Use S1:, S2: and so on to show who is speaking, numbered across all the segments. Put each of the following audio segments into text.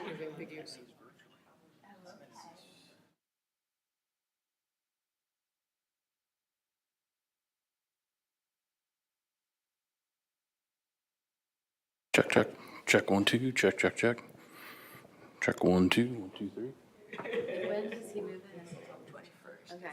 S1: kind of ambiguous.
S2: Check, check. Check 1, 2. Check, check, check. Check 1, 2. 1, 2, 3.
S3: When does he move in? 21st. Okay.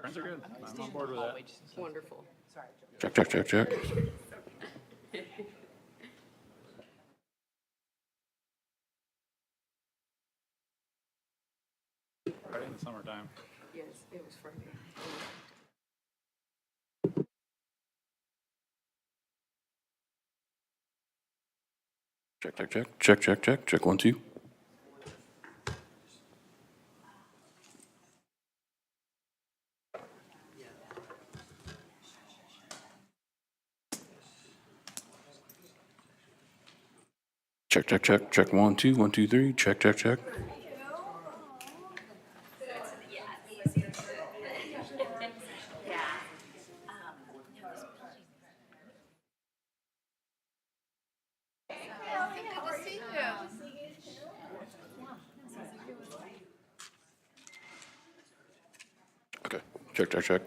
S4: Friends are good. I'm on board with that.
S1: Wonderful.
S2: Check, check, check, check.
S4: Right in the summertime.
S1: Yes, it was Friday.
S2: Check, check, check. Check, check, check. Check 1, 2. Check, check, check. Check 1, 2. 1, 2, 3. Check, check, check. Okay. Check, check, check.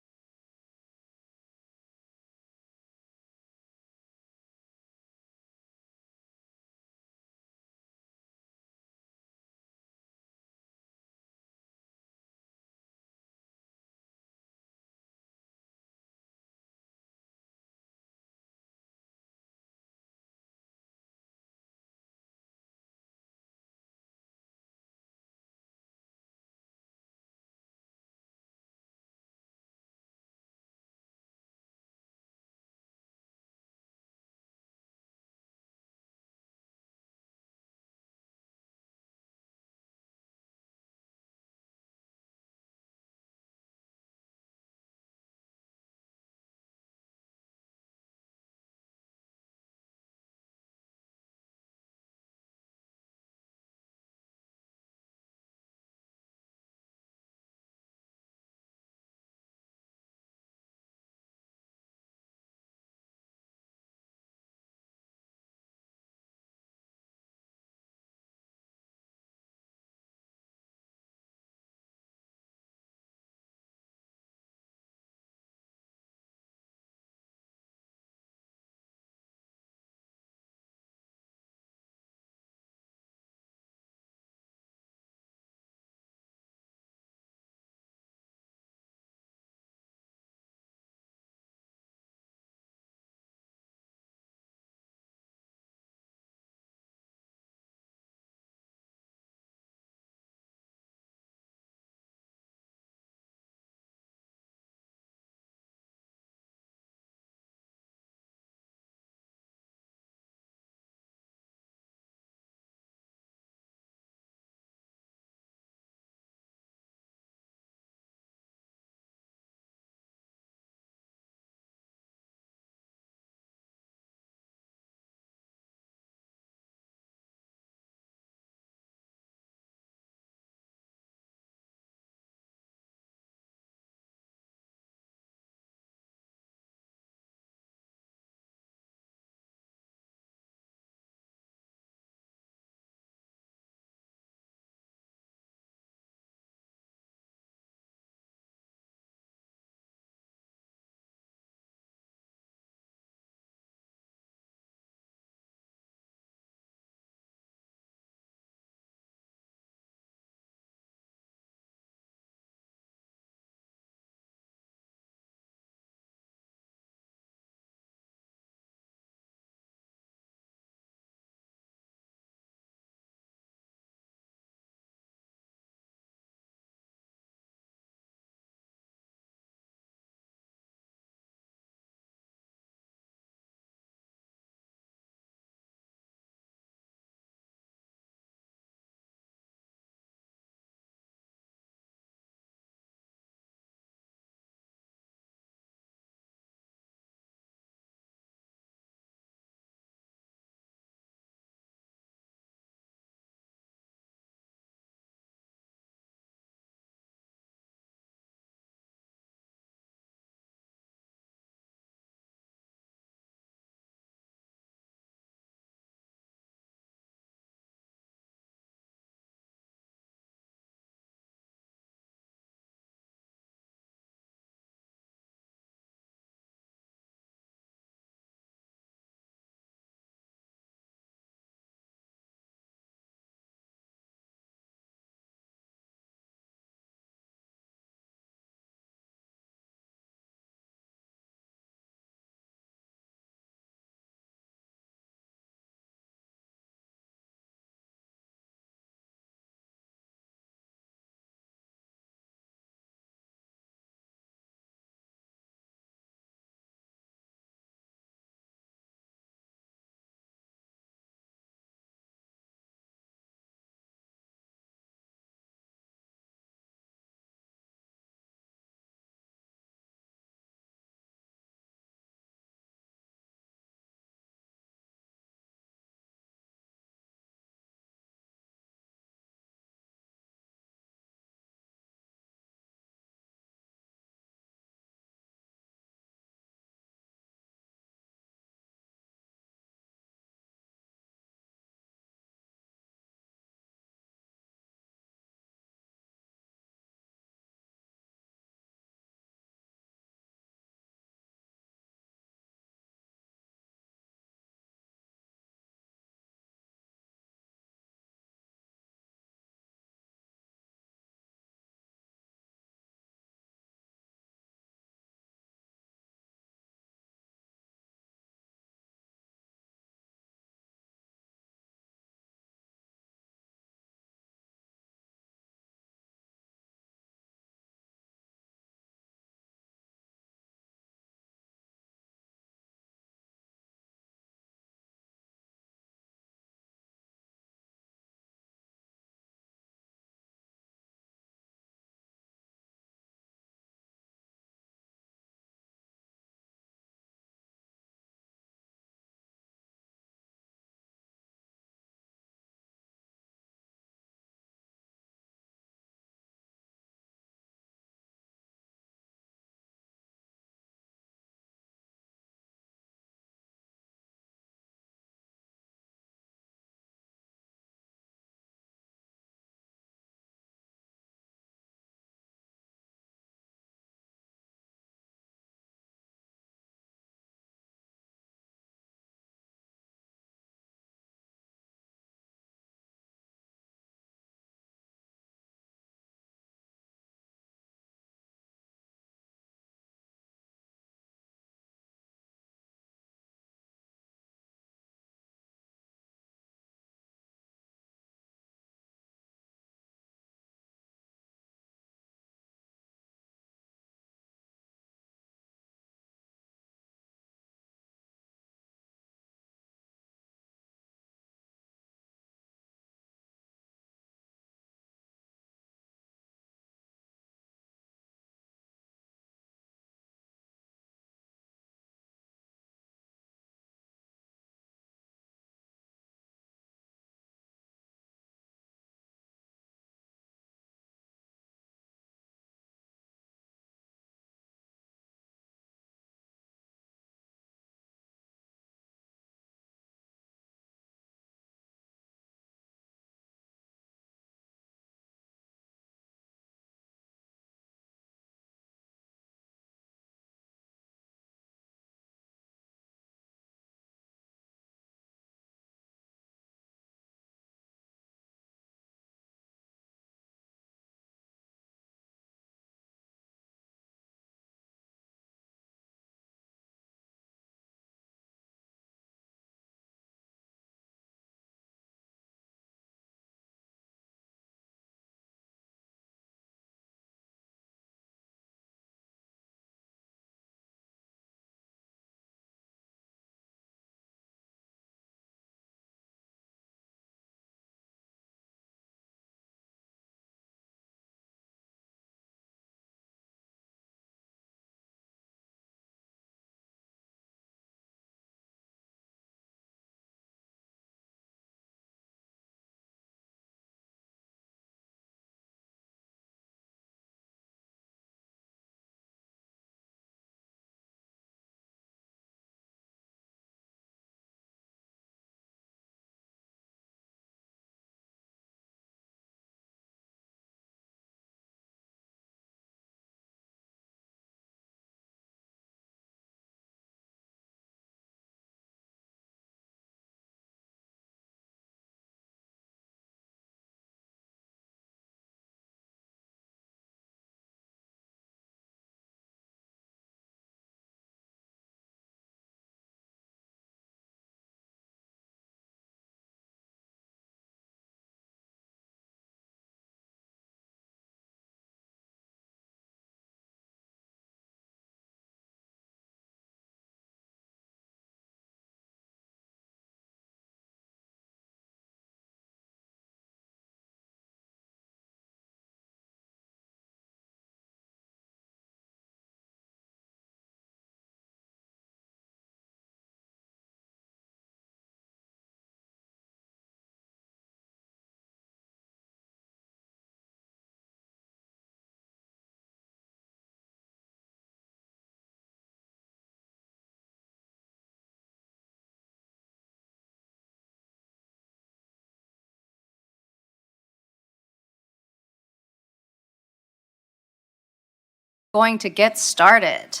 S5: Going to get started.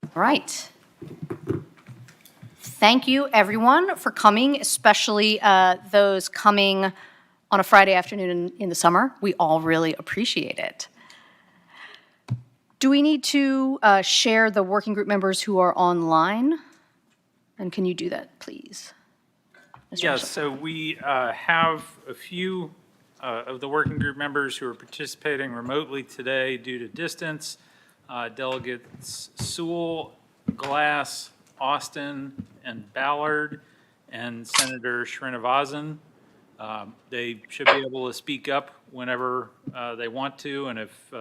S5: All right. Thank you, everyone, for coming, especially those coming on a Friday afternoon in the summer. We all really appreciate it. Do we need to share the working group members who are online? And can you do that, please? Mr.
S4: Yes,
S5: Russell?
S4: so we have a few of the working group members who are participating remotely today due to distance. Delegates Sewell, Glass, Austin, and Ballard, and Senator Srinivasan. They should be able to speak up whenever they want to, and if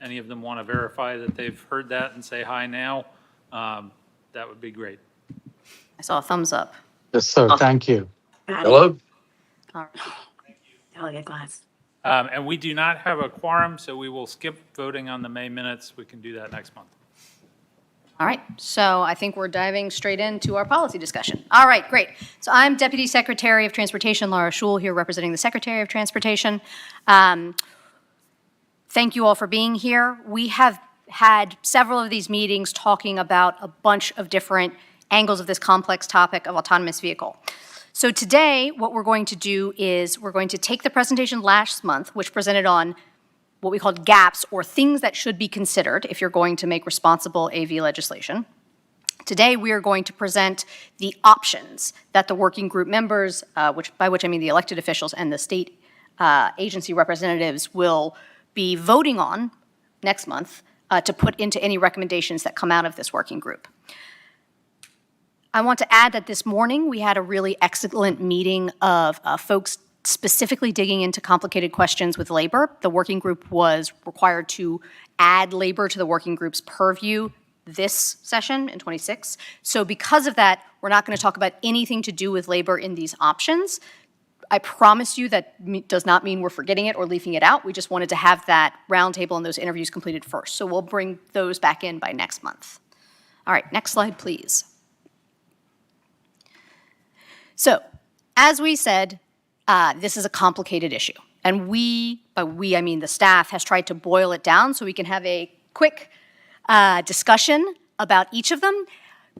S4: any of them want to verify that they've heard that and say hi now, that would be great.
S5: I saw a thumbs up.
S6: Yes, sir. Thank you.
S3: Hello?
S5: All right.
S3: Delegate Glass.
S4: And we do not have a quorum, so we will skip voting on the May minutes. We can do that next month.
S5: All right, so I think we're diving straight into our policy discussion. All right, great. So I'm Deputy Secretary of Transportation Laura Schul here representing the Secretary of Transportation. Thank you all for being here. We have had several of these meetings talking about a bunch of different angles of this complex topic of autonomous vehicle. So today, what we're going to do is we're going to take the presentation last month, which presented on what we called gaps, or things that should be considered if you're going to make responsible AV legislation. Today, we are going to present the options that the working group members, by which I mean the elected officials and the state agency representatives, will be voting on next month to put into any recommendations that come out of this working group. I want to add that this morning we had a really excellent meeting of folks specifically digging into complicated questions with labor. The working group was required to add labor to the working group's purview this session in 26. So because of that, we're not going to talk about anything to do with labor in these options. I promise you that does not mean we're forgetting it or leaving it out. We just wanted to have that roundtable and those interviews completed first. So we'll bring those back in by next month. All right, next slide, please. So, as we said, this is a complicated issue. And by we, I mean the staff, has tried to boil it down so we can have a quick discussion about each of them.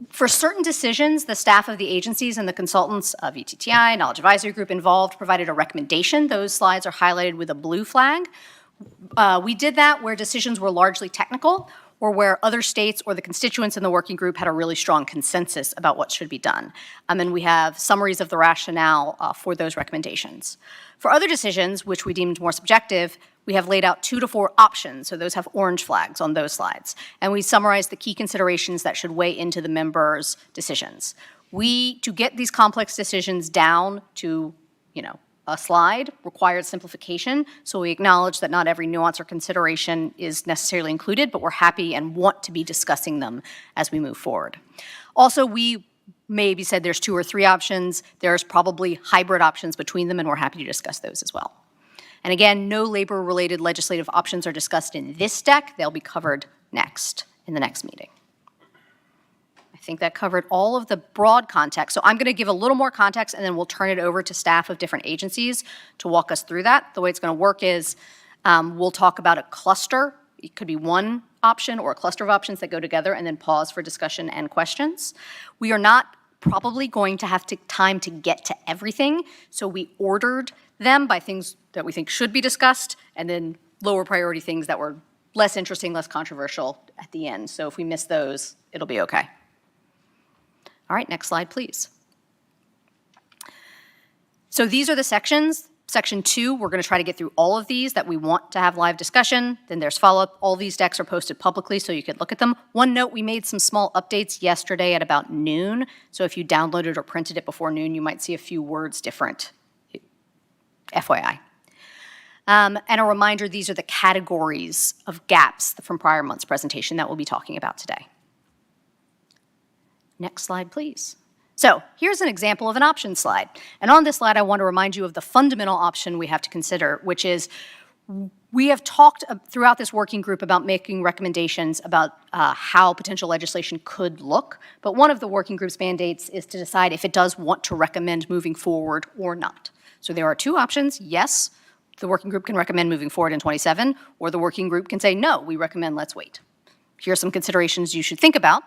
S5: For certain decisions, the staff of the agencies and the consultants of ETTI, Knowledge Advisory Group involved, provided a recommendation. Those slides are highlighted with a blue flag. We did that where decisions were largely technical, or where other states or the constituents in the working group had a really strong consensus about what should be done. And we have summaries of the rationale for those recommendations. For other decisions, which we deemed more subjective, we have laid out 2 to 4 options, so those have orange flags on those slides. And we summarized the key considerations that should weigh into the members' decisions. To get these complex decisions down to, a slide required simplification, so we acknowledge that not every nuance or consideration is necessarily included, but we're happy and want to be discussing them as we move forward. Also, we maybe said there's 2 or 3 options. There's probably hybrid options between them, and we're happy to discuss those as well. And again, no labor-related legislative options are discussed in this deck. They'll be covered next, in the next meeting. I think that covered all of the broad context. So I'm going to give a little more context, and then we'll turn it over to staff of different agencies to walk us through that. The way it's going to work is we'll talk about a cluster. It could be one option or a cluster of options that go together, and then pause for discussion and questions. We are not probably going to have time to get to everything, so we ordered them by things that we think should be discussed, and then lower priority things that were less interesting, less controversial at the end. So if we miss those, it'll be okay. All right, next slide, please. So these are the sections. Section 2, we're going to try to get through all of these that we want to have live discussion. Then there's follow-up. All these decks are posted publicly so you can look at them. One note, we made some small updates yesterday at about noon. So if you downloaded or printed it before noon, you might see a few words different. FYI. And a reminder, these are the categories of gaps from prior month's presentation that we'll be talking about today. Next slide, please. So here's an example of an option slide. And on this slide, I want to remind you of the fundamental option we have to consider, which is we have talked throughout this working group about making recommendations about how potential legislation could look. But one of the working group's mandates is to decide if it does want to recommend moving forward or not. So there are 2 options, yes The working group can recommend moving forward in '27, or the working group can say, no, we recommend let's wait. Here are some considerations you should think about,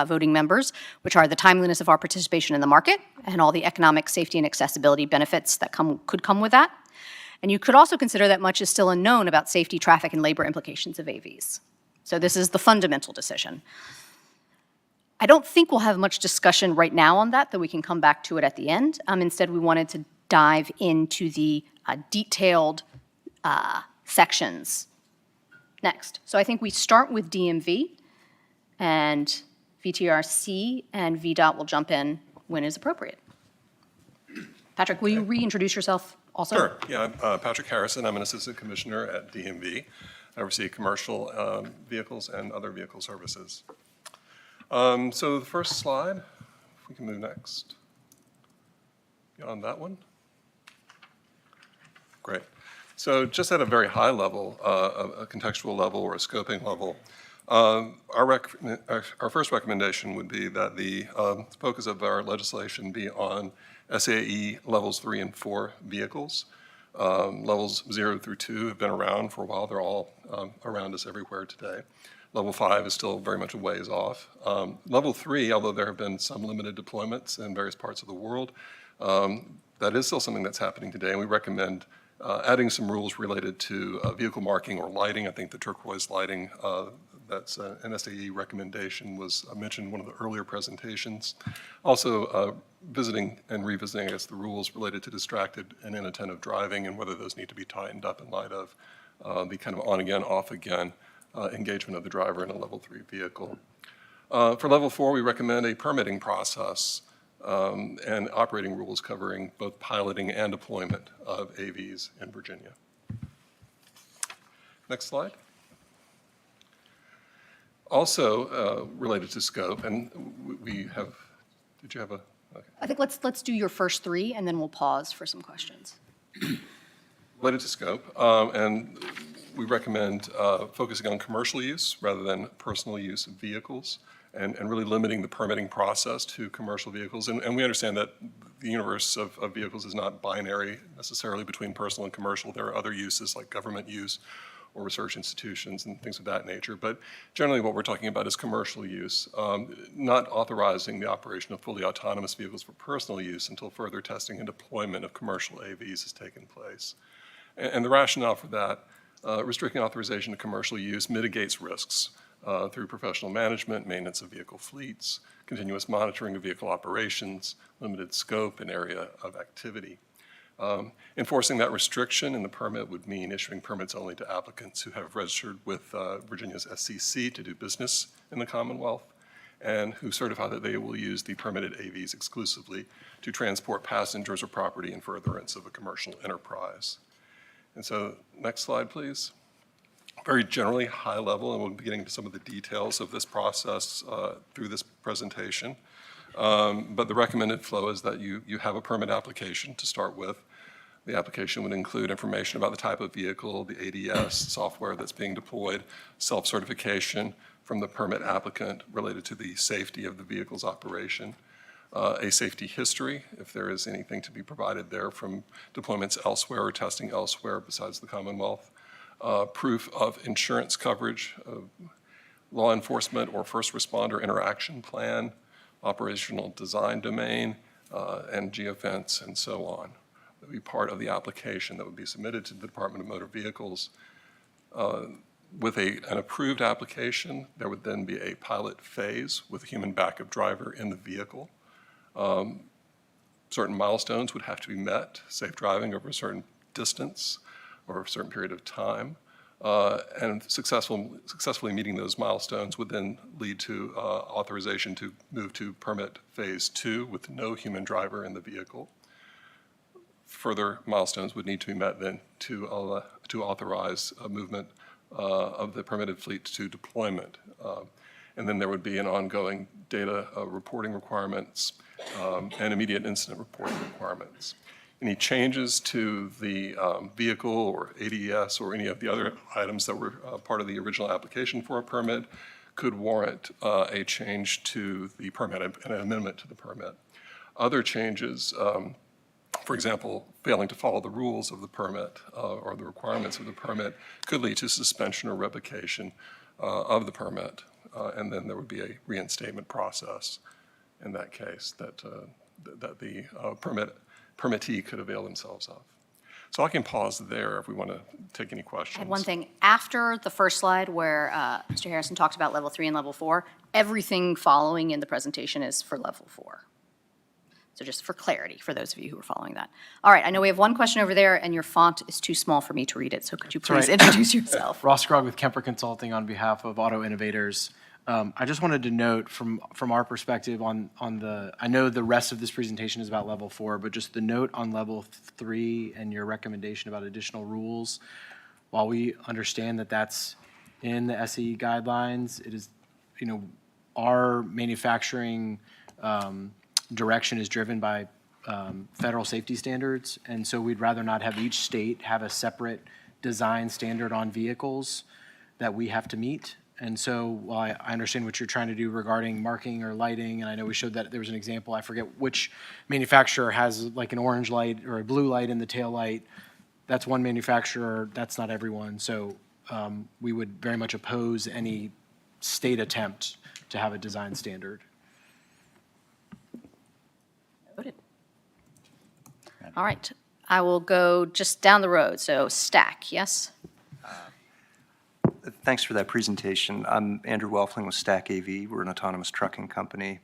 S5: voting members, which are the timeliness of our participation in the market and all the economic, safety, and accessibility benefits that could come with that. And you could also consider that much is still unknown about safety, traffic, and labor implications of AVs. So this is the fundamental decision. I don't think we'll have much discussion right now on that, though we can come back to it at the end. Instead, we wanted to dive into the detailed sections next. So I think we start with DMV, and VTRC and VDOT will jump in when is appropriate. Patrick, will you reintroduce yourself also?
S6: Sure. Yeah, I'm Patrick Harrison. I'm an assistant commissioner at DMV. I oversee commercial vehicles and other vehicle services. So the first slide, if we can move next. Beyond that one. Great. So just at a very high level, a contextual level or a scoping level, our first recommendation would be that the focus of our legislation be on SAE levels 3 and 4 vehicles. Levels 0 through 2 have been around for a while. They're all around us everywhere today. Level 5 is still very much a ways off. Level 3, although there have been some limited deployments in various parts of the world, that is still something that's happening today, and we recommend adding some rules related to vehicle marking or lighting. I think the turquoise lighting, that's an SAE recommendation, was mentioned in one of the earlier presentations. Also, visiting and revisiting, I guess, the rules related to distracted and inattentive driving and whether those need to be tightened up in light of the kind of on-again, off-again engagement of the driver in a level 3 vehicle. For level 4, we recommend a permitting process and operating rules covering both piloting and deployment of AVs in Virginia. Next slide. Also related to scope, and we have, did you have a? Okay.
S5: I think let's do your first three, and then we'll pause for some questions.
S6: Related to scope, and we recommend focusing on commercial use rather than personal use of vehicles, and really limiting the permitting process to commercial vehicles. And we understand that the universe of vehicles is not binary necessarily between personal and commercial. There are other uses like government use or research institutions and things of that nature. But generally what we're talking about is commercial use, not authorizing the operation of fully autonomous vehicles for personal use until further testing and deployment of commercial AVs has taken place. And the rationale for that, restricting authorization to commercial use mitigates risks through professional management, maintenance of vehicle fleets, continuous monitoring of vehicle operations, limited scope and area of activity. Enforcing that restriction in the permit would mean issuing permits only to applicants who have registered with Virginia's SCC to do business in the Commonwealth and who certify that they will use the permitted AVs exclusively to transport passengers or property in furtherance of a commercial enterprise. And so, next slide, please. Very generally high level, and we'll be getting into some of the details of this process through this presentation. But the recommended flow is that you have a permit application to start with. The application would include information about the type of vehicle, the ADS software that's being deployed, self-certification from the permit applicant related to the safety of the vehicle's operation, a safety history, if there is anything to be provided there from deployments elsewhere or testing elsewhere besides the Commonwealth, proof of insurance coverage, law enforcement or first responder interaction plan, operational design domain, and geofence, and so on. That would be part of the application that would be submitted to the Department of Motor Vehicles. With an approved application, there would then be a pilot phase with a human backup driver in the vehicle. Certain milestones would have to be met, safe driving over a certain distance or a certain period of time. And successfully meeting those milestones would then lead to authorization to move to permit phase 2 with no human driver in the vehicle. Further milestones would need to be met then to authorize a movement of the permitted fleet to deployment. And then there would be an ongoing data reporting requirements and immediate incident reporting requirements. Any changes to the vehicle or ADS or any of the other items that were part of the original application for a permit could warrant a change to the permit, an amendment to the permit. Other changes for example, failing to follow the rules of the permit or the requirements of the permit could lead to suspension or revocation of the permit. And then there would be a reinstatement process in that case that the permittee could avail themselves of. So I can pause there if we want to take any questions.
S5: I had one thing. After the first slide where Mr. Harrison talked about level 3 and level 4, everything following in the presentation is for level 4. So just for clarity, for those of you who are following that. All right, I know we have one question over there, and your font is too small for me to read it, so could you please
S7: right.
S5: introduce yourself?
S7: Ross Scrogg with Kemper Consulting on behalf of Auto Innovators. I just wanted to note from our perspective on the, I know the rest of this presentation is about level 4, but just the note on level 3 and your recommendation about additional rules, while we understand that that's in the SAE guidelines, it is, our manufacturing direction is driven by federal safety standards, and so we'd rather not have each state have a separate design standard on vehicles that we have to meet. And so while I understand what you're trying to do regarding marking or lighting, and I know we showed that there was an example, I forget which manufacturer has like an orange light or a blue light in the tail light. That's one manufacturer, that's not everyone. So we would very much oppose any state attempt to have a design standard.
S5: Noted. All right, I will go just down the road. So Stack, yes?
S8: Thanks for that presentation. I'm Andrew Welfling with Stack AV. We're an autonomous trucking company.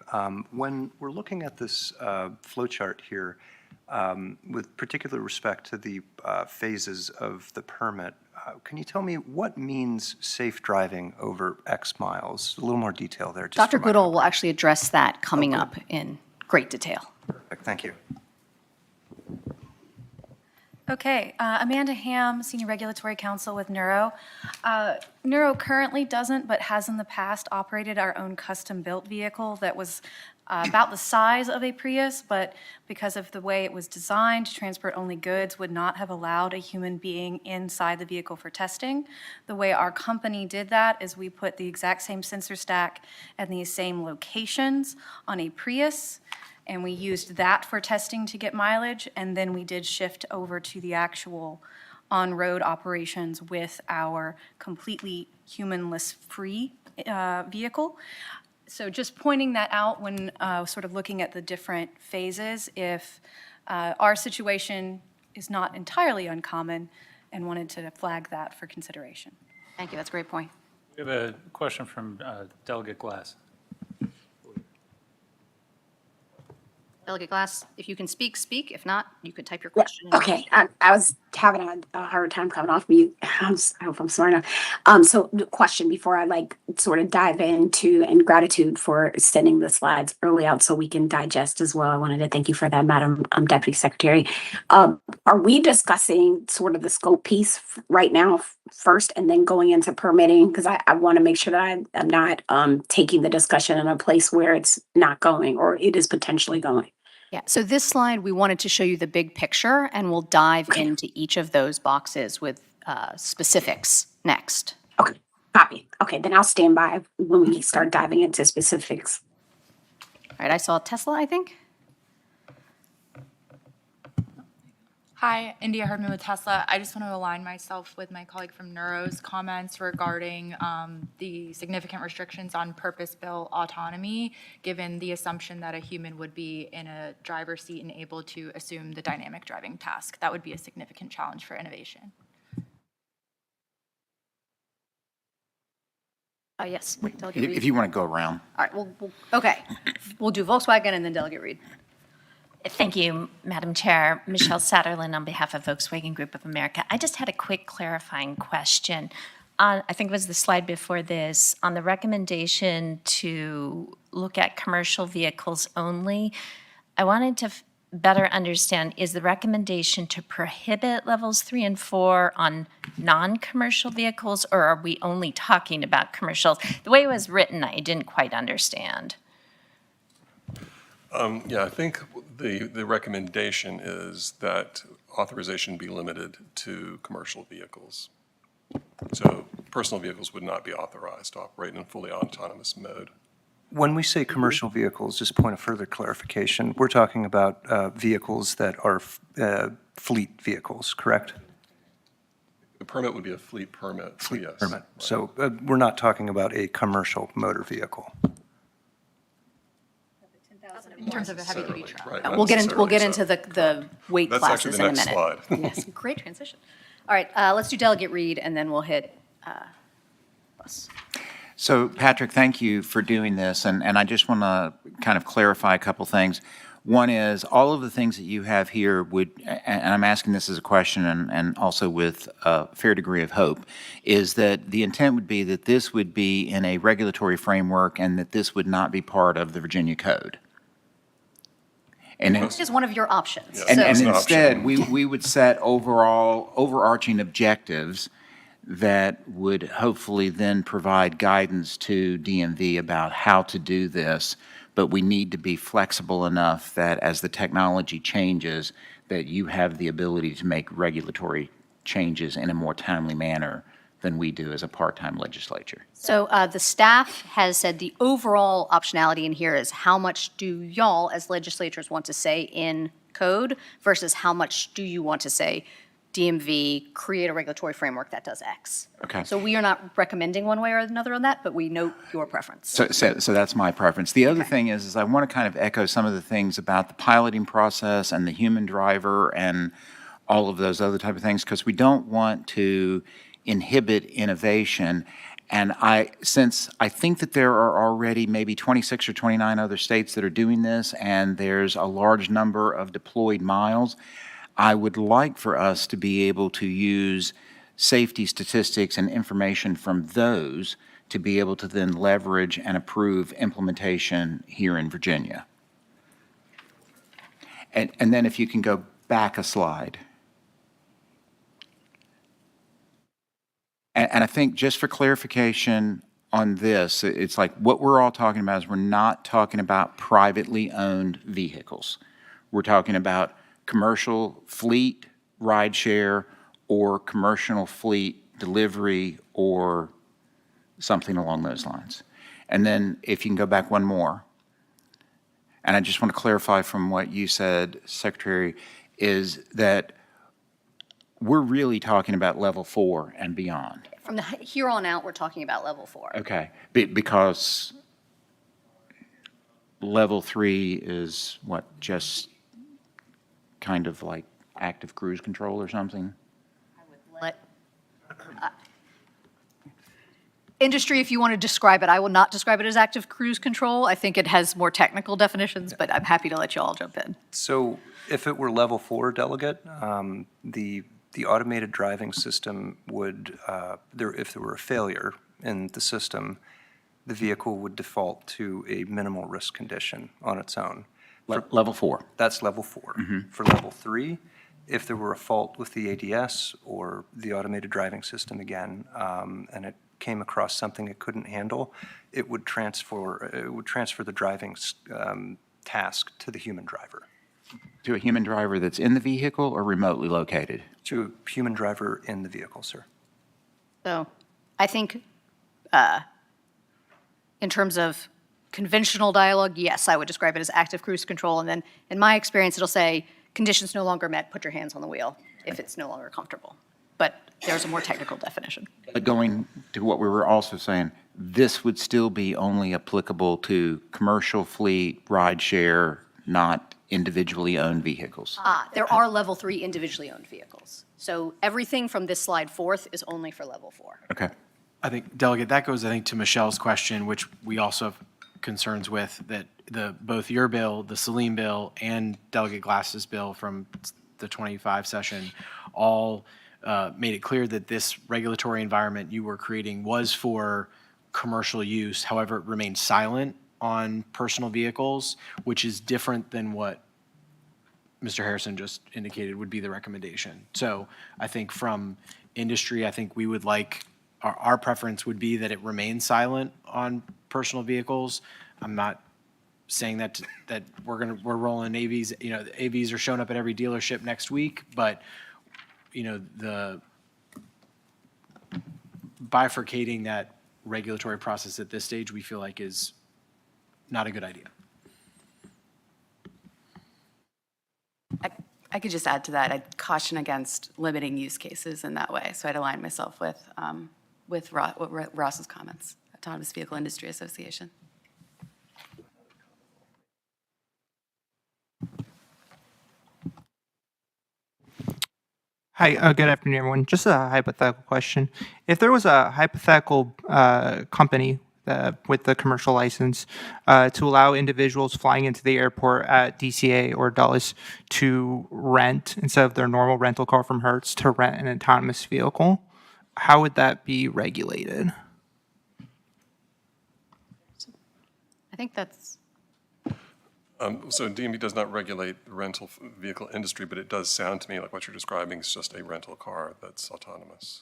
S8: When we're looking at this flow chart here, with particular respect to the phases of the permit, can you tell me what means safe driving over X miles? A little more detail there.
S5: Dr. Goodall will actually address that coming up in great detail.
S8: Perfect. Thank you.
S3: Okay, Amanda Ham, Senior Regulatory Counsel with Neuro. Neuro currently doesn't, but has in the past operated our own custom-built vehicle that was about the size of a Prius, but because of the way it was designed to transport only goods, would not have allowed a human being inside the vehicle for testing. The way our company did that is we put the exact same sensor stack and these same locations on a Prius, and we used that for testing to get mileage, and then we did shift over to the actual on-road operations with our completely humanless free vehicle. So just pointing that out when sort of looking at the different phases, if our situation is not entirely uncommon, and wanted to flag that for consideration.
S5: Thank you, that's a great point.
S4: We have a question from Delegate Glass.
S5: Delegate Glass, if you can speak, speak. If not, you could type your question.
S9: Okay, I was having a hard time coming off mute. I hope I'm smart enough. So the question before I sort of dive into, and gratitude for sending the slides early out so we can digest as well. I wanted to thank you for that, Madam Deputy Secretary. Are we discussing sort of the scope piece right now first and then going into permitting? Because I want to make sure that I'm not taking the discussion in a place where it's not going or it is potentially going.
S5: Yeah, so this slide, we wanted to show you the big picture, and we'll dive into each of those boxes with specifics next.
S9: Okay, copy. Okay, then I'll stand by when we start diving into specifics.
S5: All right, I saw Tesla, I think.
S10: Hi, India Herdman with Tesla. I just want to align myself with my colleague from Neuro's comments regarding the significant restrictions on purpose-built autonomy, given the assumption that a human would be in a driver's seat and able to assume the dynamic driving task. That would be a significant challenge for innovation.
S5: Yes, Delegate Reed.
S11: If you want to go around.
S5: All right, okay. We'll do Volkswagen and then Delegate Reed.
S12: Thank you, Madam Chair. Michelle Satterlin on behalf of Volkswagen Group of America. I just had a quick clarifying question. I think it was the slide before this, on the recommendation to look at commercial vehicles only. I wanted to better understand, is the recommendation to prohibit levels 3 and 4 on non-commercial vehicles, or are we only talking about commercials? The way it was written, I didn't quite understand.
S6: Yeah, I think the recommendation is that authorization be limited to commercial vehicles. So personal vehicles would not be authorized to operate in fully autonomous mode.
S8: When we say commercial vehicles, just point of further clarification, we're talking about vehicles that are fleet vehicles, correct?
S6: The permit would be a fleet permit, so
S8: Fleet
S6: yes.
S8: permit. So we're not talking about a commercial motor vehicle.
S10: In terms of a heavy-duty
S6: Necessarily,
S10: truck.
S6: right, not
S5: We'll get
S6: necessarily,
S5: into
S6: so-
S5: the weight
S6: That's actually
S5: classes
S6: the
S5: in a
S6: next
S5: minute.
S6: slide.
S5: Yes, great transition. All right, let's do delegate Reed, and then we'll hit bus.
S11: So Patrick, thank you for doing this, and I just want to kind of clarify a couple things. One is, all of the things that you have here would, and I'm asking this as a question and also with a fair degree of hope, is that the intent would be that this would be in a regulatory framework and that this would not be part of the Virginia Code. And then-
S5: This is one of your options.
S6: Yeah.
S11: and,
S5: So-
S11: and
S6: It's an
S11: instead,
S6: option.
S11: we would set overarching objectives that would hopefully then provide guidance to DMV about how to do this. But we need to be flexible enough that as the technology changes, that you have the ability to make regulatory changes in a more timely manner than we do as a part-time legislature.
S5: So the staff has said the overall optionality in here is how much do y'all as legislators want to say in code versus how much do you want to say DMV, create a regulatory framework that does X.
S11: Okay.
S5: So we are not recommending one way or another on that, but we note your preference.
S11: So that's my preference. The other thing is I want to kind of echo some of the things about the piloting process and the human driver and all of those other type of things, because we don't want to inhibit innovation. And since I think that there are already maybe 26 or 29 other states that are doing this, and there's a large number of deployed miles, I would like for us to be able to use safety statistics and information from those to be able to then leverage and approve implementation here in Virginia. And then if you can go back a slide. And I think just for clarification on this, it's like what we're all talking about is we're not talking about privately owned vehicles. We're talking about commercial fleet rideshare or commercial fleet delivery or something along those lines. And then if you can go back one more, and I just want to clarify from what you said, Secretary, is that we're really talking about level 4 and beyond.
S5: From here on out, we're talking about level 4.
S11: Okay, because level 3 is what, just kind of like active cruise control or something?
S5: Industry, if you want to describe it, I will not describe it as active cruise control. I think it has more technical definitions, but I'm happy to let you all jump in.
S8: So if it were level 4 delegate, the automated driving system would, if there were a failure in the system, the vehicle would default to a minimal risk condition on its own.
S11: Level 4.
S8: That's level 4. For level 3, if there were a fault with the ADS or the automated driving system again, and it came across something it couldn't handle, it would transfer the driving task to the human driver.
S11: To a human driver that's in the vehicle or remotely located?
S8: To a human driver in the vehicle, sir.
S5: So I think in terms of conventional dialogue, yes, I would describe it as active cruise control. And then in my experience, it'll say, conditions no longer met, put your hands on the wheel if it's no longer comfortable. But there's a more technical definition.
S11: But going to what we were also saying, this would still be only applicable to commercial fleet, rideshare, not individually owned vehicles.
S5: There are level 3 individually owned vehicles. So everything from this slide forth is only for level 4.
S11: Okay.
S7: I think, Delegate, that goes, I think, to Michelle's question, which we also have concerns with, that both your bill, the Salim bill, and Delegate Glass's bill from the 25 session all made it clear that this regulatory environment you were creating was for commercial use. However, it remained silent on personal vehicles, which is different than what Mr. Harrison just indicated would be the recommendation. So I think from industry, I think we would like, our preference would be that it remain silent on personal vehicles. I'm not saying that we're rolling AVs, the AVs are showing up at every dealership next week, but the bifurcating that regulatory process at this stage, we feel like is not a good idea.
S13: I could just add to that, I'd caution against limiting use cases in that way. So I'd align myself with Ross's comments, Autonomous Vehicle Industry Association.
S14: Hi, good afternoon, everyone. Just a hypothetical question. If there was a hypothetical company with the commercial license to allow individuals flying into the airport at DCA or Dulles to rent, instead of their normal rental car from Hertz, to rent an autonomous vehicle, how would that be regulated?
S5: I think that's,
S6: So DMV does not regulate the rental vehicle industry, but it does sound to me like what you're describing is just a rental car that's autonomous.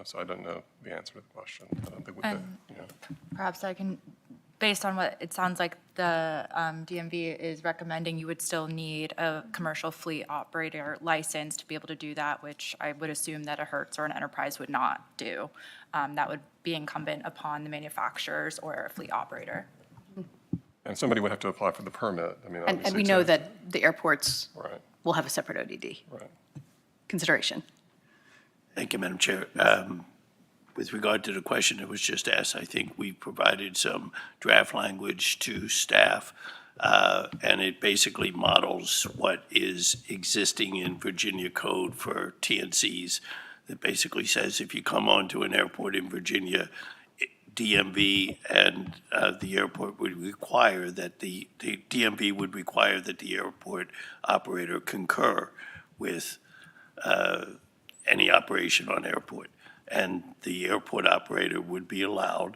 S6: So I don't know the answer to the question. I don't think we could,
S10: Perhaps I can, based on what it sounds like the DMV is recommending, you would still need a commercial fleet operator license to be able to do that, which I would assume that a Hertz or an Enterprise would not do. That would be incumbent upon the manufacturers or a fleet operator.
S6: And somebody would have to apply for the permit. I mean,
S5: and
S6: obviously
S5: we know that the airports
S6: Right,
S5: will have a separate ODD
S6: right.
S5: consideration.
S15: Thank you, Madam Chair. With regard to the question that was just asked, I think we provided some draft language to staff, and it basically models what is existing in Virginia code for TNCs. That basically says if you come onto an airport in Virginia, DMV and the airport would require that the DMV would require that the airport operator concur with any operation on airport. And the airport operator would be allowed,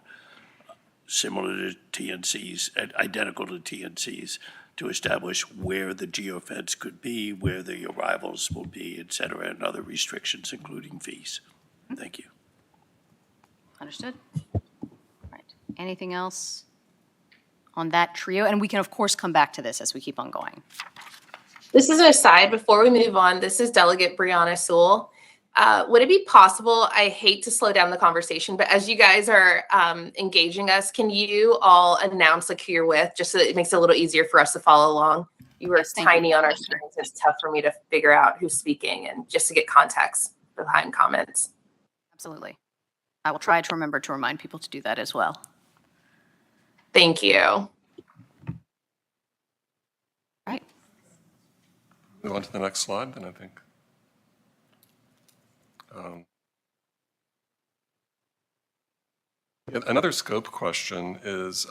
S15: similar to TNCs, identical to TNCs, to establish where the geofence could be, where the arrivals will be, et cetera, and other restrictions, including fees. Thank you.
S5: Understood? Right. Anything else on that trio? And we can, of course, come back to this as we keep on going.
S1: This is an aside before we move on. This is Delegate Brianna Sewell. Would it be possible, I hate to slow down the conversation, but as you guys are engaging us, can you all announce like who you're with, just so that it makes it a little easier for us to follow along? You were tiny on our screens. It's tough for me to figure out who's speaking and just to get context behind comments.
S5: Absolutely. I will try to remember to remind people to do that as well.
S1: Thank you.
S5: Right.
S6: Move on to the next slide, then I think. Another scope question is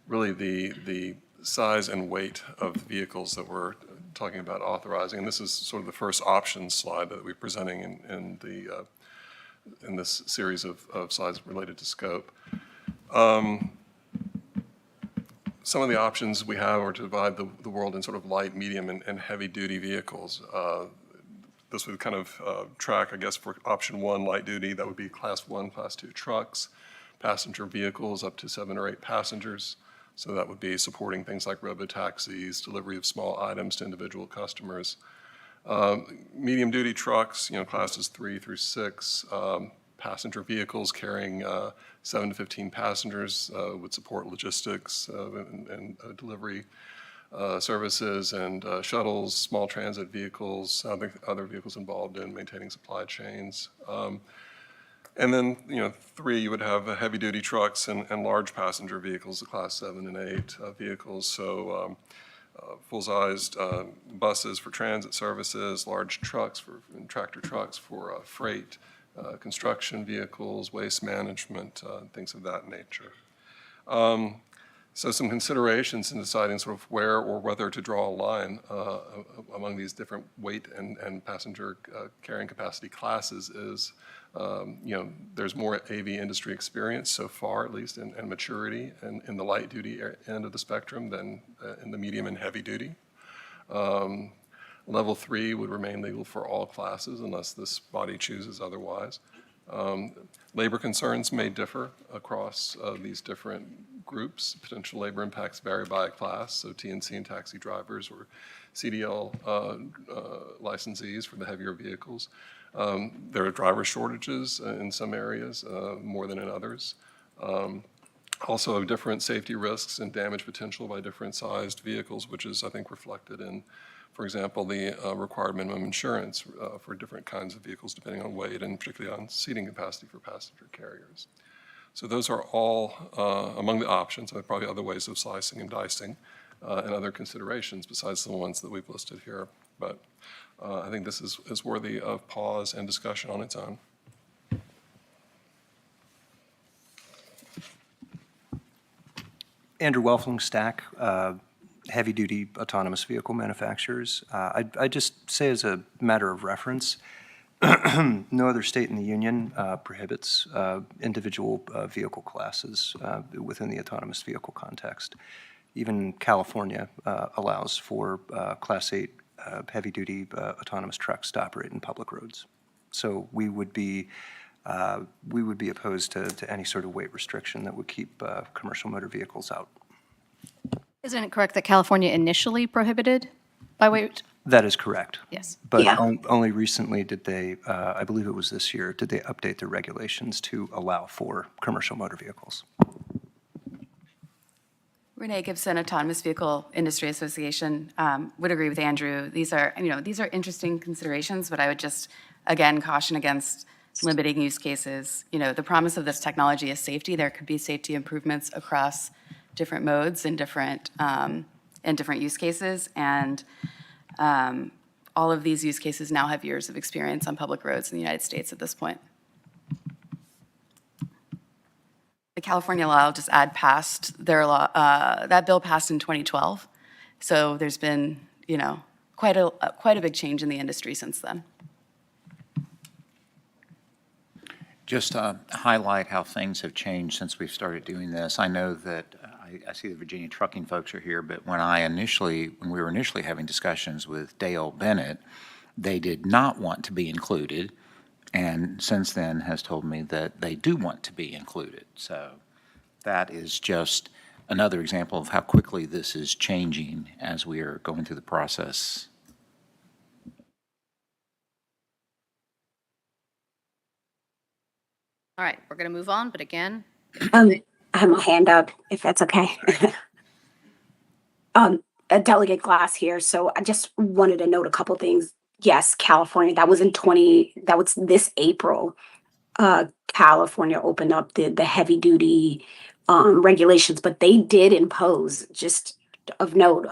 S6: really the size and weight of the vehicles that we're talking about authorizing. And this is sort of the first options slide that we're presenting in this series of slides related to scope. Some of the options we have are to divide the world in sort of light, medium, and heavy-duty vehicles. This would kind of track, I guess, for option 1, light duty, that would be class 1, class 2 trucks, passenger vehicles up to 7 or 8 passengers. So that would be supporting things like robotaxis, delivery of small items to individual customers. Medium duty trucks, classes 3 through 6, passenger vehicles carrying 7 to 15 passengers would support logistics and delivery services and shuttles, small transit vehicles, other vehicles involved in maintaining supply chains. And then, 3, you would have heavy-duty trucks and large passenger vehicles, the class 7 and 8 vehicles. So full-sized buses for transit services, large trucks and tractor trucks for freight, construction vehicles, waste management, things of that nature. So some considerations in deciding sort of where or whether to draw a line among these different weight and passenger carrying capacity classes is, there's more AV industry experience so far, at least, and maturity in the light duty end of the spectrum than in the medium and heavy duty. Level 3 would remain legal for all classes unless this body chooses otherwise. Labor concerns may differ across these different groups. Potential labor impacts vary by class, so TNC and taxi drivers or CDL licensees for the heavier vehicles. There are driver shortages in some areas, more than in others. also have different safety risks and damage potential by different sized vehicles, which is, I think, reflected in, for example, the required minimum insurance for different kinds of vehicles depending on weight and particularly on seating capacity for passenger carriers. So those are all among the options. There are probably other ways of slicing and dicing and other considerations besides the ones that we've listed here. But I think this is worthy of pause and discussion on its own.
S8: Andrew Welfling, Stack, heavy-duty autonomous vehicle manufacturers. I'd just say as a matter of reference, no other state in the union prohibits individual vehicle classes within the autonomous vehicle context. Even California allows for Class 8 heavy-duty autonomous trucks to operate in public roads. So we would be opposed to any sort of weight restriction that would keep commercial motor vehicles out.
S5: Isn't it correct that California initially prohibited by weight?
S8: That is correct.
S5: Yes.
S8: But
S9: Yeah.
S8: only recently did they, I believe it was this year, did they update their regulations to allow for commercial motor vehicles.
S13: Renee Gibson, Autonomous Vehicle Industry Association, would agree with Andrew. These are interesting considerations, but I would just, again, caution against limiting use cases. The promise of this technology is safety. There could be safety improvements across different modes and different use cases. And all of these use cases now have years of experience on public roads in the United States at this point. The California law, just add, passed their law. That bill passed in 2012. So there's been, quite a big change in the industry since then.
S11: Just to highlight how things have changed since we've started doing this. I know that I see the Virginia trucking folks are here, but when we were initially having discussions with Dale Bennett, they did not want to be included, and since then has told me that they do want to be included. So that is just another example of how quickly this is changing as we are going through the process.
S5: All right, we're going to move on, but again,
S9: I have my hand up, if that's okay. Delegate Glass here. So I just wanted to note a couple things. Yes, California, that was this April. California opened up the heavy duty regulations, but they did impose, just of note,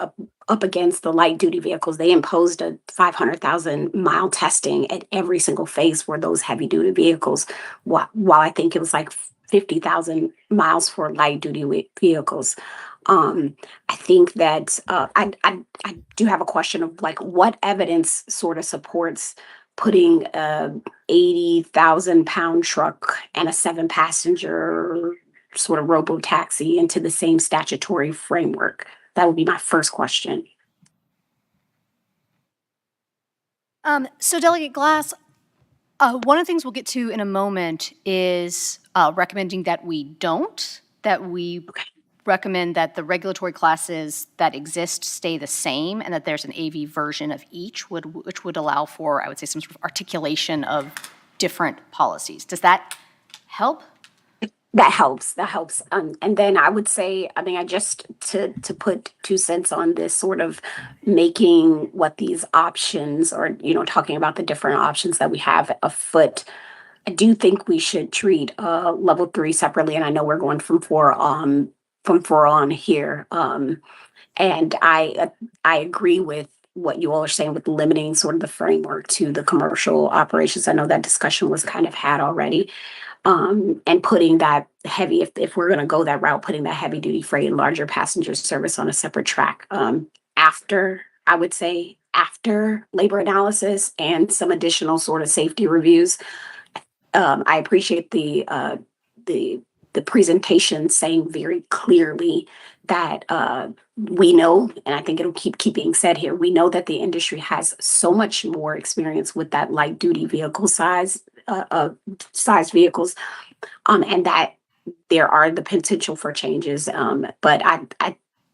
S9: up against the light duty vehicles, they imposed a 500,000 mile testing at every single phase for those heavy duty vehicles, while I think it was like 50,000 miles for light duty vehicles. I think that I do have a question of like what evidence sort of supports putting a 80,000 pound truck and a 7-passenger sort of robo-taxi into the same statutory framework. That would be my first question.
S5: So Delegate Glass, one of the things we'll get to in a moment is recommending that we recommend that the regulatory classes that exist stay the same and that there's an AV version of each, which would allow for, I would say, some sort of articulation of different policies. Does that help?
S9: That helps. And then I would say, I just to put 2 cents on this sort of making what these options or, talking about the different options that we have afoot. I do think we should treat level 3 separately. And I know we're going from 4 on here. And I agree with what you all are saying with limiting sort of the framework to the commercial operations. I know that discussion was kind of had already. And putting that heavy, if we're going to go that route, putting that heavy duty freight and larger passenger service on a separate track after labor analysis and some additional sort of safety reviews. I appreciate the presentation saying very clearly that we know, and I think it'll keep being said here, we know that the industry has so much more experience with that light duty vehicle size vehicles, and that there are the potential for changes. But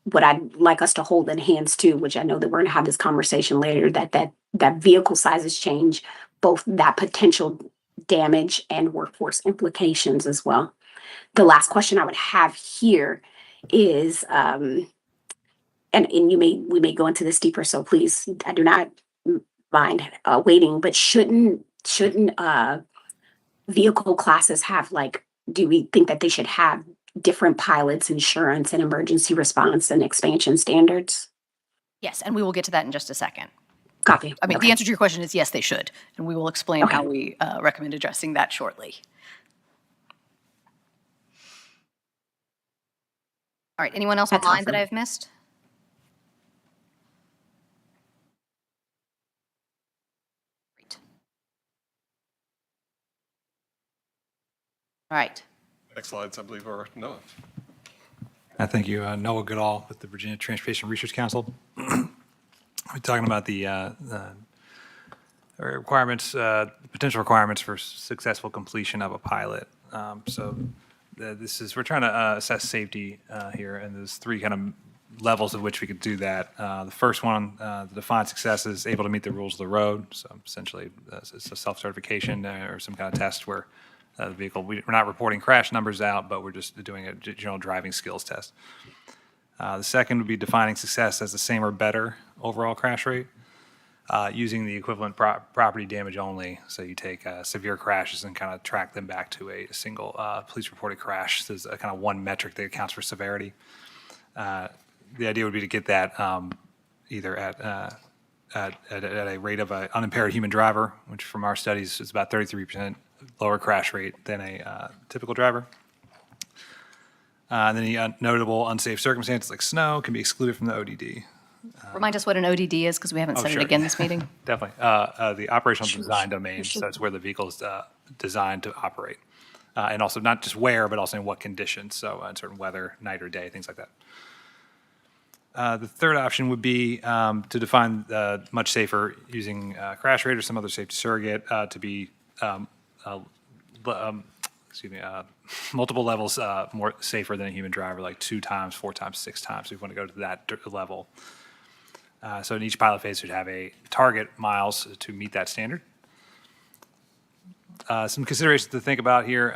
S9: what I'd like us to hold in hands too, which I know that we're going to have this conversation later, that vehicle sizes change, both that potential damage and workforce implications as well. The last question I would have here is, and we may go into this deeper, so please, I do not mind waiting, but shouldn't vehicle classes have like, do we think that they should have different pilots, insurance, and emergency response and expansion standards?
S5: Yes, and we will get to that in just a second.
S9: Copy.
S5: I mean,
S9: Okay.
S5: the answer to your question is yes, they should, and we will explain
S9: Okay.
S5: how we recommend addressing that shortly. All right, anyone else
S9: That's
S5: online that
S9: awesome.
S5: I've missed? Great. All right.
S6: Next slides, I believe, are Noah.
S16: Thank you. Noah Goodall with the Virginia Transportation Research Council. We're talking about the requirements, potential requirements for successful completion of a pilot. We're trying to assess safety here, and there's three kind of levels of which we could do that. The first one, the defined success, is able to meet the rules of the road. So essentially, it's a self-certification or some kind of test where the vehicle, we're not reporting crash numbers out, but we're just doing a general driving skills test. The second would be defining success as the same or better overall crash rate, using the equivalent property damage only. So you take severe crashes and kind of track them back to a single police reported crash. So there's a kind of one metric that accounts for severity. The idea would be to get that either at a rate of an unimpaired human driver, which from our studies is about 33% lower crash rate than a typical driver. And then the notable unsafe circumstances like snow can be excluded from the ODD.
S5: Remind us what an ODD is, because we haven't said
S16: sure.
S5: it again this meeting.
S16: Definitely. The operational design domain, so that's where the vehicle is designed to operate. And also not just where, but also in what conditions, so in certain weather, night or day, things like that. The third option would be to define much safer using crash rate or some other safety surrogate to be multiple levels more safer than a human driver, like 2 times, 4 times, 6 times. We want to go to that level. So in each pilot phase, we'd have a target miles to meet that standard. Some considerations to think about here.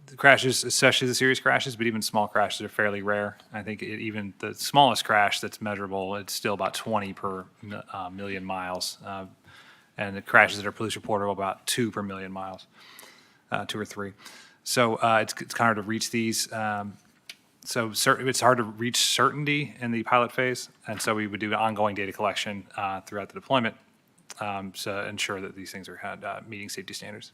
S16: The crashes, especially the serious crashes, but even small crashes are fairly rare. I think even the smallest crash that's measurable, it's still about 20 per million miles. And the crashes that are police reported are about 2 per million miles, 2 or 3. So it's kind of hard to reach these. It's hard to reach certainty in the pilot phase, and so we would do ongoing data collection throughout the deployment to ensure that these things are meeting safety standards.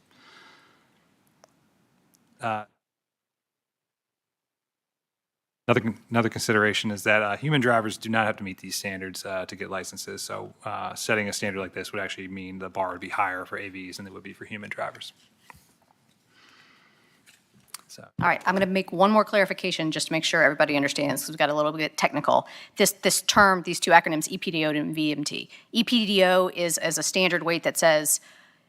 S16: Another consideration is that human drivers do not have to meet these standards to get licenses. So setting a standard like this would actually mean the bar would be higher for AVs than it would be for human drivers.
S5: All right, I'm going to make one more clarification just to make sure everybody understands, because we've got a little bit technical. This term, these two acronyms, EPDO and VMT. EPDO is as a standard weight that says,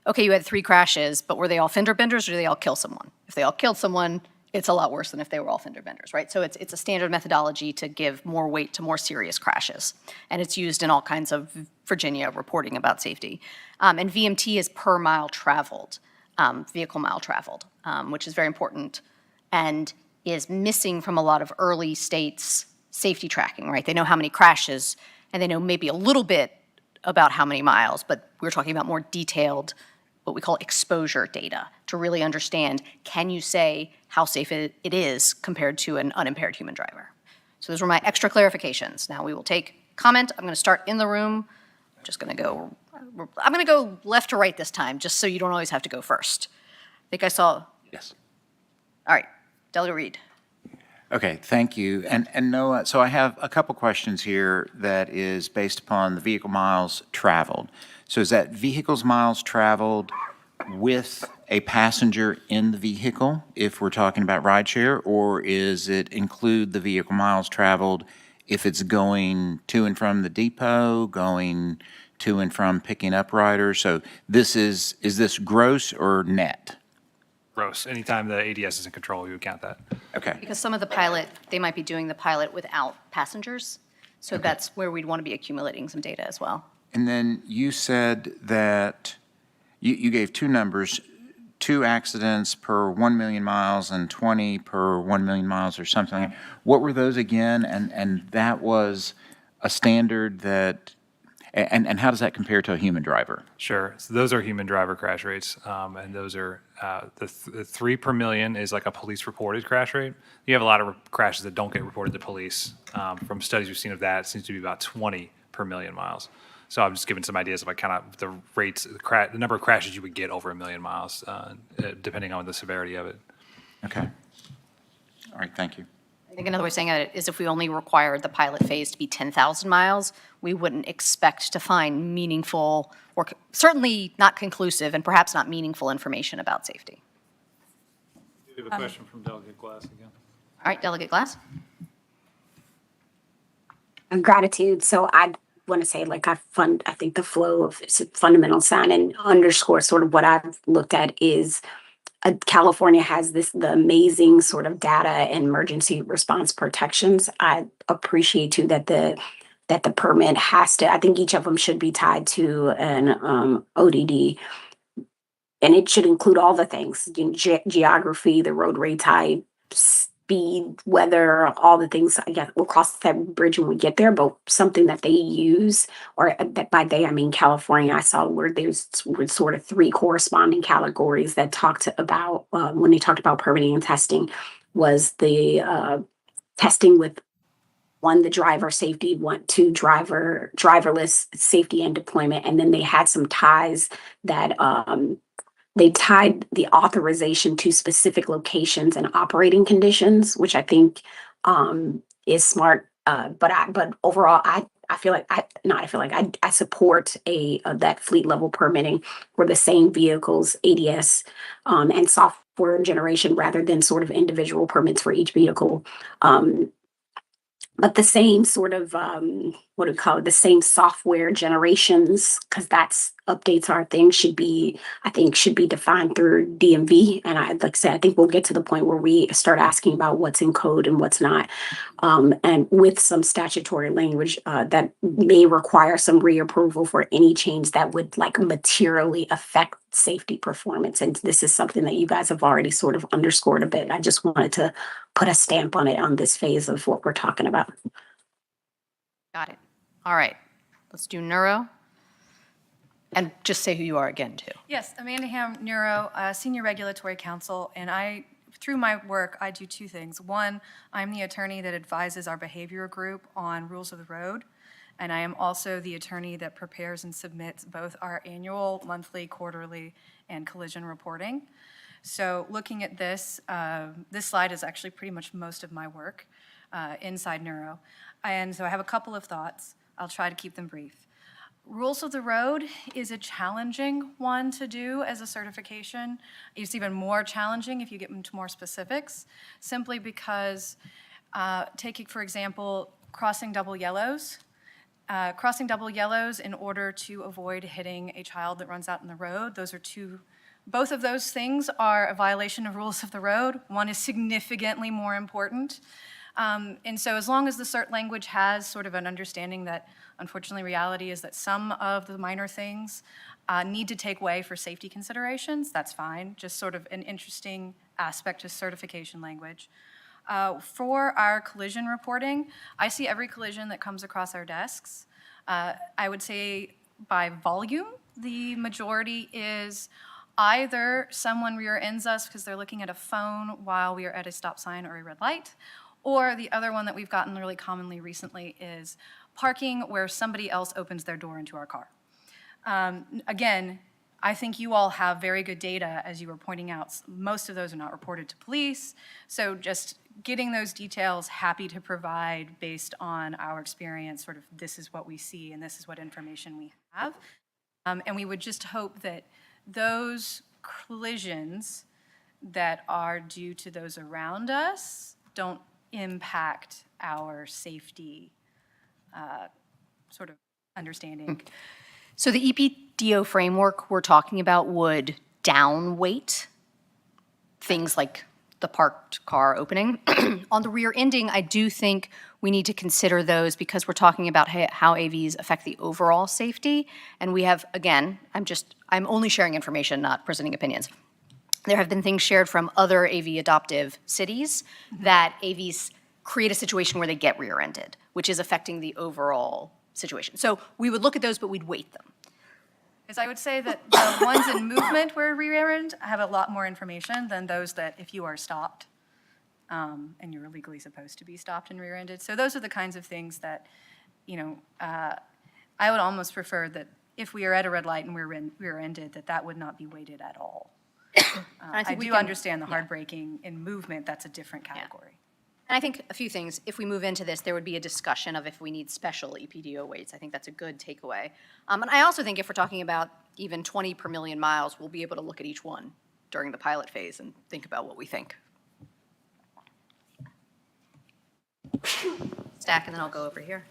S5: okay, you had 3 crashes, but were they all fender benders or did they all kill someone? If they all killed someone, it's a lot worse than if they were all fender benders, right? So it's a standard methodology to give more weight to more serious crashes. And it's used in all kinds of Virginia reporting about safety. And VMT is per mile traveled, vehicle mile traveled, which is very important and is missing from a lot of early states' safety tracking, right? They know how many crashes, and they know maybe a little bit about how many miles, but we're talking about more detailed, what we call exposure data, to really understand, can you say how safe it is compared to an unimpaired human driver? So those were my extra clarifications. Now we will take comment. I'm going to start in the room. I'm going to go left to right this time, just so you don't always have to go first. I think I saw.
S11: Yes.
S5: All right, Delegate Reed.
S11: Okay, thank you. And Noah, so I have a couple questions here that is based upon the vehicle miles traveled. So is that vehicles miles traveled with a passenger in the vehicle, if we're talking about rideshare, or is it include the vehicle miles traveled if it's going to and from the depot, going to and from picking up riders? So is this gross or net?
S16: Gross. Anytime the ADS is in control, we would count that.
S11: Okay.
S5: Because some of the pilot, they might be doing the pilot without passengers. So that's where we'd want to be accumulating some data as well.
S11: And then you said that you gave 2 numbers, 2 accidents per 1 million miles and 20 per 1 million miles or something. What were those again? And that was a standard that, and how does that compare to a human driver?
S16: Sure. So those are human driver crash rates, and those are the 3 per million is like a police reported crash rate. You have a lot of crashes that don't get reported to police. From studies we've seen of that, it seems to be about 20 per million miles. So I'm just giving some ideas of like kind of the rates, the number of crashes you would get over 1 million miles, depending on the severity of it.
S11: Okay. All right, thank you.
S5: I think another way of saying it is if we only required the pilot phase to be 10,000 miles, we wouldn't expect to find meaningful, or certainly not conclusive, and perhaps not meaningful information about safety.
S4: We have a question from Delegate Glass again.
S5: All right, Delegate Glass?
S9: Gratitude. So I want to say, like, I think the flow of fundamental sign and underscore sort of what I've looked at is California has the amazing sort of data and emergency response protections. I appreciate too that the permit has to, I think each of them should be tied to an ODD, and it should include all the things, geography, the roadway type, speed, weather, all the things. Yeah, we'll cross that bridge when we get there, but something that they use, or that by they, I mean California, I saw where there's sort of 3 corresponding categories that talked about, when they talked about permitting and testing, was the testing with 1, the driver safety, 1, 2, driverless safety and deployment. And then they had some ties that, they tied the authorization to specific locations and operating conditions, which I think is smart. But overall, I support that fleet level permitting for the same vehicles, ADS, and software generation rather than sort of individual permits for each vehicle. But the same sort of, the same software generations, because that's updates our thing, should be defined through DMV. And like I said, I think we'll get to the point where we start asking about what's in code and what's not. And with some statutory language that may require some reapproval for any change that would like materially affect safety performance. And this is something that you guys have already sort of underscored a bit. I just wanted to put a stamp on it on this phase of what we're talking about.
S5: Got it. All right. Let's do neuro. And just say who you are again, too.
S3: Yes, Amanda Ham, Neuro, Senior Regulatory Counsel, and through my work, I do 2 things. 1, I'm the attorney that advises our behavior group on rules of the road, and I am also the attorney that prepares and submits both our annual, monthly, quarterly, and collision reporting. So looking at this, this slide is actually pretty much most of my work inside Neuro. And so I have a couple of thoughts. I'll try to keep them brief. Rules of the road is a challenging one to do as a certification. It's even more challenging if you get into more specifics, simply because, taking, for example, crossing double yellows. Crossing double yellows in order to avoid hitting a child that runs out in the road. Both of those things are a violation of rules of the road. One is significantly more important. And so as long as the CERT language has sort of an understanding that, unfortunately, reality is that some of the minor things need to take way for safety considerations, that's fine. Just sort of an interesting aspect to certification language. For our collision reporting, I see every collision that comes across our desks. I would say by volume, the majority is either someone rear ends us because they're looking at a phone while we are at a stop sign or a red light, or the other one that we've gotten really commonly recently is parking where somebody else opens their door into our car. Again, I think you all have very good data, as you were pointing out. Most of those are not reported to police, so just getting those details, happy to provide based on our experience, sort of this is what we see and this is what information we have. And we would just hope that those collisions that are due to those around us don't impact our safety sort of understanding.
S5: So the EPDO framework we're talking about would downweight things like the parked car opening. On the rear ending, I do think we need to consider those because we're talking about how AVs affect the overall safety. And we have, again, I'm only sharing information, not presenting opinions. There have been things shared from other AV adoptive cities that AVs create a situation where they get rear-ended, which is affecting the overall situation. So we would look at those, but we'd weight them.
S3: Is I would say that the ones in movement where rear-end have a lot more information than those that if you are stopped, and you're legally supposed to be stopped and rear-ended. So those are the kinds of things that, I would almost prefer that if we are at a red light and we're rear-ended, that would not be weighted at all. I do understand the hard braking in movement, that's a different category.
S5: And I think a few things, if we move into this, there would be a discussion of if we need special EPDO weights. I think that's a good takeaway. And I also think if we're talking about even 20 per million miles, we'll be able to look at each one during the pilot phase and think about what we think. Stack, and then I'll go over here.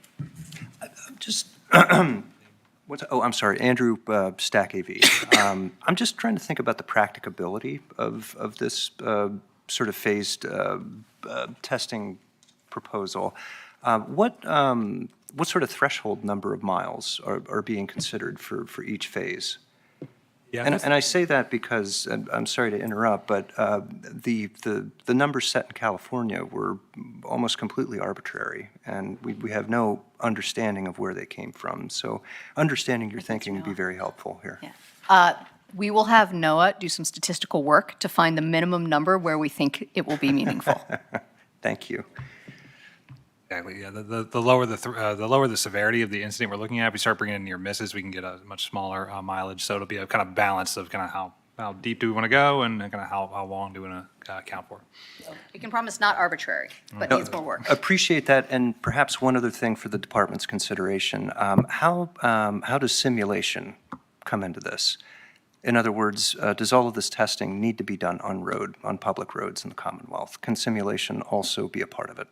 S8: Just, I'm sorry, Andrew, Stack AV. I'm just trying to think about the practicability of this sort of phased testing proposal. What sort of threshold number of miles are being considered for each phase?
S16: Yeah,
S8: And I say that because, and I'm sorry to interrupt, but the numbers set in California were almost completely arbitrary, and we have no understanding of where they came from. So understanding your thinking would be very helpful here.
S5: We will have NOAA do some statistical work to find the minimum number where we think it will be meaningful.
S8: Thank you.
S16: Exactly, yeah. The lower the severity of the incident we're looking at, we start bringing in near misses, we can get a much smaller mileage. So it'll be a kind of balance of kind of how deep do we want to go and kind of how long do we want to account for.
S5: We can promise not arbitrary, but needs more work.
S8: Appreciate that, and perhaps one other thing for the department's consideration. How does simulation come into this? In other words, does all of this testing need to be done on public roads in the Commonwealth? Can simulation also be a part of it?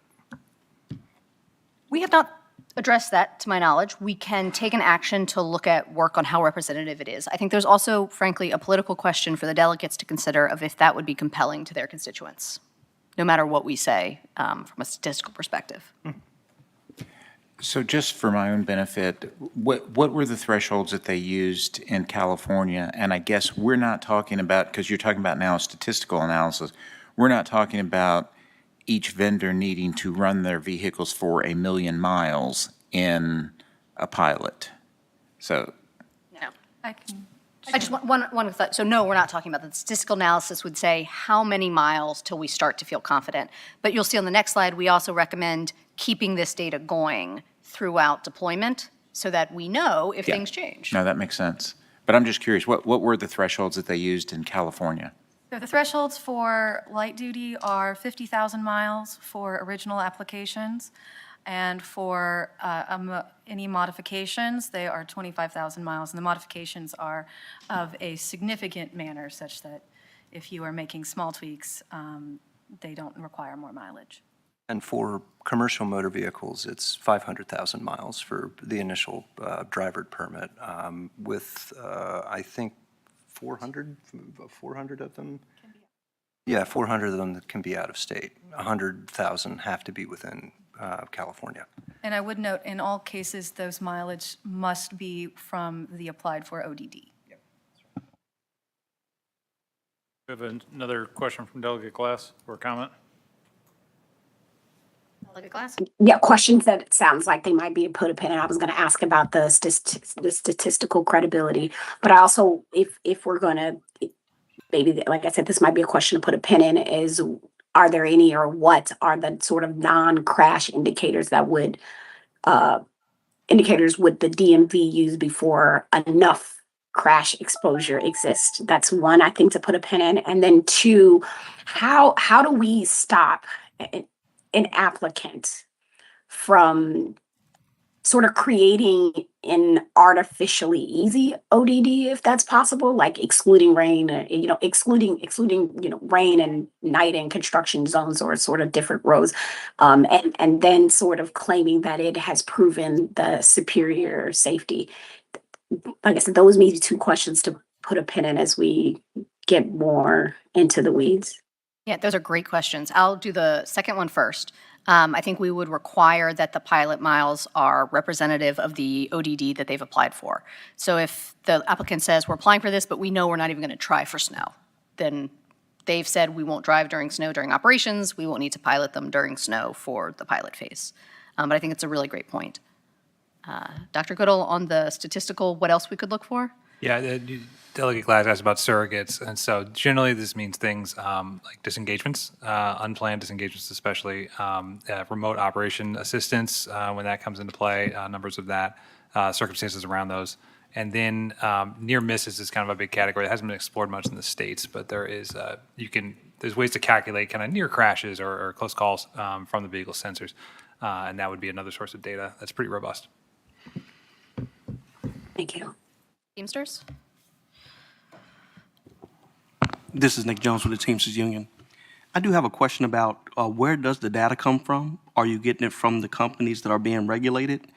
S5: We have not addressed that, to my knowledge. We can take an action to look at work on how representative it is. I think there's also, frankly, a political question for the delegates to consider of if that would be compelling to their constituents, no matter what we say from a statistical perspective.
S11: So just for my own benefit, what were the thresholds that they used in California? And I guess we're not talking about, because you're talking about now statistical analysis, we're not talking about each vendor needing to run their vehicles for 1 million miles in a pilot. So.
S5: No.
S3: I
S5: just want one thought. So no, we're not talking about that. The statistical analysis would say how many miles till we start to feel confident. But you'll see on the next slide, we also recommend keeping this data going throughout deployment so that we know if things change.
S11: No, that makes sense. But I'm just curious, what were the thresholds that they used in California?
S3: So the thresholds for light duty are 50,000 miles for original applications. And for any modifications, they are 25,000 miles. And the modifications are of a significant manner such that if you are making small tweaks, they don't require more mileage.
S8: And for commercial motor vehicles, it's 500,000 miles for the initial driver permit with, I think, 400 of them? Yeah, 400 of them that can be out of state. 100,000 have to be within California.
S3: And I would note, in all cases, those mileage must be from the applied for ODD.
S4: We have another question from Delegate Glass or comment.
S5: Delegate Glass?
S9: Yeah, questions that it sounds like they might be put a pin in. I was going to ask about the statistical credibility, but I also, if we're going to, maybe, like I said, this might be a question to put a pin in, is are there any, or what are the sort of non-crash indicators that would, indicators would the DMV use before enough crash exposure exists? That's one, I think, to put a pin in. And then two, how do we stop an applicant from sort of creating an artificially easy ODD, if that's possible, like excluding rain, excluding rain and night and construction zones or sort of different roads, and then sort of claiming that it has proven the superior safety. Like I said, those may be two questions to put a pin in as we get more into the weeds.
S5: Yeah, those are great questions. I'll do the second one first. I think we would require that the pilot miles are representative of the ODD that they've applied for. So if the applicant says, we're applying for this, but we know we're not even going to try for snow, then they've said we won't drive during snow during operations, we won't need to pilot them during snow for the pilot phase. But I think it's a really great point. Dr. Goodall, on the statistical, what else we could look for?
S16: Yeah, Delegate Glass asked about surrogates, and so generally this means things like disengagements, unplanned disengagements especially, remote operation assistance when that comes into play, numbers of that, circumstances around those. And then near misses is kind of a big category that hasn't been explored much in the States, but there is, there's ways to calculate kind of near crashes or close calls from the vehicle sensors, and that would be another source of data that's pretty robust.
S9: Thank you.
S5: Teamsters?
S17: This is Nick Jones with the Teamsters Union. I do have a question about where does the data come from? Are you getting it from the companies that are being regulated?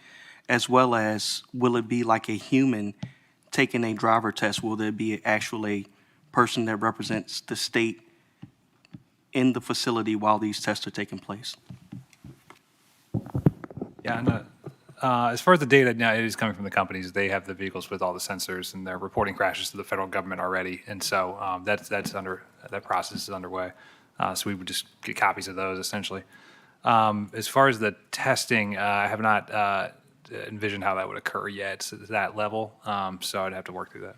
S17: As well as, will it be like a human taking a driver test? Will there be actually a person that represents the state in the facility while these tests are taking place?
S16: Yeah, and, as far as the data, now it is coming from the companies. They have the vehicles with all the sensors, and they're reporting crashes to the federal government already. And so that process is underway. So we would just get copies of those essentially. As far as the testing, I have not envisioned how that would occur yet to that level. So I'd have to work through that.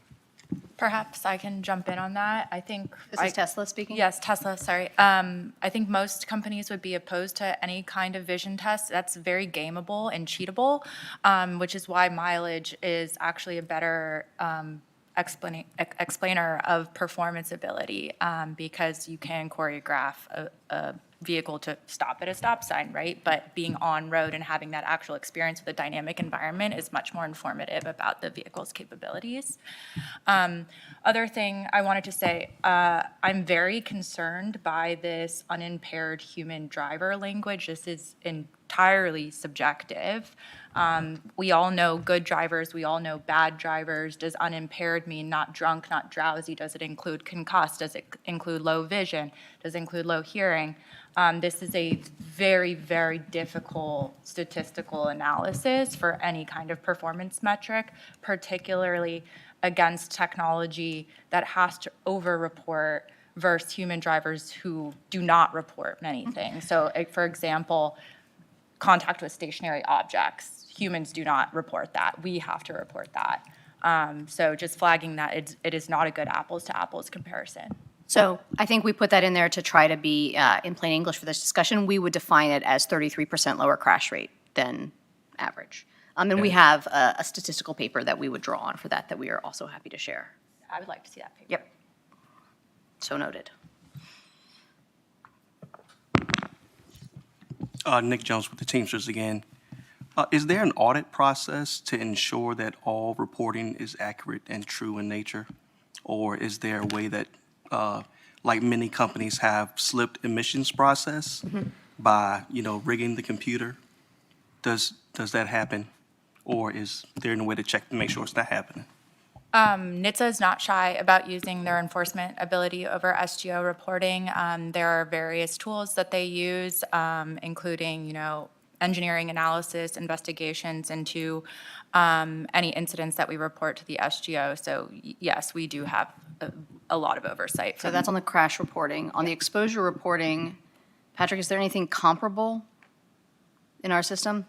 S10: Perhaps I can jump in on that. I think.
S5: This is Tesla speaking?
S10: Yes, Tesla, sorry. I think most companies would be opposed to any kind of vision test. That's very gameable and cheatable, which is why mileage is actually a better explainer of performance ability, because you can choreograph a vehicle to stop at a stop sign, right? But being on road and having that actual experience with a dynamic environment is much more informative about the vehicle's capabilities. Other thing I wanted to say, I'm very concerned by this unimpaired human driver language. This is entirely subjective. We all know good drivers, we all know bad drivers. Does unimpaired mean not drunk, not drowsy? Does it include concussed? Does it include low vision? Does it include low hearing? This is a very, very difficult statistical analysis for any kind of performance metric, particularly against technology that has to over-report versus human drivers who do not report many things. So, for example, contact with stationary objects. Humans do not report that. We have to report that. So just flagging that it is not a good apples to apples comparison.
S5: So I think we put that in there to try to be in plain English for this discussion. We would define it as 33% lower crash rate than average. And we have a statistical paper that we would draw on for that we are also happy to share.
S10: I would like to see that paper.
S5: Yep. So noted.
S17: Nick Jones with the Teamsters again. Is there an audit process to ensure that all reporting is accurate and true in nature? Or is there a way that, like many companies have slipped emissions process by, rigging the computer? Does that happen? Or is there a way to check to make sure it's not happening?
S10: NHTSA is not shy about using their enforcement ability over SGO reporting. There are various tools that they use, including, engineering analysis, investigations into any incidents that we report to the SGO. So yes, we do have a lot of oversight.
S5: So that's on the crash reporting. On the exposure reporting, Patrick, is there anything comparable in our system?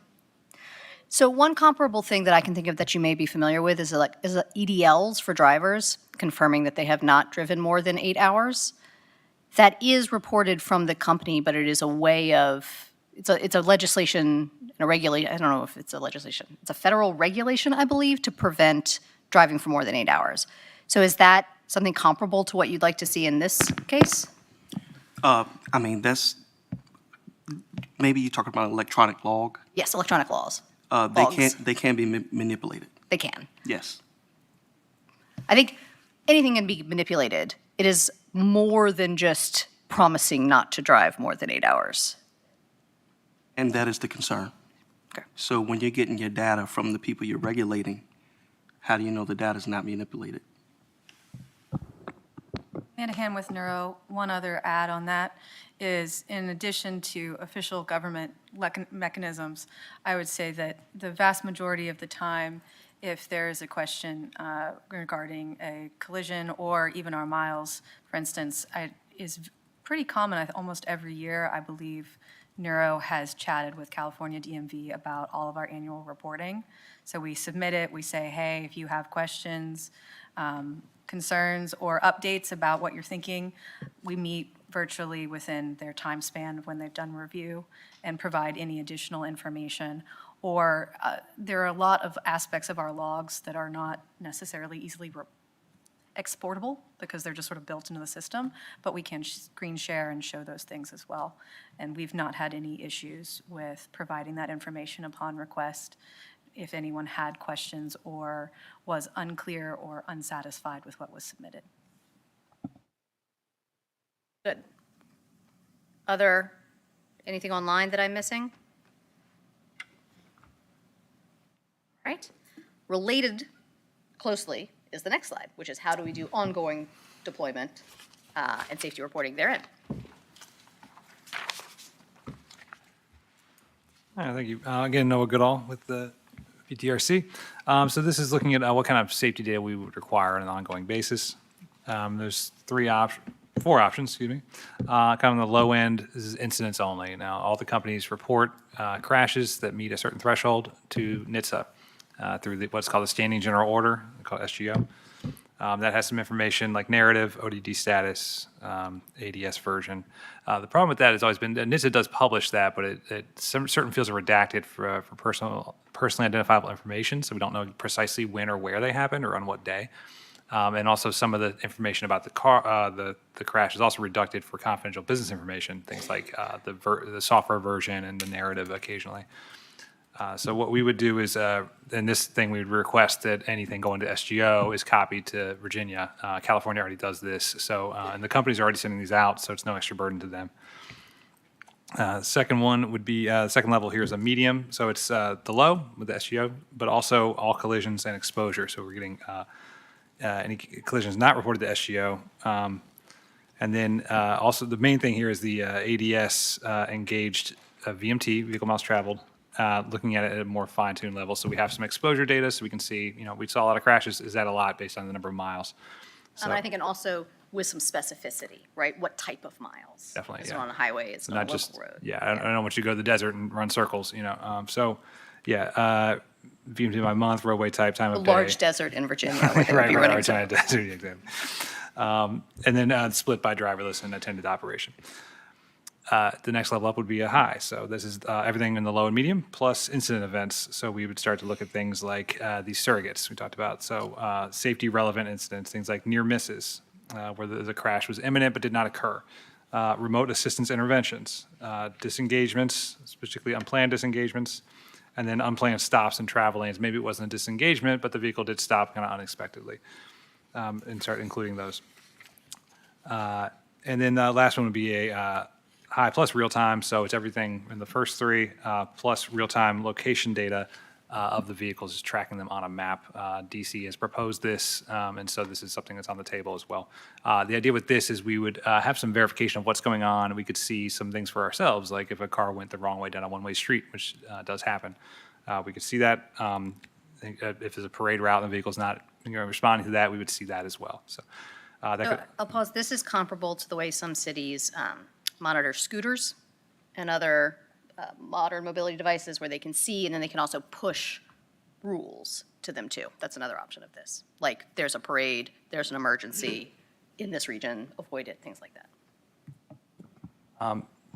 S5: So one comparable thing that I can think of that you may be familiar with is EDLs for drivers, confirming that they have not driven more than 8 hours. That is reported from the company, but it is a way of, it's a legislation, a regulation, I don't know if it's a legislation. It's a federal regulation, I believe, to prevent driving for more than 8 hours. So is that something comparable to what you'd like to see in this case?
S17: That's, maybe you're talking about electronic log?
S5: Yes, electronic logs.
S17: They can be manipulated.
S5: They can.
S17: Yes.
S5: I think anything can be manipulated. It is more than just promising not to drive more than 8 hours.
S17: And that is the concern.
S5: Okay.
S17: So when you're getting your data from the people you're regulating, how do you know the data is not manipulated?
S3: Amanda Ham with Neuro. One other add on that is, in addition to official government mechanisms, I would say that the vast majority of the time, if there is a question regarding a collision or even our miles, for instance, is pretty common. Almost every year, I believe, Neuro has chatted with California DMV about all of our annual reporting. So we submit it, we say, hey, if you have questions, concerns, or updates about what you're thinking, we meet virtually within their time span of when they've done review and provide any additional information. Or there are a lot of aspects of our logs that are not necessarily easily exportable because they're just sort of built into the system, but we can screen share and show those things as well. And we've not had any issues with providing that information upon request if anyone had questions or was unclear or unsatisfied with what was submitted.
S5: Good. Anything online that I'm missing? All right. Related closely is the next slide, which is how do we do ongoing deployment and safety reporting therein.
S16: All right, thank you. Again, Noah Goodall with the PTRC. So this is looking at what kind of safety data we would require on an ongoing basis. There's four options, excuse me. Kind of on the low end, this is incidents only. Now, all the companies report crashes that meet a certain threshold to NHTSA through what's called the Standing General Order, called SGO. That has some information like narrative, ODD status, ADS version. The problem with that has always been that NHTSA does publish that, but some certain fields are redacted for personally identifiable information, so we don't know precisely when or where they happened or on what day. And also some of the information about the crash is also reducted for confidential business information, things like the software version and the narrative occasionally. So what we would do is, in this thing, we would request that anything going to SGO is copied to Virginia. California already does this, so and the companies are already sending these out, so it's no extra burden to them. Second one would be, the second level here is a medium, so it's the low with the SGO, but also all collisions and exposure. So we're getting any collisions not reported to SGO. And then also the main thing here is the ADS engaged VMT, vehicle miles traveled, looking at it at a more fine-tuned level. So we have some exposure data so we can see, we saw a lot of crashes. Is that a lot based on the number of miles? So,
S5: I think, and also with some specificity, right? What type of miles?
S16: Definitely,
S5: It's
S16: yeah.
S5: not on a highway, it's not a
S16: just,
S5: local road.
S16: Yeah, I don't want you to go to the desert and run circles, So, yeah, VMT by month, roadway type, time
S5: A
S16: of day.
S5: large desert in Virginia where they would be
S16: right,
S5: running
S16: right,
S5: circles.
S16: desert, exactly. And then split by driverless and attended operation. The next level up would be a high. So this is everything in the low and medium plus incident events. So we would start to look at things like these surrogates we talked about. So safety relevant incidents, things like near misses, where the crash was imminent but did not occur. Remote assistance interventions, disengagements, particularly unplanned disengagements, and then unplanned stops in travel lanes. Maybe it wasn't a disengagement, but the vehicle did stop kind of unexpectedly, and start including those. And then the last one would be a high plus real time. So it's everything in the first three plus real time location data of the vehicles, is tracking them on a map. DC has proposed this, and so this is something that's on the table as well. The idea with this is we would have some verification of what's going on, and we could see some things for ourselves, like if a car went the wrong way down a one-way street, which does happen. We could see that. If there's a parade route and the vehicle's not responding to that, we would see that as well. So that could,
S5: I'll pause. This is comparable to the way some cities monitor scooters and other modern mobility devices where they can see and then they can also push rules to them too. That's another option of this. Like there's a parade, there's an emergency in this region, avoid it, things like that.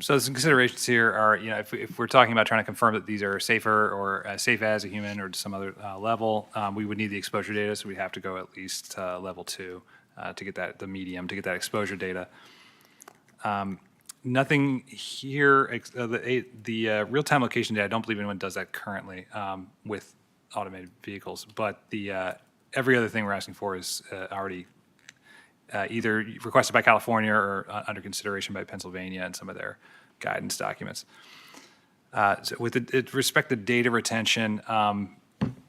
S16: So some considerations here are, if we're talking about trying to confirm that these are safer or as safe as a human or to some other level, we would need the exposure data, so we'd have to go at least level 2 to get that, the medium, to get that exposure data. Nothing here, the real-time location data, I don't believe anyone does that currently with automated vehicles, but the every other thing we're asking for is already either requested by California or under consideration by Pennsylvania in some of their guidance documents. So with respect to data retention,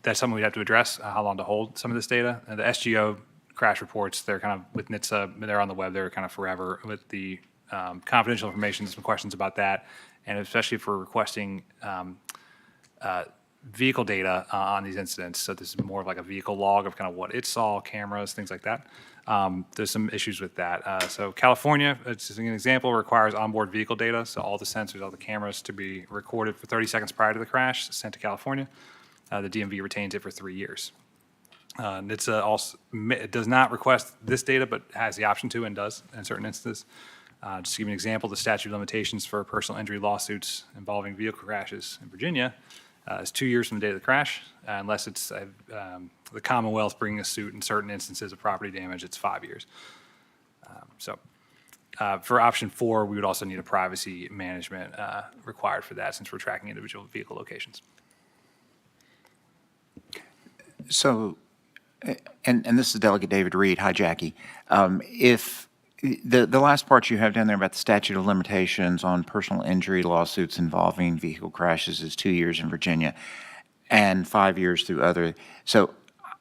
S16: that's something we'd have to address, how long to hold some of this data. And the SGO crash reports, they're kind of, with NHTSA, they're on the web, they're kind of forever. With the confidential information, some questions about that, and especially for requesting vehicle data on these incidents. So this is more of like a vehicle log of kind of what it saw, cameras, things like that. There's some issues with that. So California, it's just an example, requires onboard vehicle data. So all the sensors, all the cameras to be recorded for 30 seconds prior to the crash, sent to California. The DMV retains it for 3 years. NHTSA also it does not request this data, but has the option to and does in certain instances. Just to give you an example, the statute of limitations for personal injury lawsuits involving vehicle crashes in Virginia is 2 years from the date of the crash, unless it's the Commonwealth bringing a suit in certain instances of property damage, it's 5 years. For option 4, we would also need a privacy management required for that since we're tracking individual vehicle locations.
S11: So, and this is Delegate David Reed. Hi, Jackie. If the last part you have down there about the statute of limitations on personal injury lawsuits involving vehicle crashes is 2 years in Virginia and 5 years through other. So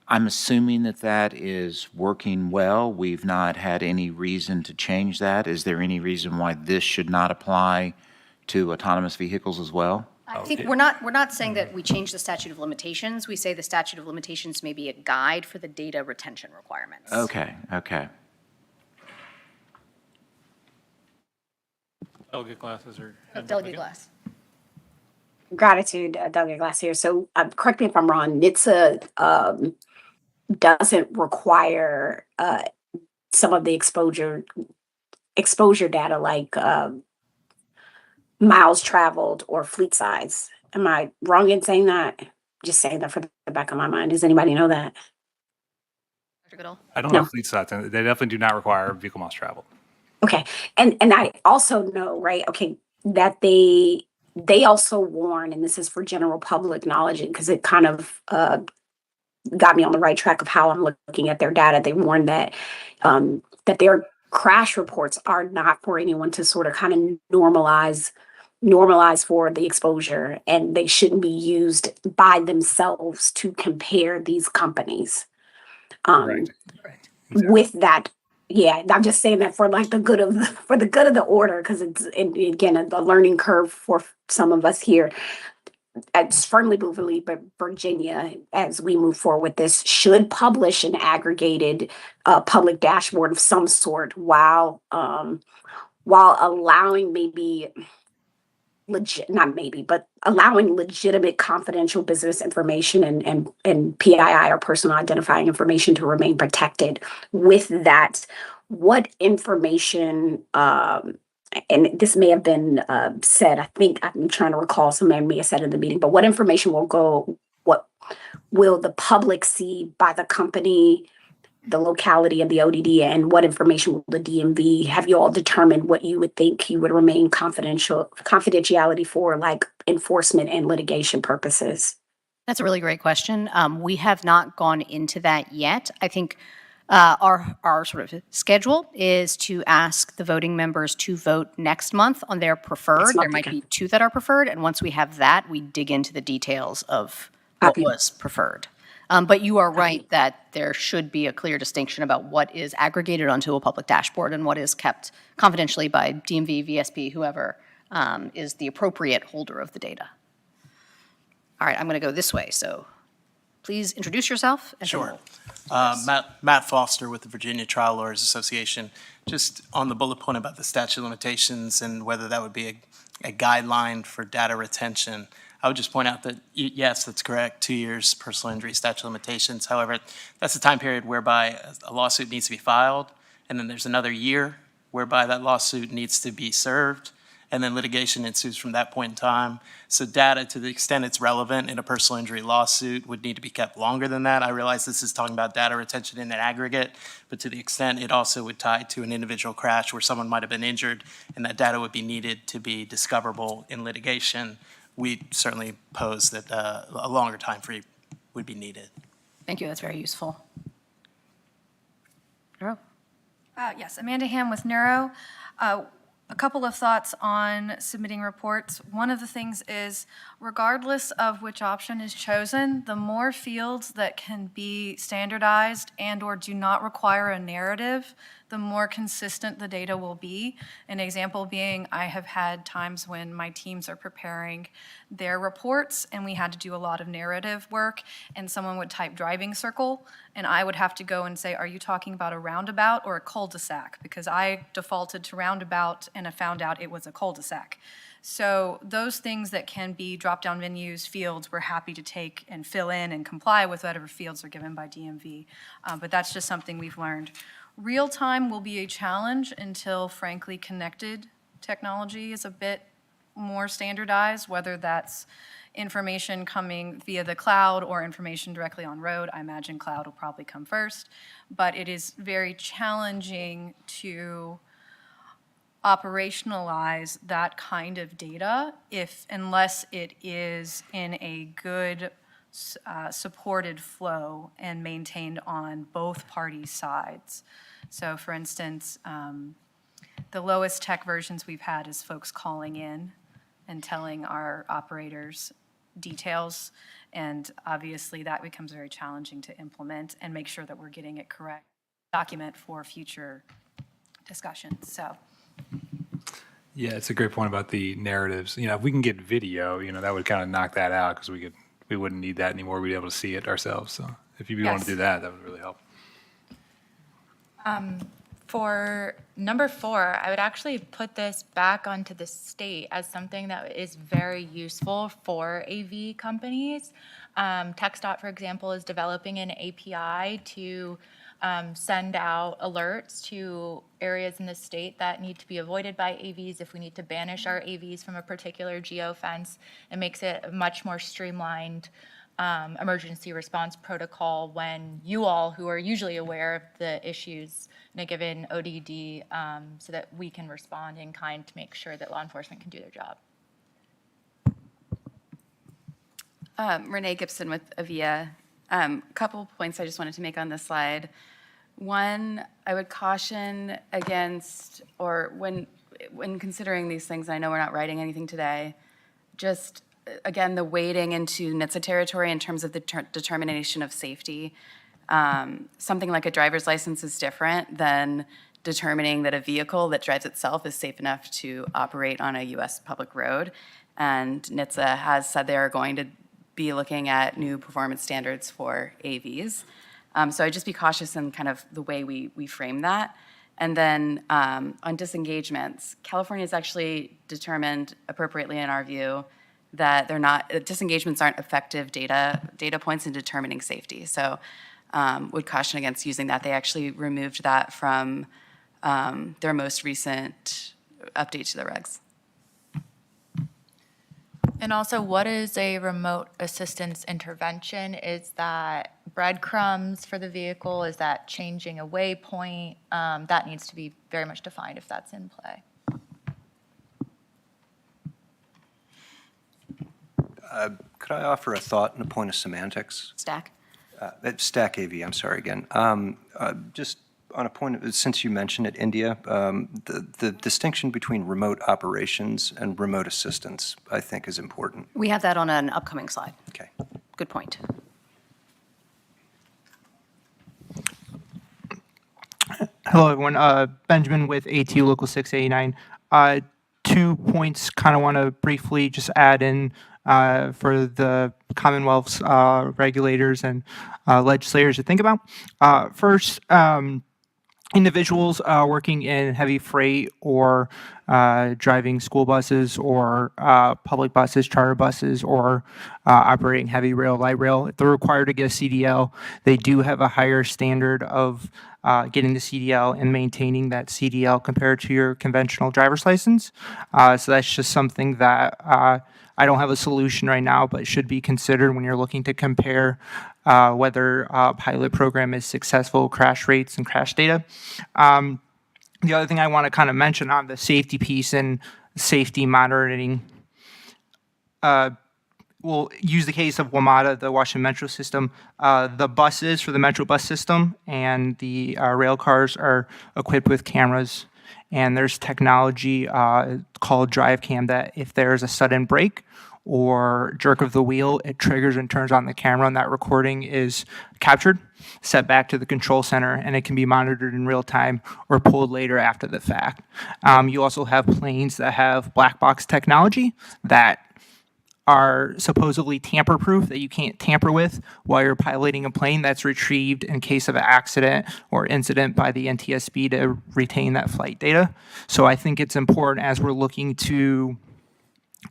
S11: I'm assuming that that is working well. We've not had any reason to change that. Is there any reason why this should not apply to autonomous vehicles as well?
S5: I think we're not saying that we change the statute of limitations. We say the statute of limitations may be a guide for the data retention requirements.
S11: Okay.
S4: Delegate Glasses or?
S5: Delegate Glass.
S9: Gratitude, Delegate Glass here. So correct me if I'm wrong, NHTSA doesn't require some of the exposure data like miles traveled or fleet size. Am I wrong in saying that? Just saying that for the back of my mind. Does anybody know that?
S5: Dr. Goodall?
S16: I don't know fleet size. They definitely do not require vehicle miles traveled.
S9: Okay. And I also know, right, okay, that they also warn, and this is for general public knowledge, because it kind of got me on the right track of how I'm looking at their data. They warn that that their crash reports are not for anyone to sort of kind of normalize for the exposure, and they shouldn't be used by themselves to compare these companies.
S16: Right.
S9: With that, yeah, I'm just saying that for like the good of the order, because it's again a learning curve for some of us here. I just firmly believe that Virginia, as we move forward with this, should publish an aggregated public dashboard of some sort, while allowing allowing legitimate confidential business information and PII or personal identifying information to remain protected. With that, what information, and this may have been said, I think I'm trying to recall, someone may have said in the meeting, but what information what will the public see by the company, the locality of the ODD, and what information will the DMV? Have you all determined what you would think you would remain confidentiality for, like enforcement and litigation purposes?
S5: That's a really great question. We have not gone into that yet. I think our sort of schedule is to ask the voting members to vote next month on their preferred. There might be 2 that are preferred, and once we have that, we dig into the details of what was preferred. But you are right that there should be a clear distinction about what is aggregated onto a public dashboard and what is kept confidentially by DMV, VSP, whoever is the appropriate holder of the data. All right, I'm going to go this way. So please introduce yourself. And
S18: sure. Matt Foster with the Virginia Trial Lawyers Association. Just on the bullet point about the statute of limitations and whether that would be a guideline for data retention, I would just point out that, yes, that's correct, 2 years personal injury statute of limitations. However, that's the time period whereby a lawsuit needs to be filed, and then there's another year whereby that lawsuit needs to be served, and then litigation ensues from that point in time. So data, to the extent it's relevant in a personal injury lawsuit, would need to be kept longer than that. I realize this is talking about data retention in an aggregate, but to the extent it also would tie to an individual crash where someone might have been injured, and that data would be needed to be discoverable in litigation, we certainly pose that a longer time frame would be needed.
S5: Thank you. That's very useful. Neuro?
S3: Yes, Amanda Ham with Neuro. A couple of thoughts on submitting reports. One of the things is, regardless of which option is chosen, the more fields that can be standardized and or do not require a narrative, the more consistent the data will be. An example being, I have had times when my teams are preparing their reports and we had to do a lot of narrative work, and someone would type driving circle, and I would have to go and say, are you talking about a roundabout or a cul-de-sac? Because I defaulted to roundabout and I found out it was a cul-de-sac. So those things that can be drop-down menus, fields, we're happy to take and fill in and comply with whatever fields are given by DMV. But that's just something we've learned. Real-time will be a challenge until, frankly, connected technology is a bit more standardized, whether that's information coming via the cloud or information directly on road. I imagine cloud will probably come first. But it is very challenging to operationalize that kind of data unless it is in a good supported flow and maintained on both parties' sides. So for instance, the lowest tech versions we've had is folks calling in and telling our operators details, and obviously that becomes very challenging to implement and make sure that we're getting it correct, document for future discussions. So.
S16: Yeah, it's a great point about the narratives. If we can get video, that would kind of knock that out because we wouldn't need that anymore. We'd be able to see it ourselves. So if you want to do that, that would really help.
S10: For number 4, I would actually put this back onto the state as something that is very useful for AV companies. TxDOT, for example, is developing an API to send out alerts to areas in the state that need to be avoided by AVs. If we need to banish our AVs from a particular geofence, it makes it a much more streamlined emergency response protocol when you all, who are usually aware of the issues in a given ODD, so that we can respond in kind to make sure that law enforcement can do their job.
S13: Renee Gibson with Avia. Couple points I just wanted to make on this slide. One, I would caution against, or when considering these things, I know we're not writing anything today, just again, the wading into NHTSA territory in terms of the determination of safety. Something like a driver's license is different than determining that a vehicle that drives itself is safe enough to operate on a U.S. public road. And NHTSA has said they are going to be looking at new performance standards for AVs. So I'd just be cautious in kind of the way we frame that. And then on disengagements, California has actually determined appropriately in our view that disengagements aren't effective data points in determining safety. So would caution against using that. They actually removed that from their most recent update to the regs.
S10: And also, what is a remote assistance intervention? Is that breadcrumbs for the vehicle? Is that changing a waypoint? That needs to be very much defined if that's in play.
S8: Could I offer a thought and a point of semantics?
S5: Stack.
S8: Stack AV, I'm sorry again. Just on a point, since you mentioned it, India, the distinction between remote operations and remote assistance, I think, is important.
S5: We have that on an upcoming slide.
S8: Okay.
S5: Good point.
S14: Hello, everyone. Benjamin with AT Local 689. 2 points kind of want to briefly just add in for the Commonwealth's regulators and legislators to think about. First, individuals working in heavy freight or driving school buses or public buses, charter buses, or operating heavy rail, light rail, if they're required to get a CDL, they do have a higher standard of getting the CDL and maintaining that CDL compared to your conventional driver's license. So that's just something that I don't have a solution right now, but should be considered when you're looking to compare whether a pilot program is successful, crash rates, and crash data. The other thing I want to kind of mention on the safety piece and safety monitoring, we'll use the case of WMATA, the Washington Metro system. The buses for the Metro bus system and the rail cars are equipped with cameras. And there's technology called DriveCam that if there's a sudden brake or jerk of the wheel, it triggers and turns on the camera, and that recording is captured, sent back to the control center, and it can be monitored in real time or pulled later after the fact. You also have planes that have black box technology that are supposedly tamper-proof, that you can't tamper with while you're piloting a plane, that's retrieved in case of an accident or incident by the NTSB to retain that flight data. So I think it's important, as we're looking to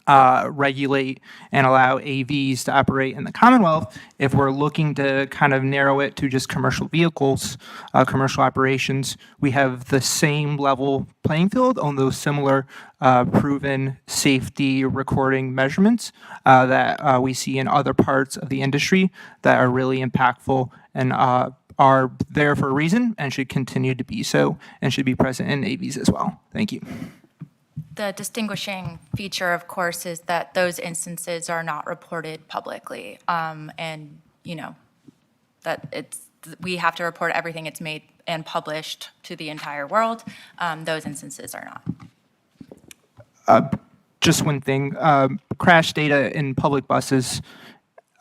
S14: regulate and allow AVs to operate in the Commonwealth, if we're looking to kind of narrow it to just commercial vehicles, commercial operations, we have the same level playing field on those similar proven safety recording measurements that we see in other parts of the industry that are really impactful and are there for a reason and should continue to be so, and should be present in AVs as well. Thank you.
S10: The distinguishing feature, of course, is that those instances are not reported publicly. And, you know, that we have to report everything it's made and published to the entire world. Those instances are not.
S14: Just one thing, crash data in public buses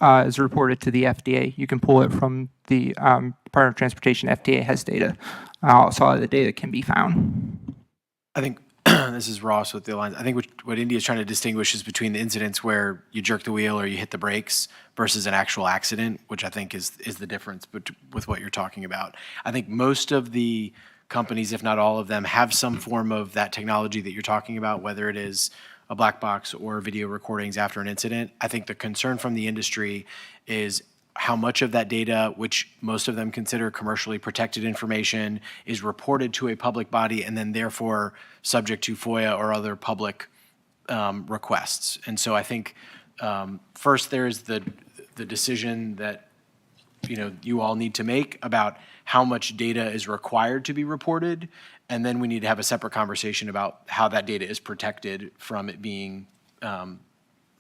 S14: is reported to the FDA. You can pull it from the Department of Transportation. FDA has data. So all the data can be found.
S7: I think this is Ross with the Alliance. I think what India is trying to distinguish is between the incidents where you jerk the wheel or you hit the brakes versus an actual accident, which I think is the difference with what you're talking about. I think most of the companies, if not all of them, have some form of that technology that you're talking about, whether it is a black box or video recordings after an incident. I think the concern from the industry is how much of that data, which most of them consider commercially protected information, is reported to a public body and then therefore subject to FOIA or other public requests. And so I think first there's the decision that you all need to make about how much data is required to be reported, and then we need to have a separate conversation about how that data is protected from it being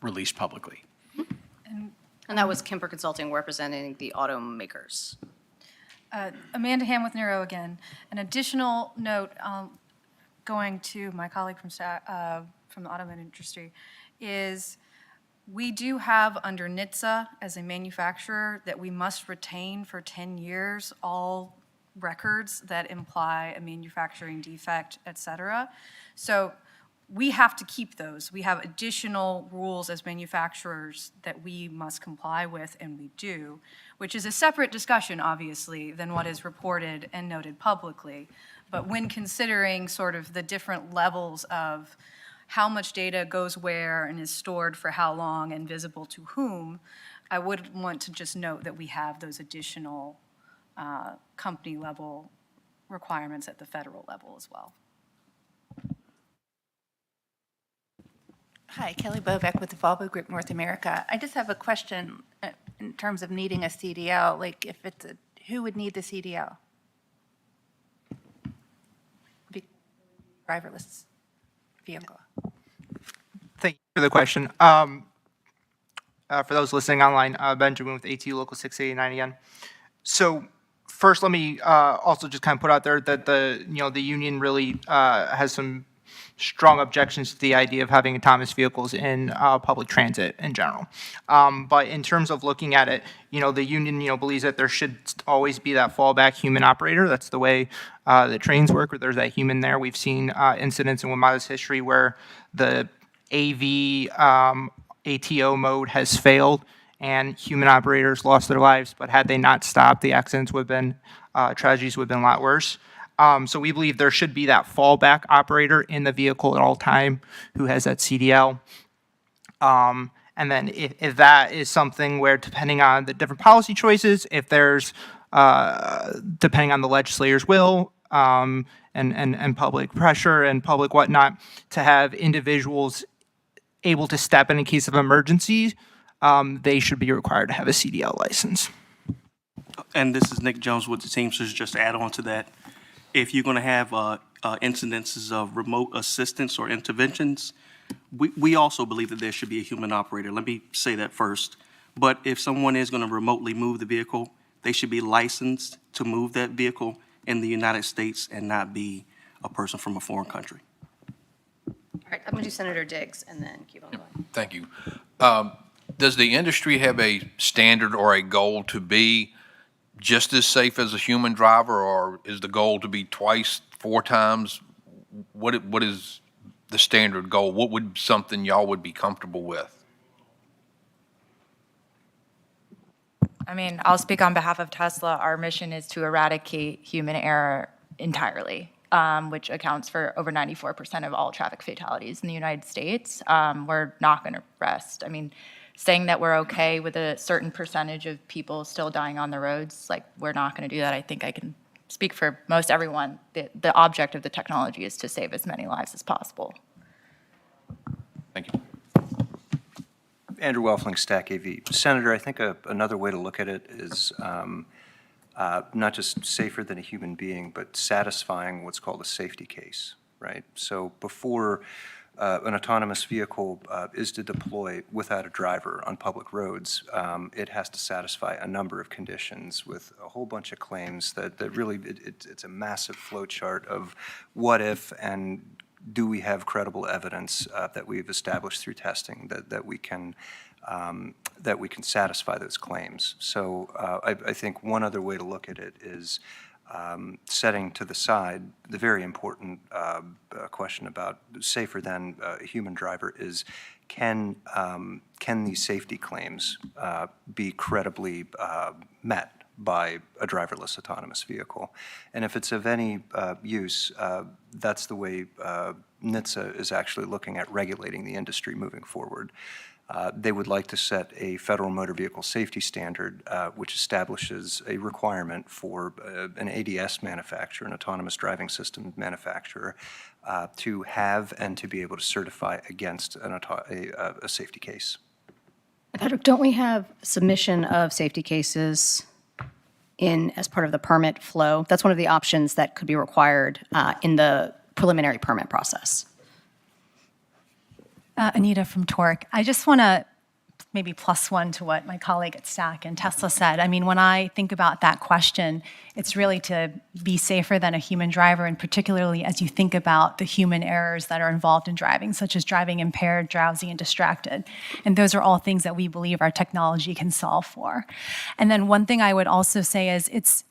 S7: released publicly.
S5: And that was Kemper Consulting representing the automakers.
S3: Amanda Ham with Neuro again. An additional note, going to my colleague from the automotive industry, is we do have under NHTSA as a manufacturer that we must retain for 10 years all records that imply a manufacturing defect, et cetera. So we have to keep those. We have additional rules as manufacturers that we must comply with, and we do, which is a separate discussion, obviously, than what is reported and noted publicly. But when considering sort of the different levels of how much data goes where and is stored for how long and visible to whom, I would want to just note that we have those additional company-level requirements at the federal level as well.
S19: Hi, Kelly Bovek with the Volvo Group North America. I just have a question in terms of needing a CDL. Like, if it's who would need the CDL? Driverless vehicle.
S14: Thank you for the question. For those listening online, Benjamin with ATU Local 689 again. So first, let me also just kind of put out there that the union really has some strong objections to the idea of having autonomous vehicles in public transit in general. But in terms of looking at it, the union, believes that there should always be that fallback human operator. That's the way the trains work, where there's that human there. We've seen incidents in WMATA's history where the AV ATO mode has failed and human operators lost their lives. But had they not stopped, the accidents would have been, tragedies would have been a lot worse. So we believe there should be that fallback operator in the vehicle at all time who has that CDL. And then if that is something where, depending on the different policy choices, if there's, depending on the legislator's will and public pressure and public whatnot, to have individuals able to step in case of emergency, they should be required to have a CDL license.
S17: And this is Nick Jones with the Teamsters. Just to add on to that, if you're going to have incidences of remote assistance or interventions, we also believe that there should be a human operator. Let me say that first. But if someone is going to remotely move the vehicle, they should be licensed to move that vehicle in the United States and not be a person from a foreign country.
S5: All right, I'm going to do Senator Diggs and then keep on going.
S2: Thank you.
S20: Does the industry have a standard or a goal to be just as safe as a human driver, or is the goal to be twice, 4 times? What is the standard goal? What would something y'all would be comfortable with?
S10: I mean, I'll speak on behalf of Tesla. Our mission is to eradicate human error entirely, which accounts for over 94% of all traffic fatalities in the United States. We're not going to rest. I mean, saying that we're okay with a certain percentage of people still dying on the roads, like, we're not going to do that. I think I can speak for most everyone. The object of the technology is to save as many lives as possible.
S20: Thank you.
S8: Andrew Welfling, Stack AV. Senator, I think another way to look at it is not just safer than a human being, but satisfying what's called a safety case, right? So before an autonomous vehicle is to deploy without a driver on public roads, it has to satisfy a number of conditions with a whole bunch of claims that really, it's a massive flow chart of what if and do we have credible evidence that we've established through testing that we can satisfy those claims. So I think one other way to look at it is setting to the side the very important question about safer than a human driver is can these safety claims be credibly met by a driverless autonomous vehicle? And if it's of any use, that's the way NHTSA is actually looking at regulating the industry moving forward. They would like to set a federal motor vehicle safety standard which establishes a requirement for an ADS manufacturer, an autonomous driving system manufacturer, to have and to be able to certify against a safety case.
S5: Patrick, don't we have submission of safety cases as part of the permit flow? That's one of the options that could be required in the preliminary permit process.
S3: Anita from Torque. I just want to maybe +1 to what my colleague at Stack and Tesla said. I mean, when I think about that question, it's really to be safer than a human driver, and particularly as you think about the human errors that are involved in driving, such as driving impaired, drowsy, and distracted. And those are all things that we believe our technology can solve for. And then one thing I would also say is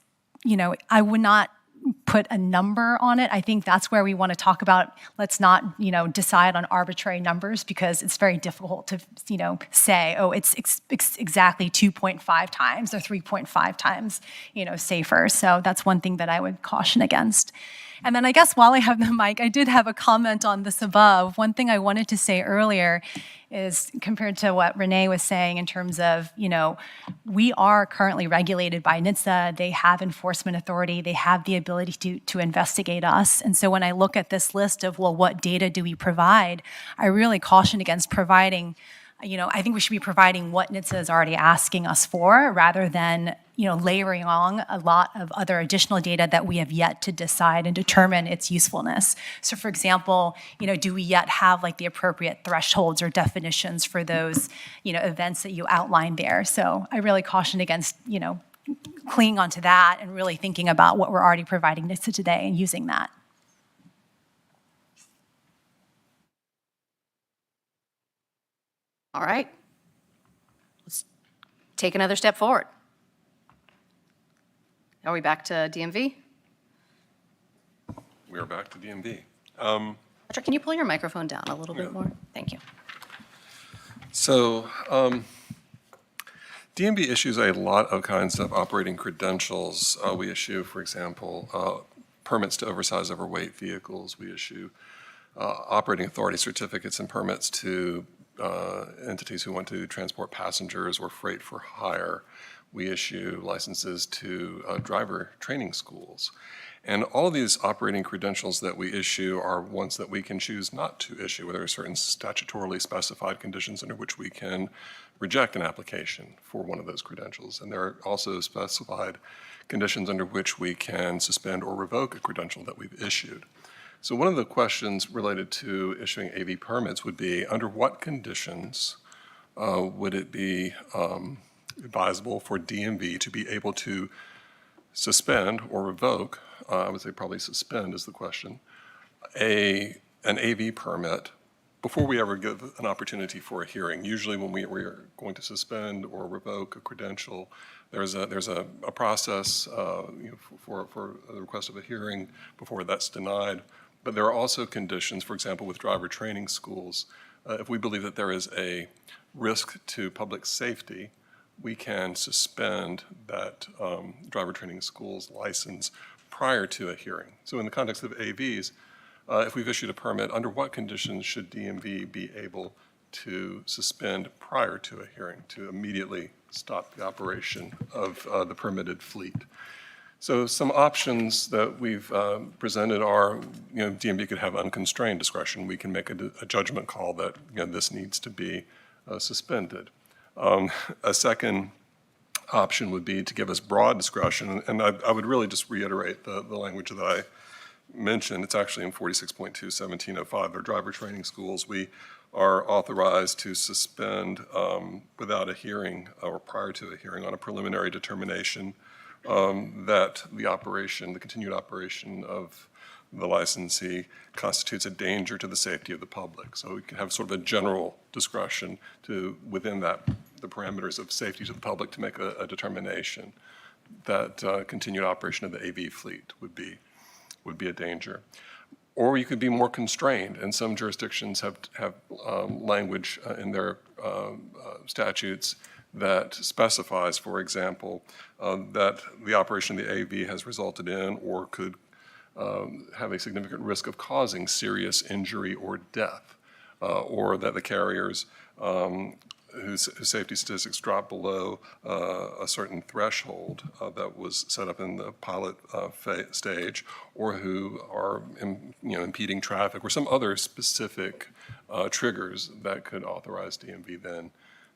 S3: I would not put a number on it. I think that's where we want to talk about, let's not, decide on arbitrary numbers, because it's very difficult to, say, oh, it's exactly 2.5 times or 3.5 times, safer. So that's one thing that I would caution against. And then I guess while I have the mic, I did have a comment on this above. One thing I wanted to say earlier is, compared to what Renee was saying in terms of, we are currently regulated by NHTSA. They have enforcement authority. They have the ability to investigate us. And so when I look at this list of, well, what data do we provide, I really caution against providing, I think we should be providing what NHTSA is already asking us for, rather than, layering on a lot of other additional data that we have yet to decide and determine its usefulness. So for example, do we yet have the appropriate thresholds or definitions for those, events that you outlined there? So I really caution against, clinging onto that and really thinking about what we're already providing NHTSA today and using that.
S5: All right. Let's take another step forward. Are we back to DMV?
S6: We are back to DMV.
S5: Patrick, can you pull your microphone down a little bit more? Thank you.
S6: So DMV issues a lot of kinds of operating credentials. We issue, for example, permits to oversized, overweight vehicles. We issue operating authority certificates and permits to entities who want to transport passengers or freight for hire. We issue licenses to driver training schools. And all of these operating credentials that we issue are ones that we can choose not to issue, where there are certain statutorily specified conditions under which we can reject an application for one of those credentials. And there are also specified conditions under which we can suspend or revoke a credential that we've issued. So one of the questions related to issuing AV permits would be, under what conditions would it be advisable for DMV to be able to suspend or revoke, I would say probably suspend is the question, an AV permit before we ever give an opportunity for a hearing. Usually when we are going to suspend or revoke a credential, there's a process for the request of a hearing before that's denied. But there are also conditions, for example, with driver training schools. If we believe that there is a risk to public safety, we can suspend that driver training school's license prior to a hearing. So in the context of AVs, if we've issued a permit, under what conditions should DMV be able to suspend prior to a hearing to immediately stop the operation of the permitted fleet? So some options that we've presented are, DMV could have unconstrained discretion. We can make a judgment call that, this needs to be suspended. A second option would be to give us broad discretion, and I would really just reiterate the language that I mentioned. It's actually in 46.2.1705, our driver training schools. We are authorized to suspend without a hearing or prior to a hearing on a preliminary determination that the continued operation of the licensee constitutes a danger to the safety of the public. So we can have sort of a general discretion to, within the parameters of safety to the public, to make a determination that continued operation of the AV fleet would be a danger. Or you could be more constrained, and some jurisdictions have language in their statutes that specifies, for example, that the operation of the AV has resulted in or could have a significant risk of causing serious injury or death, or that the carriers whose safety statistics drop below a certain threshold that was set up in the pilot stage, or who are impeding traffic, or some other specific triggers that could authorize DMV then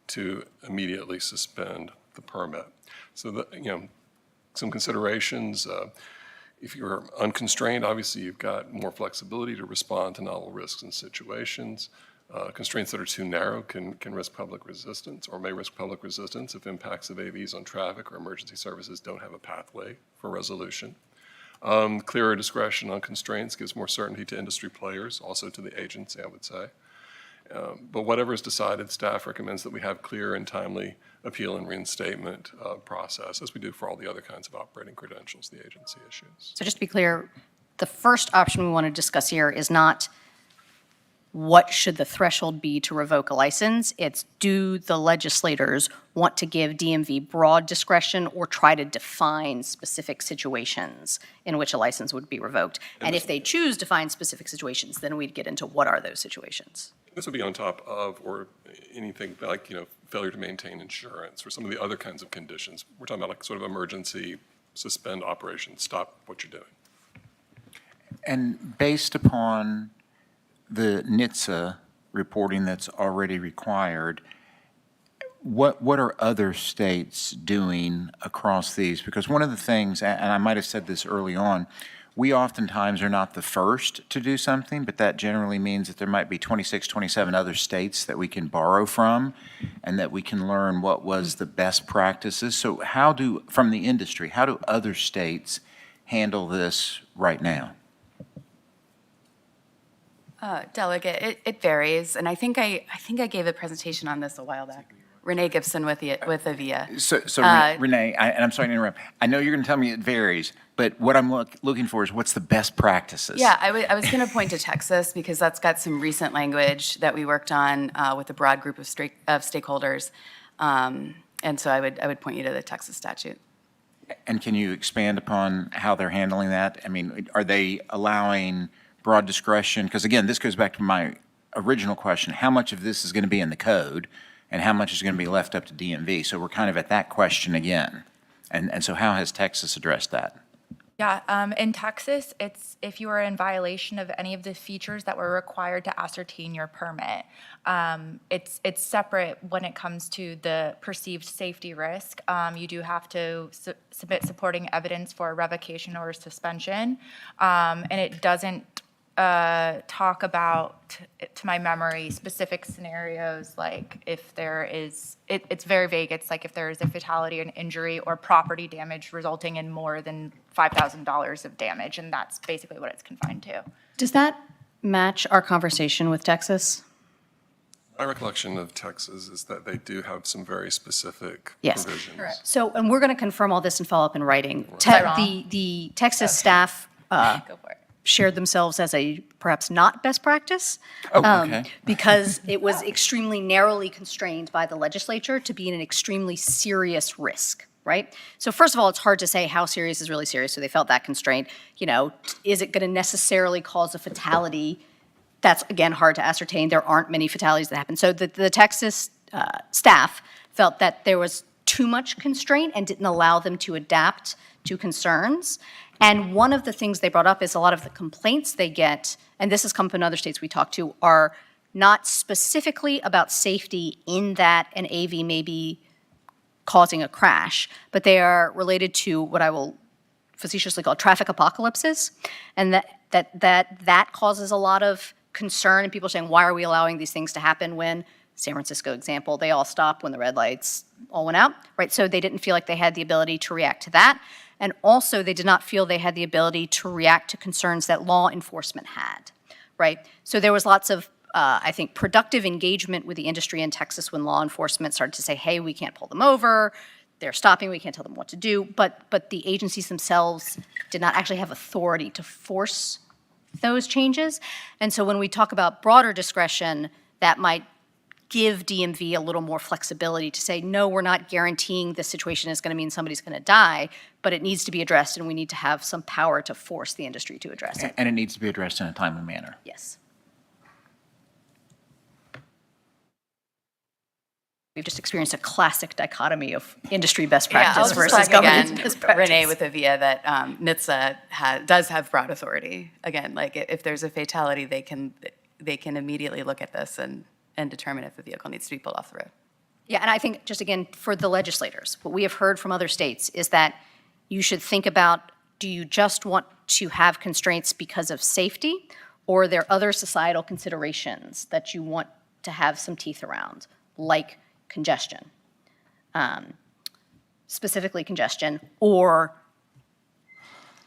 S6: to immediately suspend the permit. So some considerations. If you're unconstrained, obviously you've got more flexibility to respond to novel risks and situations. Constraints that are too narrow can risk public resistance, or may risk public resistance if impacts of AVs on traffic or emergency services don't have a pathway for resolution. Clearer discretion on constraints gives more certainty to industry players, also to the agency, I would say. But whatever is decided, staff recommends that we have clear and timely appeal and reinstatement process, as we do for all the other kinds of operating credentials the agency issues.
S5: So just to be clear, the first option we want to discuss here is not what should the threshold be to revoke a license. It's, do the legislators want to give DMV broad discretion or try to define specific situations in which a license would be revoked? And if they choose to find specific situations, then we'd get into what are those situations.
S6: This would be on top of, or anything like, failure to maintain insurance, or some of the other kinds of conditions. We're talking about like sort of emergency, suspend operations, stop what you're doing.
S11: And based upon the NHTSA reporting that's already required, what are other states doing across these? Because one of the things, and I might have said this early on, we oftentimes are not the first to do something, but that generally means that there might be 26, 27 other states that we can borrow from and that we can learn what was the best practices. So from the industry, how do other states handle this right now?
S13: Delegate, it varies, and I think I gave a presentation on this a while back. Renee Gibson with AVIA.
S11: So Renee, and I'm sorry to interrupt. I know you're going to tell me it varies, but what I'm looking for is what's the best practices?
S13: Yeah, I was going to point to Texas because that's got some recent language that we worked on with a broad group of stakeholders, and so I would point you to the Texas statute.
S11: And can you expand upon how they're handling that? I mean, are they allowing broad discretion? Because again, this goes back to my original question: how much of this is going to be in the code? And how much is going to be left up to DMV? So we're kind of at that question again. And so how has Texas addressed that?
S10: Yeah, in Texas, it's if you are in violation of any of the features that were required to ascertain your permit. It's separate when it comes to the perceived safety risk. You do have to submit supporting evidence for a revocation or suspension, and it doesn't talk about, to my memory, specific scenarios, like if there is, it's very vague. It's like if there is a fatality, an injury, or property damage resulting in more than $5,000 of damage, and that's basically what it's confined to.
S5: Does that match our conversation with Texas?
S6: My recollection of Texas is that they do have some very specific
S5: Yes.
S6: provisions.
S5: So, and we're going to confirm all this and follow up in writing.
S13: I wrong?
S5: The Texas staff shared themselves as a perhaps not best practice.
S11: Okay.
S5: Because it was extremely narrowly constrained by the legislature to be an extremely serious risk, right? So first of all, it's hard to say how serious is really serious, so they felt that constraint. You know, is it going to necessarily cause a fatality? That's, again, hard to ascertain. There aren't many fatalities that happen. So the Texas staff felt that there was too much constraint and didn't allow them to adapt to concerns. And one of the things they brought up is a lot of the complaints they get, and this has come from other states we talked to, are not specifically about safety in that an AV may be causing a crash, but they are related to what I will facetiously call traffic apocalypses, and that causes a lot of concern, and people saying, why are we allowing these things to happen when, San Francisco example, they all stopped when the red lights all went out, right? So they didn't feel like they had the ability to react to that. And also, they did not feel they had the ability to react to concerns that law enforcement had, right? So there was lots of, I think, productive engagement with the industry in Texas when law enforcement started to say, hey, we can't pull them over, they're stopping, we can't tell them what to do. But the agencies themselves did not actually have authority to force those changes. And so when we talk about broader discretion, that might give DMV a little more flexibility to say, no, we're not guaranteeing this situation is going to mean somebody's going to die, but it needs to be addressed, and we need to have some power to force the industry to address it.
S11: And it needs to be addressed in a timely manner.
S5: Yes. We've just experienced a classic dichotomy of industry best practice
S13: I'll just
S5: versus
S13: flag
S5: government
S13: again,
S5: best practice.
S13: Renee with Avia, that NHTSA does have broad authority. Again, like if there's a fatality, they can immediately look at this and determine if the vehicle needs to be pulled off the road.
S5: Yeah, and I think, just again, for the legislators, what we have heard from other states is that you should think about, do you just want to have constraints because of safety, or are there other societal considerations that you want to have some teeth around, like congestion, specifically congestion, or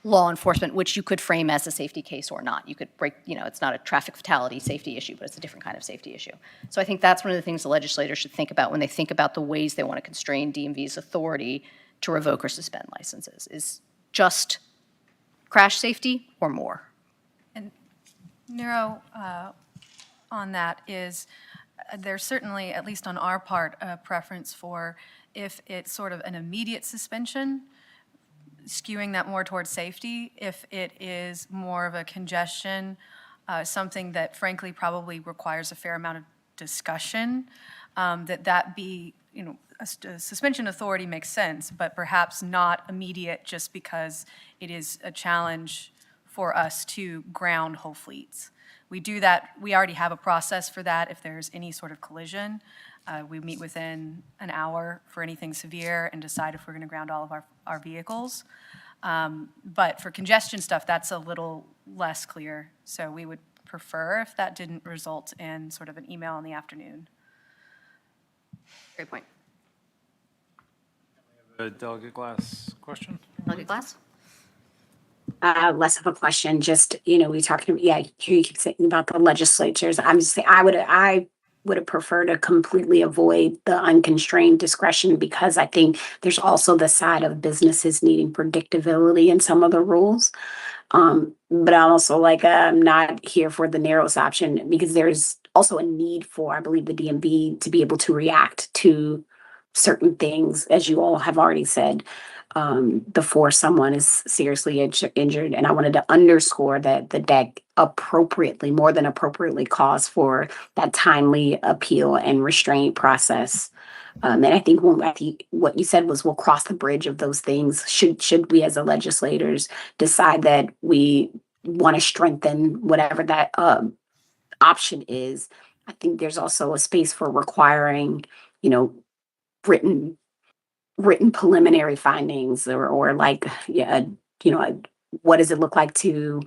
S5: law enforcement, which you could frame as a safety case or not. You could break, it's not a traffic fatality safety issue, but it's a different kind of safety issue. So I think that's one of the things the legislators should think about when they think about the ways they want to constrain DMV's authority to revoke or suspend licenses, is just crash safety or more.
S3: And Neuro, on that is, there's certainly, at least on our part, a preference for if it's sort of an immediate suspension, skewing that more towards safety. If it is more of a congestion, something that frankly probably requires a fair amount of discussion, that be, a suspension authority makes sense, but perhaps not immediate just because it is a challenge for us to ground whole fleets. We do that, we already have a process for that if there's any sort of collision. We meet within an hour for anything severe and decide if we're going to ground all of our vehicles. But for congestion stuff, that's a little less clear. So we would prefer if that didn't result in sort of an email in the afternoon.
S5: Great point.
S4: A Delegate Glass question?
S5: Delegate Glass?
S9: Less of a question, just, we talking, I hear you keep saying about the legislatures. I'm just saying, I would have preferred to completely avoid the unconstrained discretion, because I think there's also the side of businesses needing predictability in some of the rules. But I'm also I'm not here for the narrowest option, because there's also a need for, I believe, the DMV to be able to react to certain things, as you all have already said, before someone is seriously injured. And I wanted to underscore that the DEC appropriately, more than appropriately, calls for that timely appeal and restraint process. And I think what you said was, we'll cross the bridge of those things. Should we as the legislators decide that we want to strengthen whatever that option is, I think there's also a space for requiring, written preliminary findings, or what does it look like to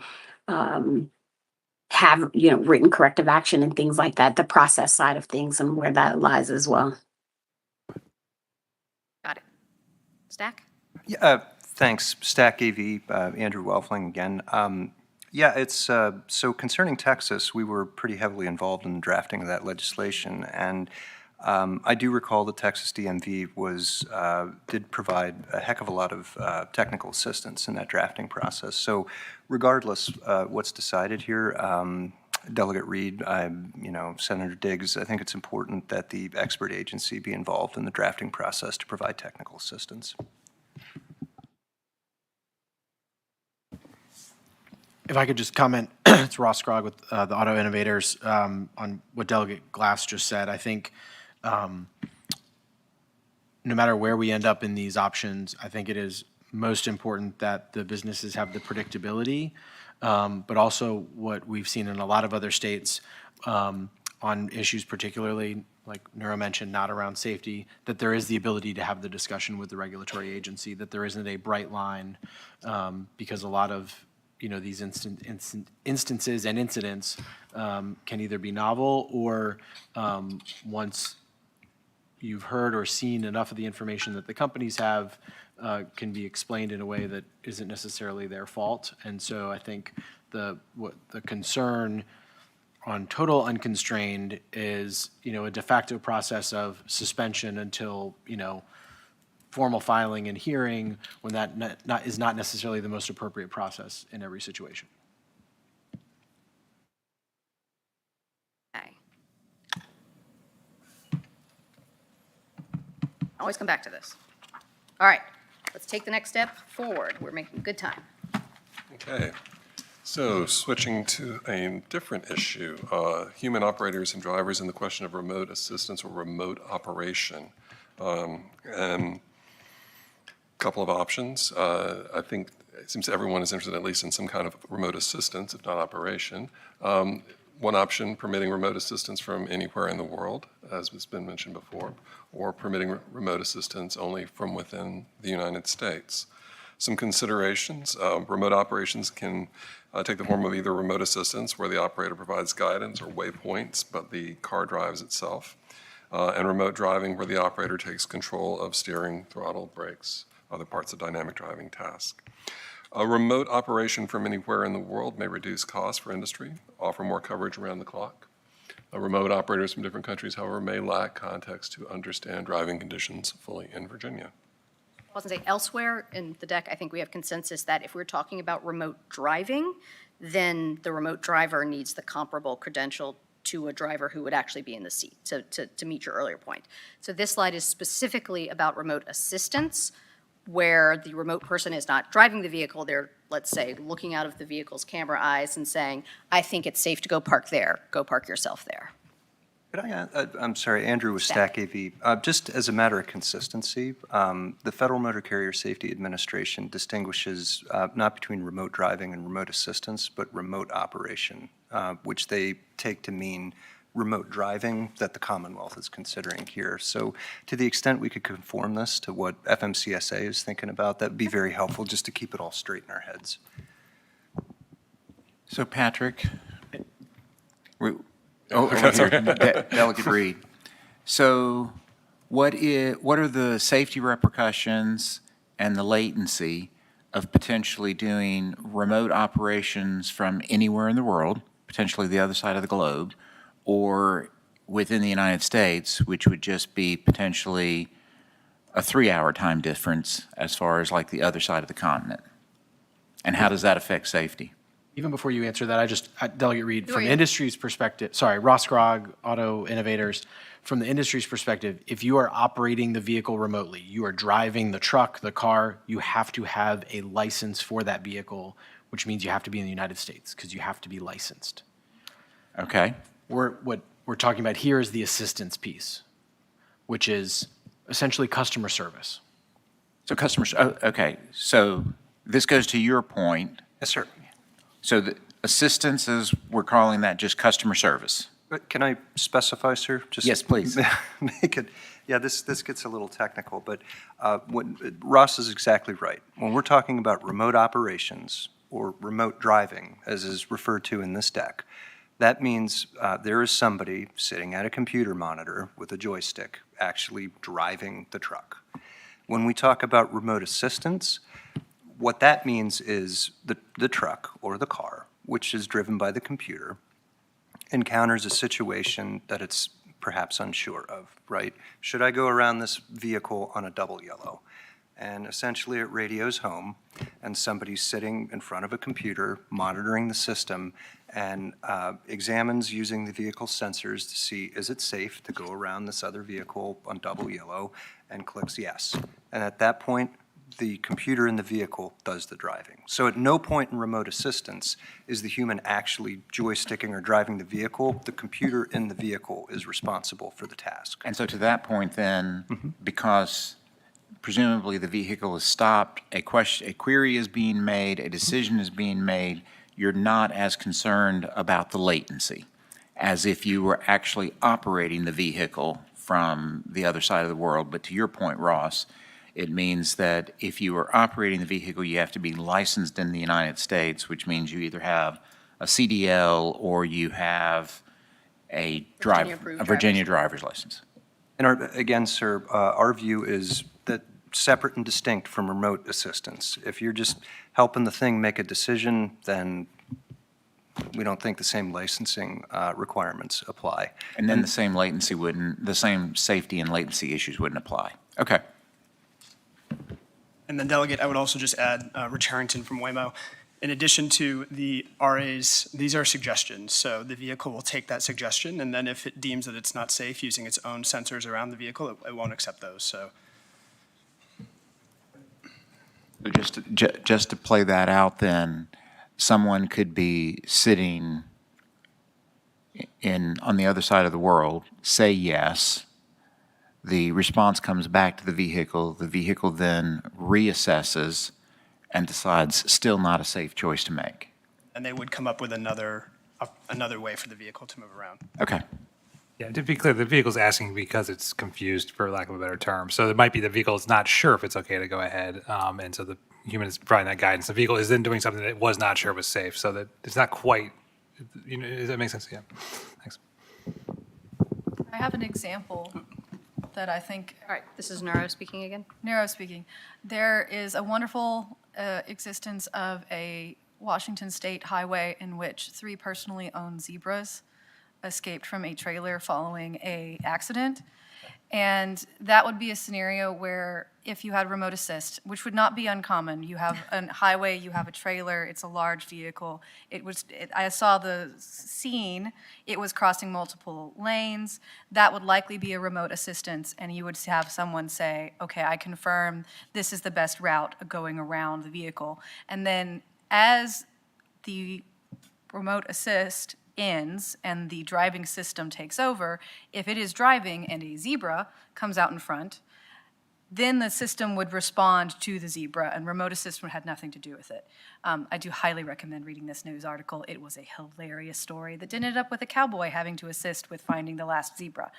S9: have, written corrective action and things like that, the process side of things and where that lies as well.
S5: Got it. Stack?
S8: Yeah, thanks. Stack AV, Andrew Welfling again. Yeah, it's, so concerning Texas, we were pretty heavily involved in the drafting of that legislation, and I do recall the Texas DMV did provide a heck of a lot of technical assistance in that drafting process. So regardless what's decided here, Delegate Reed, Senator Diggs, I think it's important that the expert agency be involved in the drafting process to provide technical assistance.
S7: If I could just comment, it's Ross Scrogg with the Auto Innovators on what Delegate Glass just said. I think no matter where we end up in these options, I think it is most important that the businesses have the predictability, but also what we've seen in a lot of other states on issues particularly, like Neuro mentioned, not around safety, that there is the ability to have the discussion with the regulatory agency, that there isn't a bright line, because a lot of these instances and incidents can either be novel or once you've heard or seen enough of the information that the companies have can be explained in a way that isn't necessarily their fault. And so I think the concern on total unconstrained is, a de facto process of suspension until, formal filing and hearing, when that is not necessarily the most appropriate process in every situation.
S5: Okay. Always come back to this. All right, let's take the next step forward. We're making good time.
S6: Okay. So switching to a different issue, human operators and drivers and the question of remote assistance or remote operation. And couple of options. I think it seems everyone is interested at least in some kind of remote assistance, if not operation. One option, permitting remote assistance from anywhere in the world, as has been mentioned before, or permitting remote assistance only from within the United States. Some considerations, remote operations can take the form of either remote assistance, where the operator provides guidance or waypoints, but the car drives itself, and remote driving, where the operator takes control of steering, throttle, brakes, other parts of dynamic driving task. A remote operation from anywhere in the world may reduce costs for industry, offer more coverage around the clock. Remote operators from different countries, however, may lack context to understand driving conditions fully in Virginia.
S5: I wasn't say elsewhere in the deck, I think we have consensus that if we're talking about remote driving, then the remote driver needs the comparable credential to a driver who would actually be in the seat, to meet your earlier point. So this slide is specifically about remote assistance, where the remote person is not driving the vehicle, they're, let's say, looking out of the vehicle's camera eyes and saying, I think it's safe to go park there, go park yourself there.
S8: Could I'm sorry, Andrew with Stack AV. Just as a matter of consistency, the Federal Motor Carrier Safety Administration distinguishes not between remote driving and remote assistance, but remote operation, which they take to mean remote driving that the Commonwealth is considering here. So to the extent we could conform this to what FMCSA is thinking about, that would be very helpful just to keep it all straight in our heads.
S11: So Patrick, Delegate Reed. So what are the safety repercussions and the latency of potentially doing remote operations from anywhere in the world, potentially the other side of the globe, or within the United States, which would just be potentially a 3-hour time difference as far as like the other side of the continent? And how does that affect safety?
S7: Even before you answer that, Delegate Reed, from industry's perspective, sorry, Ross Scrogg, Auto Innovators, from the industry's perspective, if you are operating the vehicle remotely, you are driving the truck, the car, you have to have a license for that vehicle, which means you have to be in the United States because you have to be licensed.
S11: Okay.
S7: What we're talking about here is the assistance piece, which is essentially customer service.
S11: So okay, so this goes to your point.
S8: Yes, sir.
S11: So the assistance is, we're calling that just customer service.
S8: But can I specify, sir? Just
S11: yes, please.
S8: Make it, yeah, this gets a little technical, but Ross is exactly right. When we're talking about remote operations or remote driving, as is referred to in this deck, that means there is somebody sitting at a computer monitor with a joystick actually driving the truck. When we talk about remote assistance, what that means is the truck or the car which is driven by the computer, encounters a situation that it's perhaps unsure of, right? Should I go around this vehicle on a double yellow? And essentially it radios home, and somebody's sitting in front of a computer monitoring the system and examines using the vehicle sensors to see, is it safe to go around this other vehicle on double yellow, and clicks yes. And at that point, the computer in the vehicle does the driving. So at no point in remote assistance is the human actually joysticking or driving the vehicle. The computer in the vehicle is responsible for the task.
S11: And so to that point then, because presumably the vehicle is stopped, a query is being made, a decision is being made, you're not as concerned about the latency as if you were actually operating the vehicle from the other side of the world. But to your point, Ross, it means that if you are operating the vehicle, you have to be licensed in the United States, which means you either have a CDL or you have a Virginia driver's license.
S8: And again, sir, our view is that separate and distinct from remote assistance. If you're just helping the thing make a decision, then we don't think the same licensing requirements apply.
S11: And then the same safety and latency issues wouldn't apply. Okay.
S21: And then Delegate, I would also just add Rich Harrington from Waymo. In addition to the RAs, these are suggestions. So the vehicle will take that suggestion, and then if it deems that it's not safe using its own sensors around the vehicle, it won't accept those. So
S11: Just to play that out then, someone could be sitting on the other side of the world, say yes, the response comes back to the vehicle then reassesses and decides still not a safe choice to make.
S21: and they would come up with another way for the vehicle to move around.
S11: Okay.
S16: Yeah, to be clear, the vehicle's asking because it's confused, for lack of a better term. So it might be the vehicle is not sure if it's okay to go ahead, and so the human is providing that guidance. The vehicle is then doing something that it was not sure was safe, so that it's not quite, does that make sense? Yeah, thanks.
S3: I have an example that I think.
S5: All right, this is Neuro speaking again.
S3: Neuro speaking. There is a wonderful existence of a Washington State highway in which 3 personally owned zebras escaped from a trailer following an accident. And that would be a scenario where if you had remote assist, which would not be uncommon, you have a highway, you have a trailer, it's a large vehicle. I saw the scene, it was crossing multiple lanes. That would likely be a remote assistance, and you would have someone say, okay, I confirm this is the best route going around the vehicle. And then as the remote assist ends and the driving system takes over, if it is driving and a zebra comes out in front, then the system would respond to the zebra, and remote assist had nothing to do with it. I do highly recommend reading this news article. It was a hilarious story that ended up with a cowboy having to assist with finding the last zebra.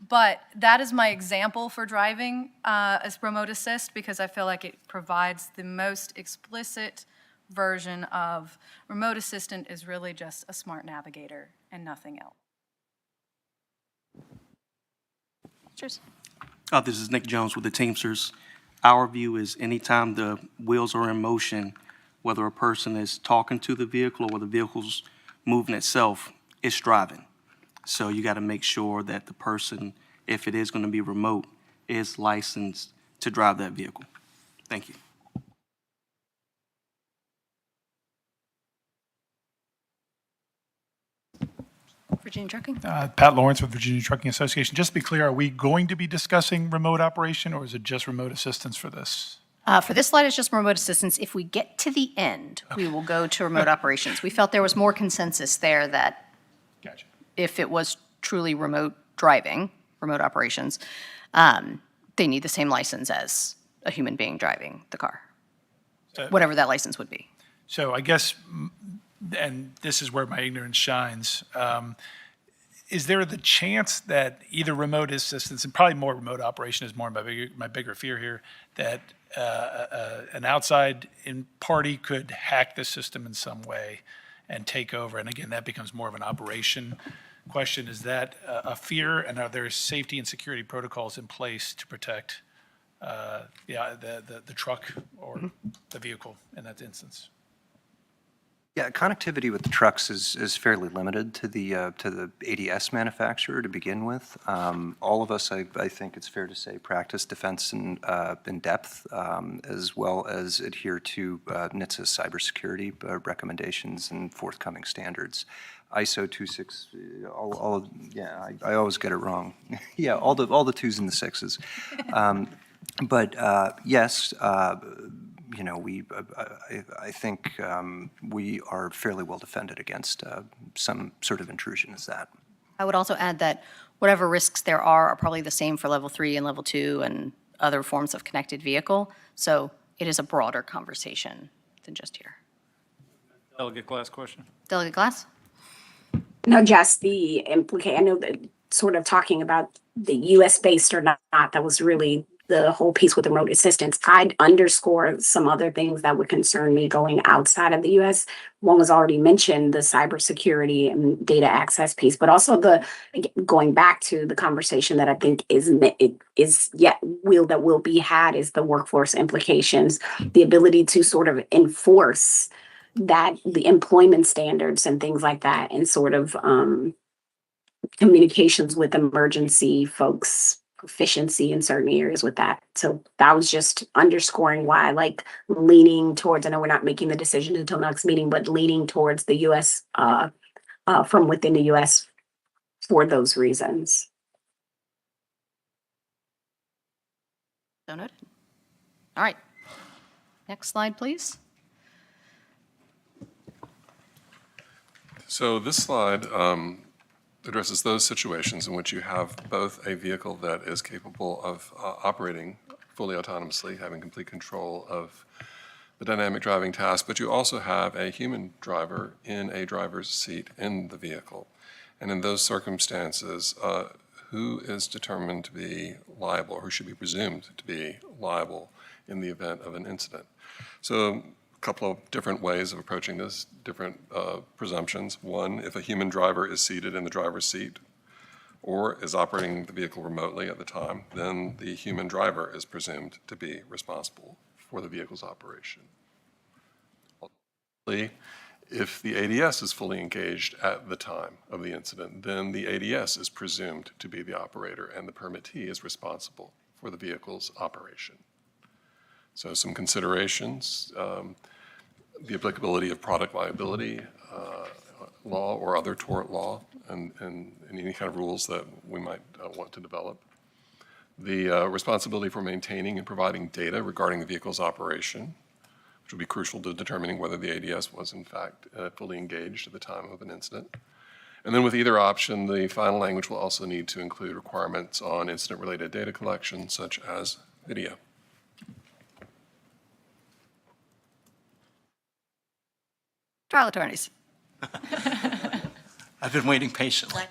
S3: But that is my example for driving as remote assist, because I feel like it provides the most explicit version of remote assistant is really just a smart navigator and nothing else.
S5: Cheers.
S17: This is Nick Jones with the Teamsters. Our view is anytime the wheels are in motion, whether a person is talking to the vehicle or the vehicle's moving itself, it's driving. So you got to make sure that the person, if it is going to be remote, is licensed to drive that vehicle. Thank you.
S5: Virginia Trucking?
S22: Pat Lawrence with Virginia Trucking Association. Just to be clear, are we going to be discussing remote operation, or is it just remote assistance for this?
S5: For this slide, it's just remote assistance. If we get to the end, we will go to remote operations. We felt there was more consensus there that if it was truly remote driving, remote operations, they need the same license as a human being driving the car, whatever that license would be.
S22: So I guess, and this is where my ignorance shines, is there the chance that either remote assistance, and probably more remote operation is more my bigger fear here, that an outside party could hack the system in some way and take over? And again, that becomes more of an operation question. Is that a fear, and are there safety and security protocols in place to protect the truck or the vehicle in that instance?
S8: Yeah, connectivity with the trucks is fairly limited to the ADS manufacturer to begin with. All of us, I think it's fair to say, practice defense in depth, as well as adhere to NHTSA's cybersecurity recommendations and forthcoming standards. ISO 26, I always get it wrong. Yeah, all the twos and the sixes. But yes, I think we are fairly well defended against some sort of intrusion as that.
S5: I would also add that whatever risks there are probably the same for level 3 and level 2 and other forms of connected vehicle. So it is a broader conversation than just here.
S4: Delegate Glass question.
S5: Delegate Glass?
S9: No, just the I know that sort of talking about the US based or not, that was really the whole piece with remote assistance. I'd underscore some other things that would concern me going outside of the US. One was already mentioned, the cybersecurity and data access piece, but also going back to the conversation that I think will be had is the workforce implications, the ability to sort of enforce that the employment standards and things like that, and sort of communications with emergency folks, proficiency in certain areas with that. So that was just underscoring why I like leaning towards, I know we're not making the decision until next meeting, but leaning towards the US from within the US for those reasons.
S5: So noted. All right. Next slide, please.
S6: So this slide addresses those situations in which you have both a vehicle that is capable of operating fully autonomously, having complete control of the dynamic driving task, but you also have a human driver in a driver's seat in the vehicle. And in those circumstances, who is determined to be liable, or who should be presumed to be liable in the event of an incident? So a couple of different ways of approaching this, different presumptions. One, if a human driver is seated in the driver's seat or is operating the vehicle remotely at the time, then the human driver is presumed to be responsible for the vehicle's operation. If the ADS is fully engaged at the time of the incident, then the ADS is presumed to be the operator and the permittee is responsible for the vehicle's operation. So some considerations, the applicability of product liability law or other tort law and any kind of rules that we might want to develop. The responsibility for maintaining and providing data regarding the vehicle's operation, which will be crucial to determining whether the ADS was in fact fully engaged at the time of an incident. And then with either option, the final language will also need to include requirements on incident-related data collection, such as video.
S5: Trial attorneys.
S18: I've been waiting patiently.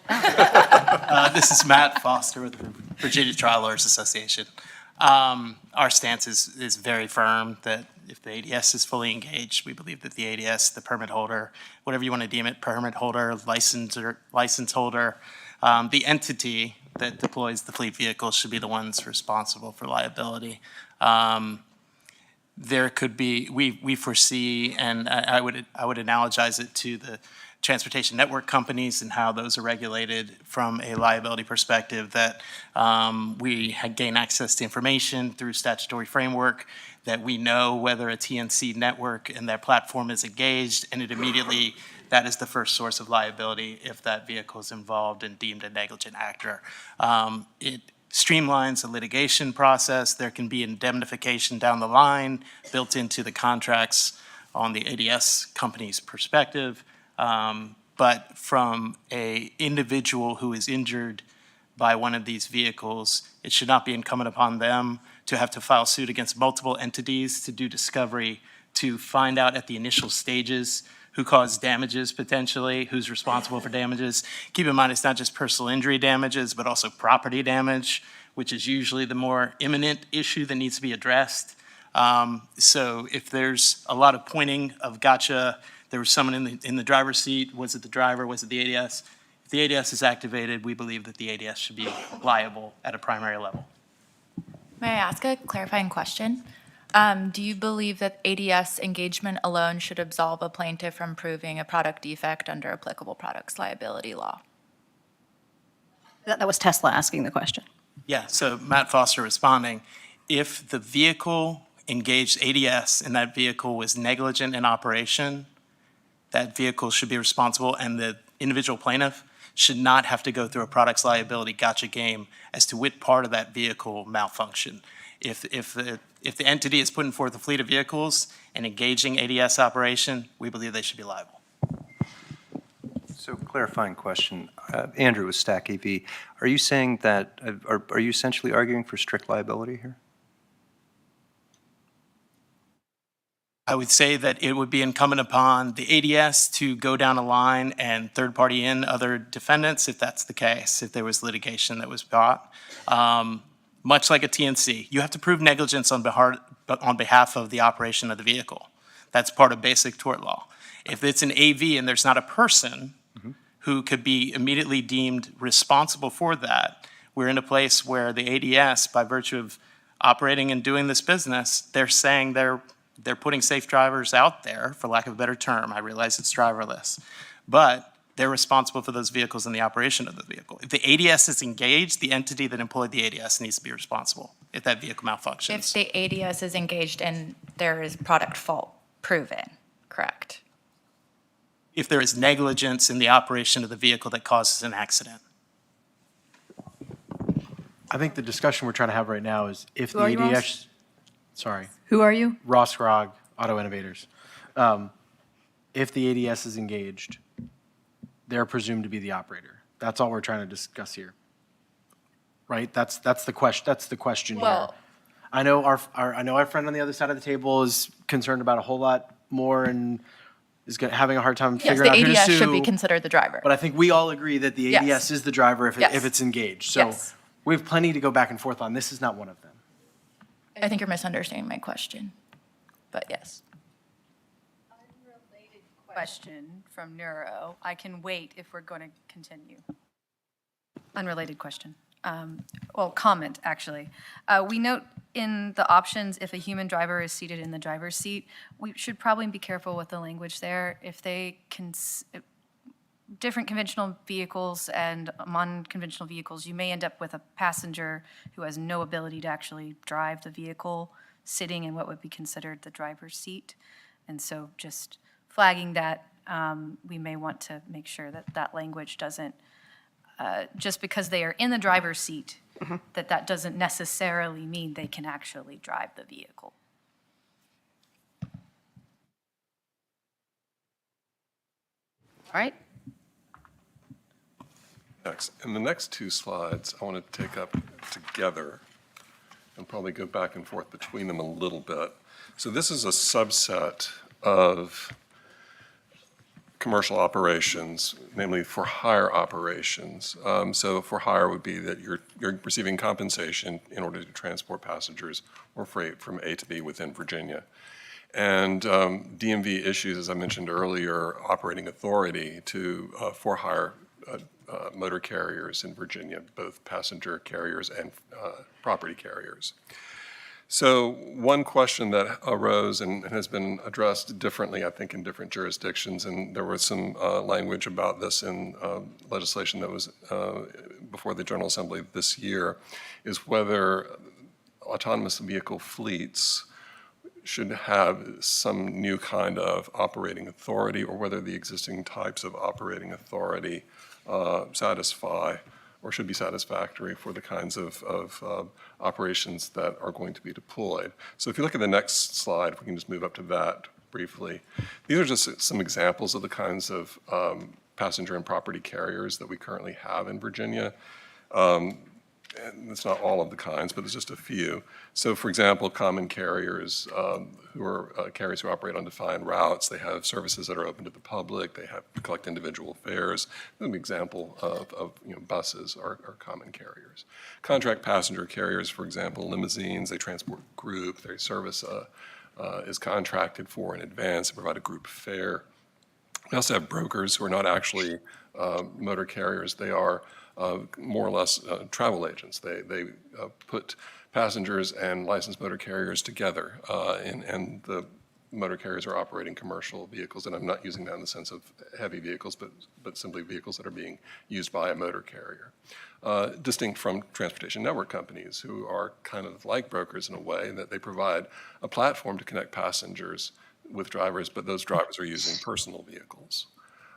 S18: This is Matt Foster with the Virginia Trial Lawyers Association. Our stance is very firm that if the ADS is fully engaged, we believe that the ADS, the permit holder, whatever you want to deem it, permit holder, license holder, the entity that deploys the fleet vehicle should be the ones responsible for liability. There could be, we foresee, and I would analogize it to the transportation network companies and how those are regulated from a liability perspective, that we gain access to information through statutory framework, that we know whether a TNC network and their platform is engaged, and it immediately, that is the first source of liability if that vehicle is involved and deemed a negligent actor. It streamlines the litigation process. There can be indemnification down the line built into the contracts on the ADS company's perspective. But from an individual who is injured by one of these vehicles, it should not be incumbent upon them to have to file suit against multiple entities to do discovery, to find out at the initial stages who caused damages potentially, who's responsible for damages. Keep in mind, it's not just personal injury damages, but also property damage, which is usually the more imminent issue that needs to be addressed. So if there's a lot of pointing of gotcha, there was someone in the driver's seat, was it the driver, was it the ADS? If the ADS is activated, we believe that the ADS should be liable at a primary level.
S10: May I ask a clarifying question? Do you believe that ADS engagement alone should absolve a plaintiff from proving a product defect under applicable products liability law?
S5: That was Tesla asking the question.
S18: Yeah, so Matt Foster responding, if the vehicle engaged ADS and that vehicle was negligent in operation, that vehicle should be responsible, and the individual plaintiff should not have to go through a products liability gotcha game as to which part of that vehicle malfunctioned. If the entity is putting forth a fleet of vehicles and engaging ADS operation, we believe they should be liable.
S8: So clarifying question, Andrew with Stack AV, are you saying that, are you essentially arguing for strict liability here?
S18: I would say that it would be incumbent upon the ADS to go down a line and third party in other defendants if that's the case, if there was litigation that was brought. Much like a TNC, you have to prove negligence on behalf of the operation of the vehicle. That's part of basic tort law. If it's an AV and there's not a person who could be immediately deemed responsible for that, we're in a place where the ADS, by virtue of operating and doing this business, they're saying they're putting safe drivers out there, for lack of a better term. I realize it's driverless, but they're responsible for those vehicles and the operation of the vehicle. If the ADS is engaged, the entity that employed the ADS needs to be responsible if that vehicle malfunctions.
S10: If the ADS is engaged and there is product fault proven, correct?
S18: If there is negligence in the operation of the vehicle that causes an accident.
S7: I think the discussion we're trying to have right now is if
S5: Who
S7: the
S5: are you,
S7: ADS,
S5: Ross?
S7: sorry,
S5: Who are you?
S7: Ross Grog, Auto Innovators. If the ADS is engaged, they're presumed to be the operator. That's all we're trying to discuss here. Right? That's the question. That's the question here.
S10: Well-
S7: I know our friend on the other side of the table is concerned about a whole lot more and is having a hard time
S10: Yes,
S7: figuring out who to
S10: the ADS should be
S7: sue.
S10: considered the driver.
S7: But I think we all agree that the ADS
S10: Yes.
S7: is the driver if
S10: Yes.
S7: it's engaged. So
S10: Yes.
S7: we have plenty to go back and forth on. This is not one of them.
S10: I think you're misunderstanding my question, but yes.
S3: Question from Neuro. I can wait if we're going to continue. Unrelated question. Well, comment, actually. We note in the options, if a human driver is seated in the driver's seat, we should probably be careful with the language there. If they can, different conventional vehicles and non-conventional vehicles, you may end up with a passenger who has no ability to actually drive the vehicle, sitting in what would be considered the driver's seat. And so just flagging that, we may want to make sure that that language doesn't, just because they are in the driver's seat, that doesn't necessarily mean they can actually drive the vehicle.
S5: All right.
S6: Next, in the next two slides, I want to take up together and probably go back and forth between them a little bit. So this is a subset of commercial operations, namely for hire operations. So for hire would be that you're receiving compensation in order to transport passengers or freight from A to B within Virginia. And DMV issues, as I mentioned earlier, operating authority to for hire motor carriers in Virginia, both passenger carriers and property carriers. So one question that arose and has been addressed differently, I think, in different jurisdictions, and there was some language about this in legislation that was before the General Assembly this year, is whether autonomous vehicle fleets should have some new kind of operating authority, or whether the existing types of operating authority satisfy or should be satisfactory for the kinds of operations that are going to be deployed. So if you look at the next slide, if we can just move up to that briefly. These are just some examples of the kinds of passenger and property carriers that we currently have in Virginia. And it's not all of the kinds, but it's just a few. So for example, common carriers who are carriers who operate on defined routes, they have services that are open to the public, they have collect individual fares. An example of buses are common carriers. Contract passenger carriers, for example, limousines, they transport group, their service is contracted for in advance, they provide a group fare. We also have brokers who are not actually motor carriers, they are more or less travel agents. They put passengers and licensed motor carriers together, and the motor carriers are operating commercial vehicles, and I'm not using that in the sense of heavy vehicles, but simply vehicles that are being used by a motor carrier. Distinct from transportation network companies, who are kind of like brokers in a way, in that they provide a platform to connect passengers with drivers, but those drivers are using personal vehicles.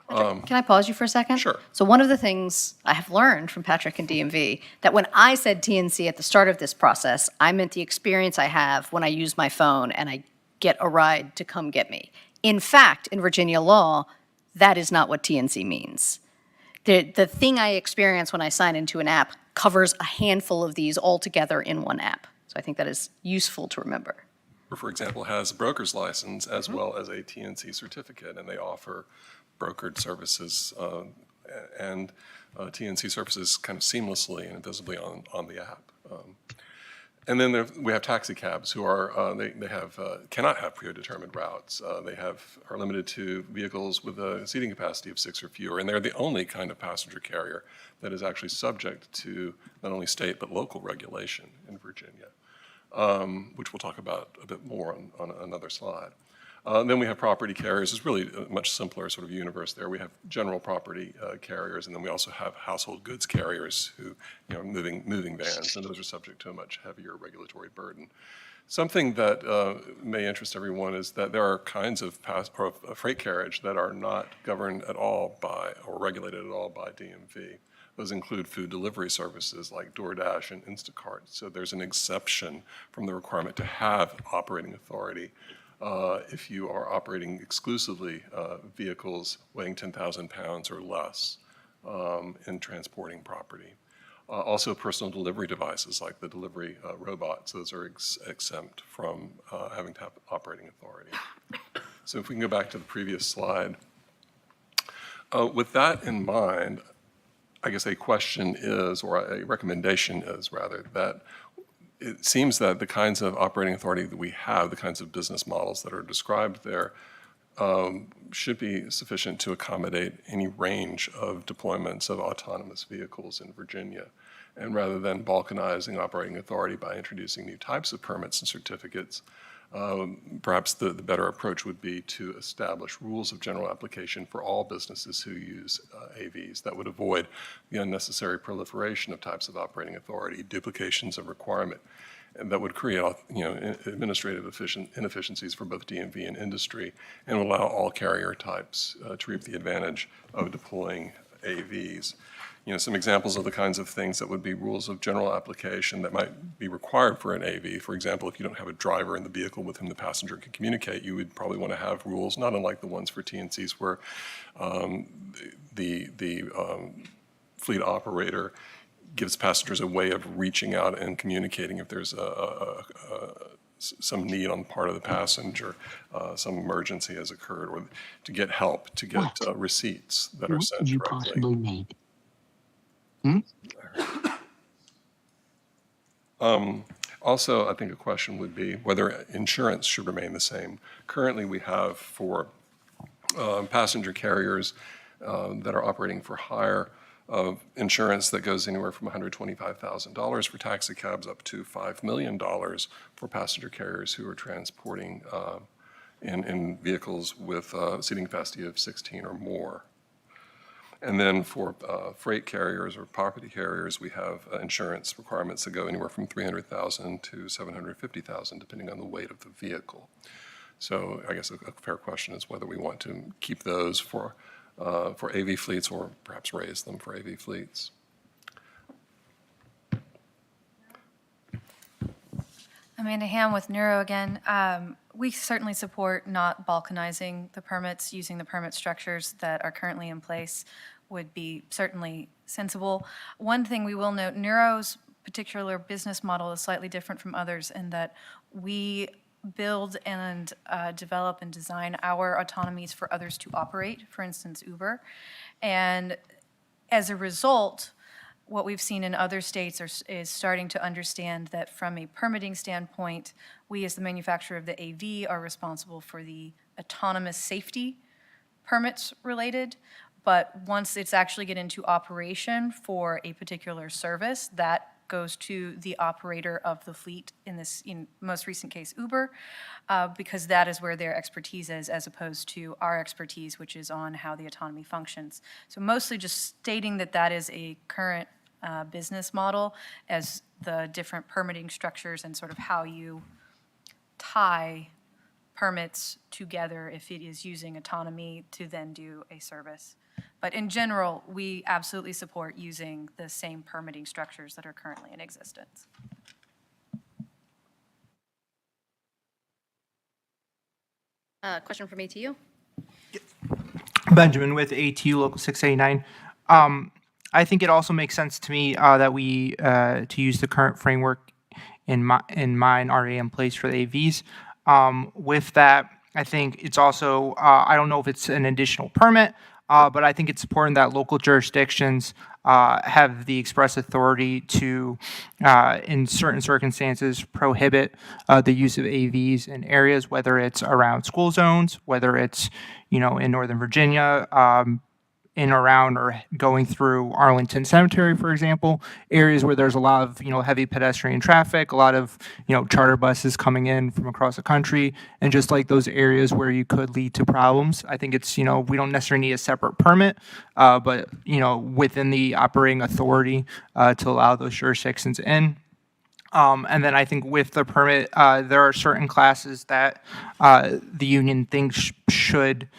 S5: Can I pause you for a second?
S6: Sure.
S5: So one of the things I have learned from Patrick and DMV, that when I said TNC at the start of this process, I meant the experience I have when I use my phone and I get a ride to come get me. In fact, in Virginia law, that is not what TNC means. The thing I experience when I sign into an app covers a handful of these all together in one app. So I think that is useful to remember.
S6: For example, has a broker's license as well as a TNC certificate, and they offer brokered services and TNC services kind of seamlessly and visibly on the app. And then we have taxi cabs who are they have cannot have predetermined routes. They are limited to vehicles with a seating capacity of 6 or fewer, and they're the only kind of passenger carrier that is actually subject to not only state but local regulation in Virginia, which we'll talk about a bit more on another slide. Then we have property carriers. It's really a much simpler sort of universe there. We have general property carriers, and then we also have household goods carriers who, moving vans, and those are subject to a much heavier regulatory burden. Something that may interest everyone is that there are kinds of freight carriage that are not governed at all by or regulated at all by DMV. Those include food delivery services like DoorDash and Instacart. So there's an exception from the requirement to have operating authority if you are operating exclusively vehicles weighing 10,000 pounds or less in transporting property. Also, personal delivery devices like the delivery robots, those are exempt from having to have operating authority. So if we can go back to the previous slide. With that in mind, I guess a question is, or a recommendation is rather, that it seems that the kinds of operating authority that we have, the kinds of business models that are described there, should be sufficient to accommodate any range of deployments of autonomous vehicles in Virginia. And rather than balkanizing operating authority by introducing new types of permits and certificates, perhaps the better approach would be to establish rules of general application for all businesses who use AVs that would avoid the unnecessary proliferation of types of operating authority, duplications of requirement, and that would create administrative inefficiencies for both DMV and industry, and would allow all carrier types to reap the advantage of deploying AVs. Some examples of the kinds of things that would be rules of general application that might be required for an AV. For example, if you don't have a driver in the vehicle with whom the passenger can communicate, you would probably want to have rules, not unlike the ones for TNCs, where the fleet operator gives passengers a way of reaching out and communicating if there's some need on the part of the passenger, some emergency has occurred, or to get help, to get receipts that are sent directly. Also, I think a question would be whether insurance should remain the same. Currently, we have for passenger carriers that are operating for hire insurance that goes anywhere from $125,000 for taxi cabs up to $5 million for passenger carriers who are transporting in vehicles with seating capacity of 16 or more. And then for freight carriers or property carriers, we have insurance requirements that go anywhere from $300,000 to $750,000, depending on the weight of the vehicle. So I guess a fair question is whether we want to keep those for AV fleets or perhaps raise them for AV fleets.
S3: Amanda Ham with Neuro again. We certainly support not balkanizing the permits. Using the permit structures that are currently in place would be certainly sensible. One thing we will note, Neuro's particular business model is slightly different from others in that we build and develop and design our autonomies for others to operate, for instance, Uber. And as a result, what we've seen in other states is starting to understand that from a permitting standpoint, we as the manufacturer of the AV are responsible for the autonomous safety permits related. But once it's actually get into operation for a particular service, that goes to the operator of the fleet, in this most recent case, Uber, because that is where their expertise is, as opposed to our expertise, which is on how the autonomy functions. So mostly just stating that that is a current business model, as the different permitting structures and sort of how you tie permits together if it is using autonomy to then do a service. But in general, we absolutely support using the same permitting structures that are currently in existence.
S5: Question from ATU?
S14: Benjamin with ATU Local 689. I think it also makes sense to me that we to use the current framework in mind already in place for the AVs. With that, I think it's also, I don't know if it's an additional permit, but I think it's important that local jurisdictions have the express authority to, in certain circumstances, prohibit the use of AVs in areas, whether it's around school zones, whether it's, in Northern Virginia, in, around, or going through Arlington Cemetery, for example, areas where there's a lot of, heavy pedestrian traffic, a lot of, charter buses coming in from across the country, and just like those areas where you could lead to problems. I think it's, we don't necessarily need a separate permit, but, within the operating authority to allow those jurisdictions in. And then I think with the permit, there are certain classes that the union thinks should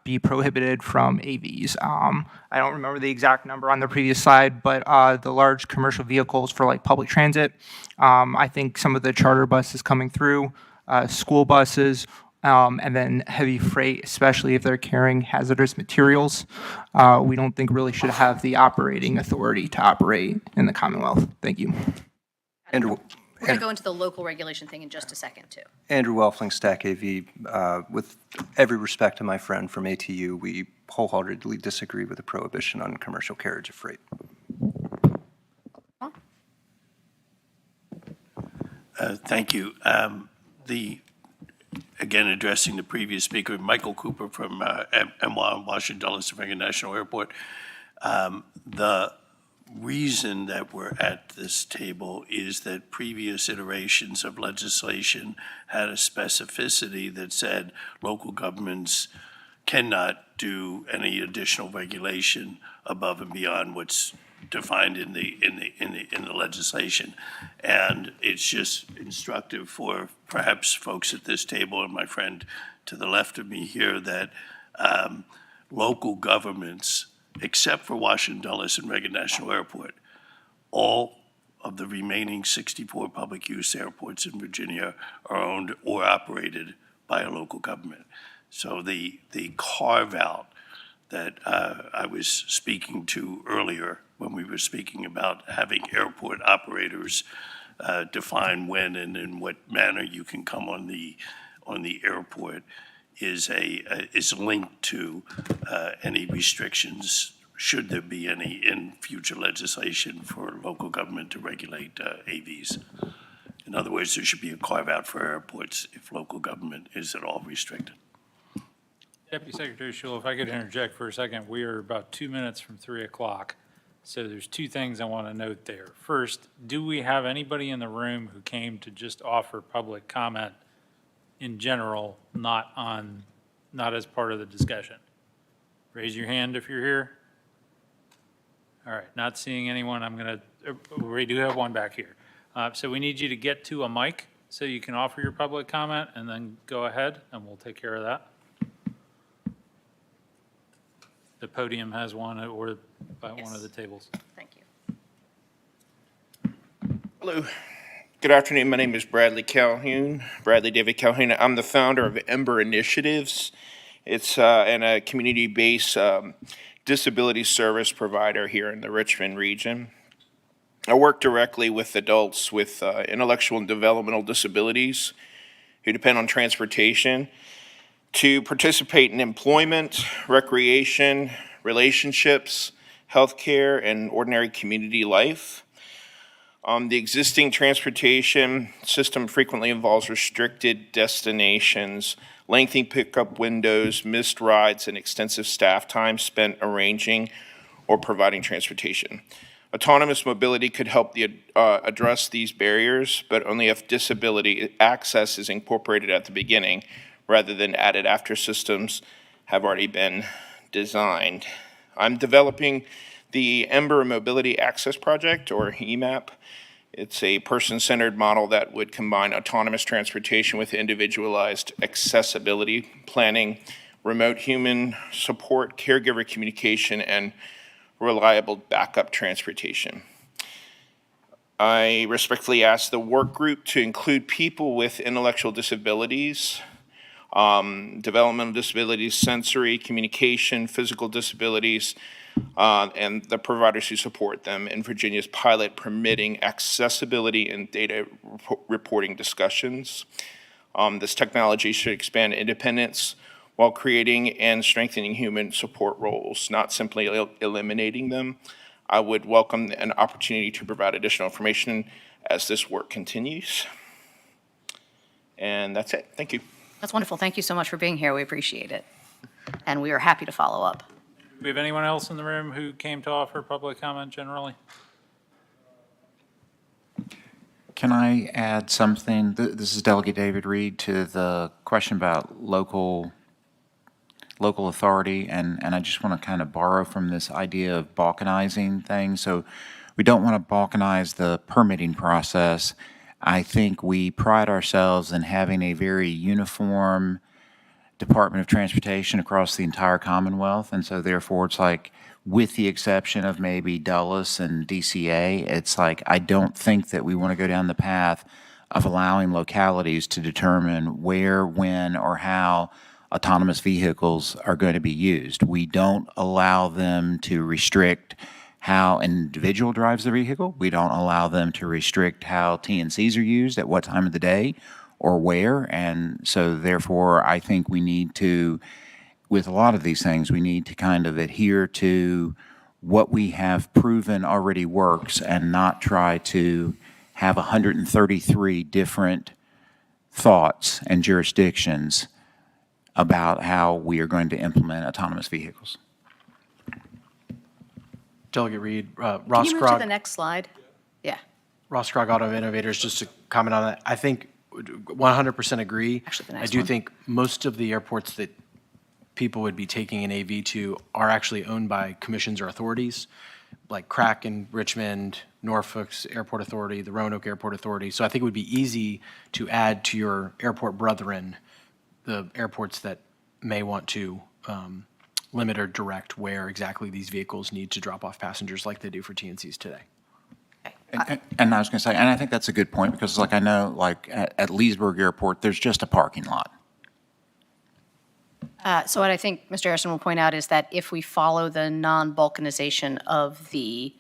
S14: be prohibited from AVs. I don't remember the exact number on the previous slide, but the large commercial vehicles for like public transit, I think some of the charter buses coming through, school buses, and then heavy freight, especially if they're carrying hazardous materials, we don't think really should have the operating authority to operate in the Commonwealth. Thank you.
S8: Andrew.
S5: We're going to go into the local regulation thing in just a second, too.
S8: Andrew Welfling, Stack AV. With every respect to my friend from ATU, we wholeheartedly disagree with the prohibition on commercial carriage of freight.
S12: Thank you. Again, addressing the previous speaker, Michael Cooper from MWA, Washington Dulles International Airport. The reason that we're at this table is that previous iterations of legislation had a specificity that said local governments cannot do any additional regulation above and beyond what's defined in the legislation. And it's just instructive for perhaps folks at this table and my friend to the left of me here that local governments, except for Washington Dulles and Reagan National Airport, all of the remaining 64 public use airports in Virginia are owned or operated by a local government. So the carve out that I was speaking to earlier when we were speaking about having airport operators define when and in what manner you can come on the airport is linked to any restrictions, should there be any, in future legislation for local government to regulate AVs. In other words, there should be a carve out for airports if local government is at all restricted.
S4: Deputy Secretary Schul, if I could interject for a second, we are about 2 minutes from 3 o'clock. So there's two things I want to note there. First, do we have anybody in the room who came to just offer public comment in general, not as part of the discussion? Raise your hand if you're here. All right, not seeing anyone, we do have one back here. So we need you to get to a mic so you can offer your public comment and then go ahead and we'll take care of that. The podium has one or by one of the tables.
S5: Thank you.
S15: Hello. Good afternoon. My name is Bradley Calhoun, Bradley David Calhoun. I'm the founder of Ember Initiatives. It's a community-based disability service provider here in the Richmond region. I work directly with adults with intellectual and developmental disabilities who depend on transportation to participate in employment, recreation, relationships, healthcare, and ordinary community life. The existing transportation system frequently involves restricted destinations, lengthy pickup windows, missed rides, and extensive staff time spent arranging or providing transportation. Autonomous mobility could help address these barriers, but only if disability access is incorporated at the beginning rather than added after systems have already been designed. I'm developing the Ember Mobility Access Project, or EMAP. It's a person-centered model that would combine autonomous transportation with individualized accessibility planning, remote human support, caregiver communication, and reliable backup transportation. I respectfully ask the work group to include people with intellectual disabilities, developmental disabilities, sensory, communication, physical disabilities, and the providers who support them in Virginia's pilot permitting accessibility and data reporting discussions. This technology should expand independence while creating and strengthening human support roles, not simply eliminating them. I would welcome an opportunity to provide additional information as this work continues. And that's it. Thank you.
S5: That's wonderful. Thank you so much for being here. We appreciate it. And we are happy to follow up.
S4: Do we have anyone else in the room who came to offer public comment generally?
S11: Can I add something? This is Delegate David Reed to the question about local authority, and I just want to kind of borrow from this idea of balkanizing things. So we don't want to balkanize the permitting process. I think we pride ourselves in having a very uniform Department of Transportation across the entire Commonwealth, and so therefore it's like, with the exception of maybe Dulles and DCA, it's like I don't think that we want to go down the path of allowing localities to determine where, when, or how autonomous vehicles are going to be used. We don't allow them to restrict how an individual drives the vehicle. We don't allow them to restrict how TNCs are used, at what time of the day or where. And so therefore, I think we need to, with a lot of these things, we need to kind of adhere to what we have proven already works and not try to have 133 different thoughts and jurisdictions about how we are going to implement autonomous vehicles.
S7: Delegate Reed,
S5: Can
S7: Ross
S5: you move to the
S7: Grog,
S5: next slide? Yeah.
S7: Ross Grog Auto Innovators, just to comment on that, I think 100% agree.
S5: Actually, the
S7: I
S5: next
S7: do
S5: one.
S7: think most of the airports that people would be taking an AV to are actually owned by commissions or authorities, like CRAC in Richmond, Norfolk's Airport Authority, the Roanoke Airport Authority. So I think it would be easy to add to your airport brethren the airports that may want to limit or direct where exactly these vehicles need to drop off passengers like they do for TNCs today.
S11: And I was going to say, and I think that's a good point, because like I know, like at Leesburg Airport, there's just a parking lot.
S5: So what I think Mr. Harrison will point out is that if we follow the non-balkanization of the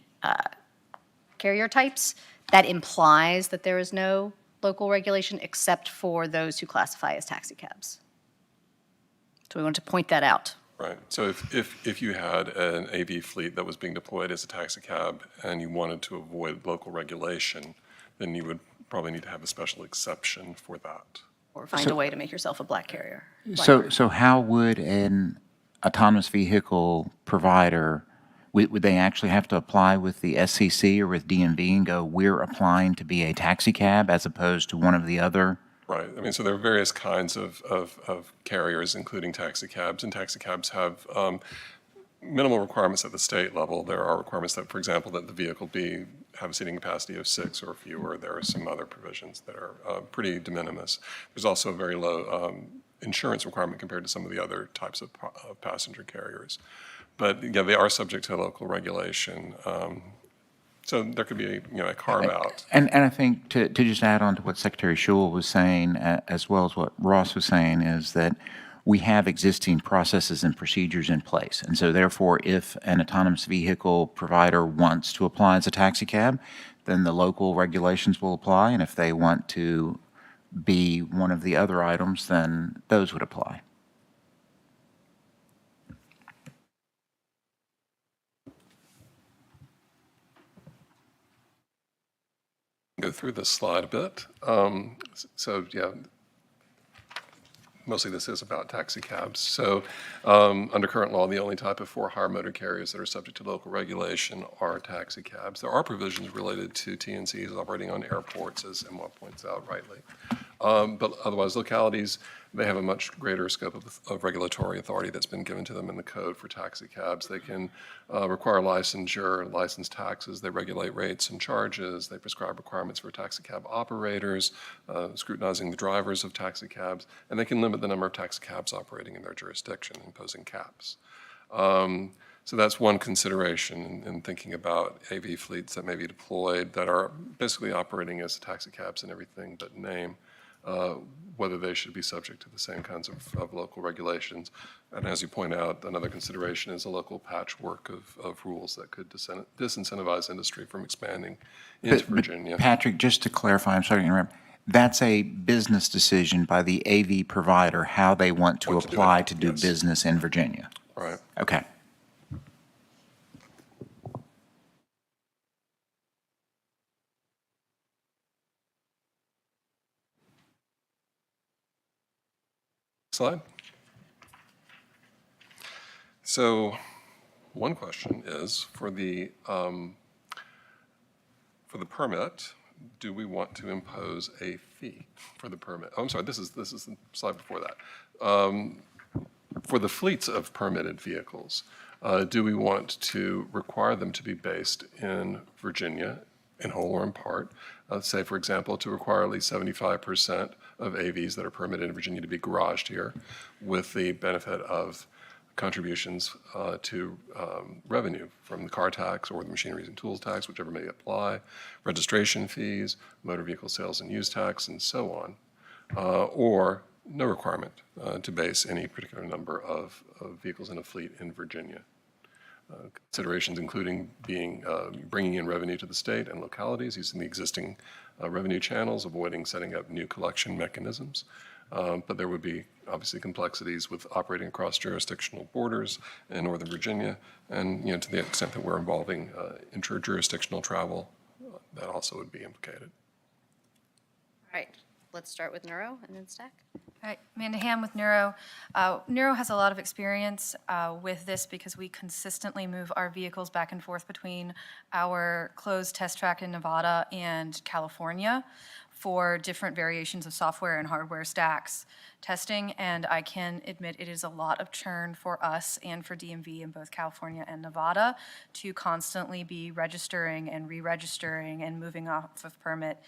S5: carrier types, that implies that there is no local regulation except for those who classify as taxi cabs. So we want to point that out.
S6: Right. So if you had an AV fleet that was being deployed as a taxi cab and you wanted to avoid local regulation, then you would probably need to have a special exception for that.
S5: Or find a way to make yourself a black carrier.
S11: So how would an autonomous vehicle provider, would they actually have to apply with the SCC or with DMV and go, we're applying to be a taxi cab as opposed to one of the other?
S6: Right. I mean, so there are various kinds of carriers, including taxi cabs, and taxi cabs have minimal requirements at the state level. There are requirements that, for example, that the vehicle have a seating capacity of 6 or fewer. There are some other provisions that are pretty de minimis. There's also a very low insurance requirement compared to some of the other types of passenger carriers. But yeah, they are subject to local regulation. So there could be a carve out.
S11: And I think to just add on to what Secretary Shule was saying, as well as what Ross was saying, is that we have existing processes and procedures in place. And so therefore, if an autonomous vehicle provider wants to apply as a taxi cab, then the local regulations will apply. And if they want to be one of the other items, then those would apply.
S6: Go through this slide a bit. So yeah, mostly this is about taxi cabs. So under current law, the only type of for-hire motor carriers that are subject to local regulation are taxi cabs. There are provisions related to TNCs operating on airports, as Emma points out rightly. But otherwise, localities, they have a much greater scope of regulatory authority that's been given to them in the code for taxi cabs. They can require licensure, license taxes, they regulate rates and charges, they prescribe requirements for taxi cab operators, scrutinizing the drivers of taxi cabs, and they can limit the number of taxi cabs operating in their jurisdiction, imposing caps. So that's one consideration in thinking about AV fleets that may be deployed that are basically operating as taxi cabs and everything but name. Whether they should be subject to the same kinds of local regulations. And as you point out, another consideration is a local patchwork of rules that could disincentivize industry from expanding into Virginia.
S11: Patrick, just to clarify, I'm sorry to interrupt, that's a business decision by the AV provider, how they want to apply to do business in Virginia.
S6: Right.
S11: Okay.
S6: Slide. So one question is, for the permit, do we want to impose a fee for the permit? Oh, I'm sorry, this is the slide before that. For the fleets of permitted vehicles, do we want to require them to be based in Virginia, in whole or in part? Say, for example, to require at least 75% of AVs that are permitted in Virginia to be garaged here, with the benefit of contributions to revenue from the car tax or the machineries and tools tax, whichever may apply, registration fees, motor vehicle sales and use tax, and so on, or no requirement to base any particular number of vehicles in a fleet in Virginia. Considerations including bringing in revenue to the state and localities using the existing revenue channels, avoiding setting up new collection mechanisms. But there would be obviously complexities with operating across jurisdictional borders in Northern Virginia, and to the extent that we're involving inter-jurisdictional travel, that also would be implicated.
S5: All right, let's start with Neuro and then Stack.
S3: All right, Amanda Ham with Neuro. Neuro has a lot of experience with this because we consistently move our vehicles back and forth between our closed test track in Nevada and California for different variations of software and hardware stacks testing, and I can admit it is a lot of churn for us and for DMV in both California and Nevada to constantly be registering and re-registering and moving off of permit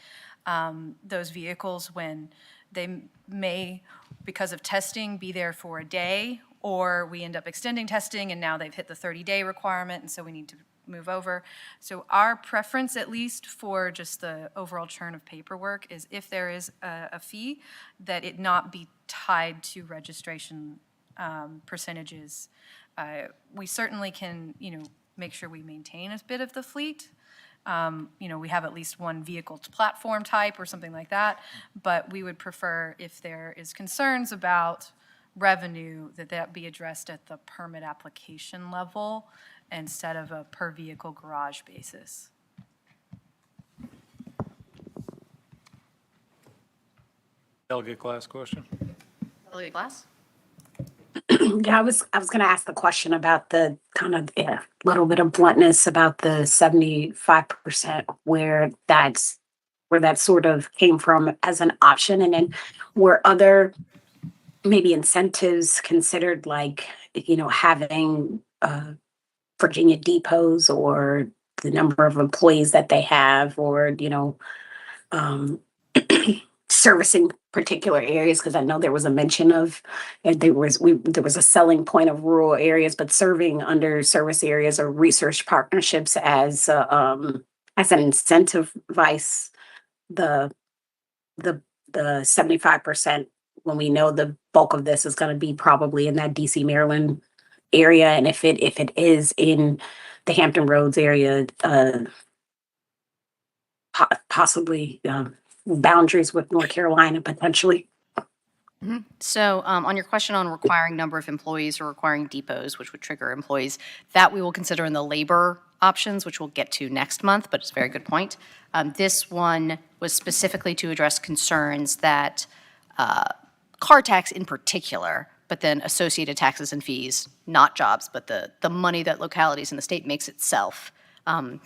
S3: those vehicles when they may, because of testing, be there for a day, or we end up extending testing and now they've hit the 30-day requirement and so we need to move over. So our preference, at least for just the overall churn of paperwork, is if there is a fee, that it not be tied to registration percentages. We certainly can, make sure we maintain a bit of the fleet. We have at least one vehicle platform type or something like that, but we would prefer, if there is concerns about revenue, that be addressed at the permit application level instead of a per vehicle garage basis.
S4: Delegate Glass question.
S5: Delegate Glass?
S9: Yeah, I was going to ask the question about the kind of little bit of bluntness about the 75%, where that sort of came from as an option, and then were other maybe incentives considered, like having Virginia depots or the number of employees that they have, or servicing particular areas, because I know there was a mention of there was a selling point of rural areas, but serving under service areas or research partnerships as an incentivize the 75%, when we know the bulk of this is going to be probably in that DC, Maryland area, and if it is in the Hampton Roads area, possibly boundaries with North Carolina potentially.
S5: So on your question on requiring number of employees or requiring depots, which would trigger employees, that we will consider in the labor options, which we'll get to next month, but it's a very good point. This one was specifically to address concerns that car tax in particular, but then associated taxes and fees, not jobs, but the money that localities in the state makes itself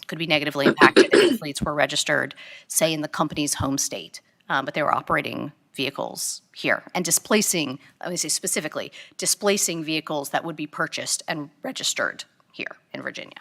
S5: could be negatively impacted if the fleets were registered, say, in the company's home state, but they were operating vehicles here and displacing, let me say specifically, displacing vehicles that would be purchased and registered here in Virginia.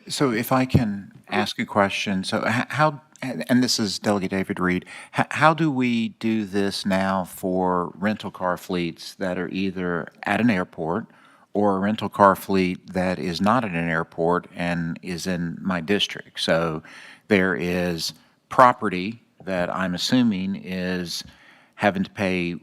S11: So if I can ask a question, so how, and this is Delegate David Reed, how do we do this now for rental car fleets that are either at an airport or a rental car fleet that is not at an airport and is in my district? So there is property that I'm assuming is having to pay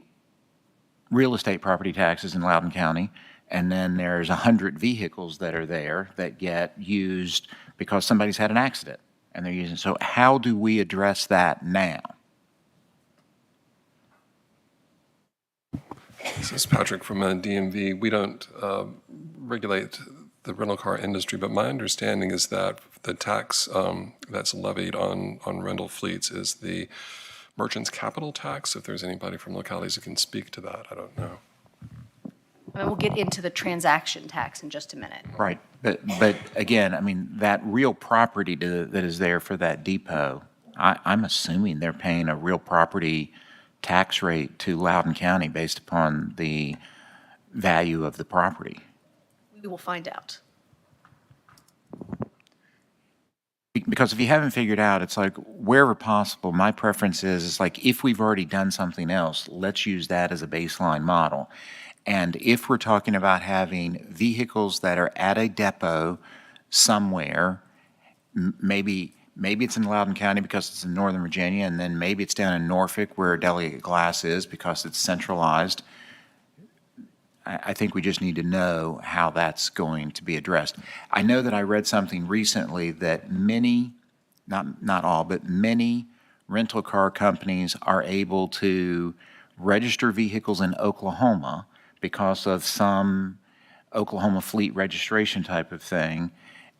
S11: real estate property taxes in Loudoun County, and then there's 100 vehicles that are there that get used because somebody's had an accident and they're using. So how do we address that now?
S6: This is Patrick from DMV. We don't regulate the rental car industry, but my understanding is that the tax that's levied on rental fleets is the merchant's capital tax. If there's anybody from localities who can speak to that, I don't know.
S5: And we'll get into the transaction tax in just a minute.
S11: Right, but again, I mean, that real property that is there for that depot, I'm assuming they're paying a real property tax rate to Loudoun County based upon the value of the property.
S5: We will find out.
S11: Because if you haven't figured out, it's like wherever possible, my preference is like if we've already done something else, let's use that as a baseline model. And if we're talking about having vehicles that are at a depot somewhere, maybe it's in Loudoun County because it's in Northern Virginia, and then maybe it's down in Norfolk where Delegate Glass is because it's centralized. I think we just need to know how that's going to be addressed. I know that I read something recently that many, not all, but many rental car companies are able to register vehicles in Oklahoma because of some Oklahoma fleet registration type of thing,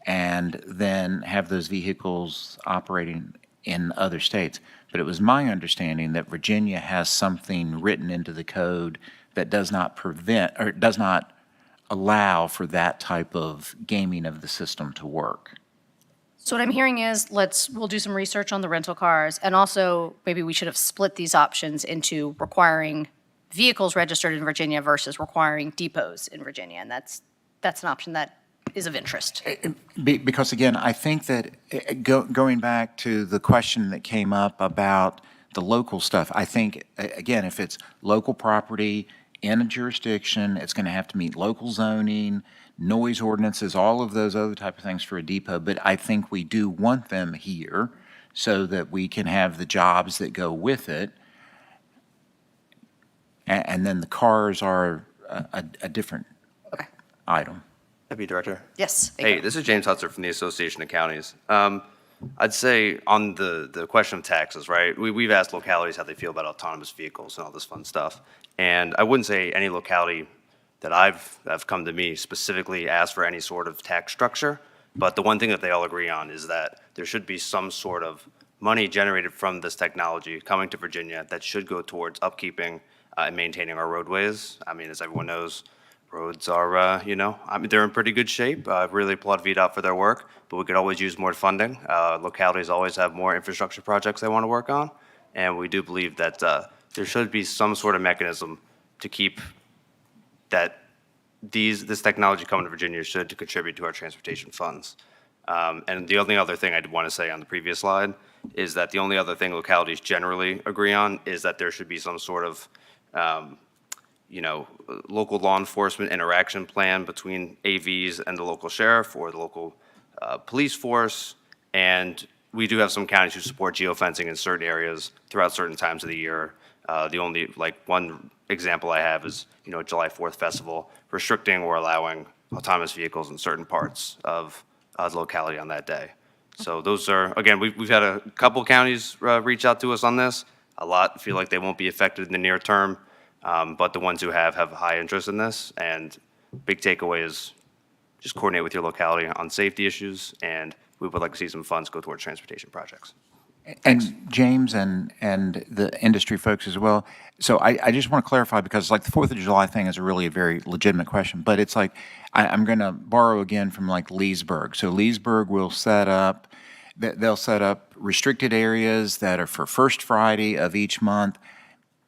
S11: and then have those vehicles operating in other states. But it was my understanding that Virginia has something written into the code that does not prevent, or does not allow for that type of gaming of the system to work.
S5: So what I'm hearing is we'll do some research on the rental cars, and also maybe we should have split these options into requiring vehicles registered in Virginia versus requiring depots in Virginia, and that's an option that is of interest.
S11: Because again, I think that going back to the question that came up about the local stuff, I think, again, if it's local property in a jurisdiction, it's going to have to meet local zoning, noise ordinances, all of those other type of things for a depot. But I think we do want them here so that we can have the jobs that go with it. And then the cars are a different item.
S1: Deputy Director?
S5: Yes.
S1: Hey, this is James Hutzer from the Association of Counties. I'd say on the question of taxes, right? We've asked localities how they feel about autonomous vehicles and all this fun stuff. And I wouldn't say any locality that have come to me specifically asked for any sort of tax structure. But the one thing that they all agree on is that there should be some sort of money generated from this technology coming to Virginia that should go towards upkeeping and maintaining our roadways. I mean, as everyone knows, roads are, they're in pretty good shape. I really applaud VDOT for their work, but we could always use more funding. Localities always have more infrastructure projects they want to work on, and we do believe that there should be some sort of mechanism to keep that this technology coming to Virginia should contribute to our transportation funds. And the only other thing I'd want to say on the previous slide is that the only other thing localities generally agree on is that there should be some sort of local law enforcement interaction plan between AVs and the local sheriff or the local police force. And we do have some counties who support geofencing in certain areas throughout certain times of the year. The only, one example I have is, July 4th festival, restricting or allowing autonomous vehicles in certain parts of the locality on that day. So those are, again, we've had a couple counties reach out to us on this. A lot feel like they won't be affected in the near term. But the ones who have high interest in this, and big takeaway is just coordinate with your locality on safety issues, and we would like to see some funds go towards transportation projects.
S11: And James and the industry folks as well. So I just want to clarify, because like the 4th of July thing is really a very legitimate question, but it's like, I'm going to borrow again from like Leesburg. So Leesburg will set up, they'll set up restricted areas that are for first Friday of each month.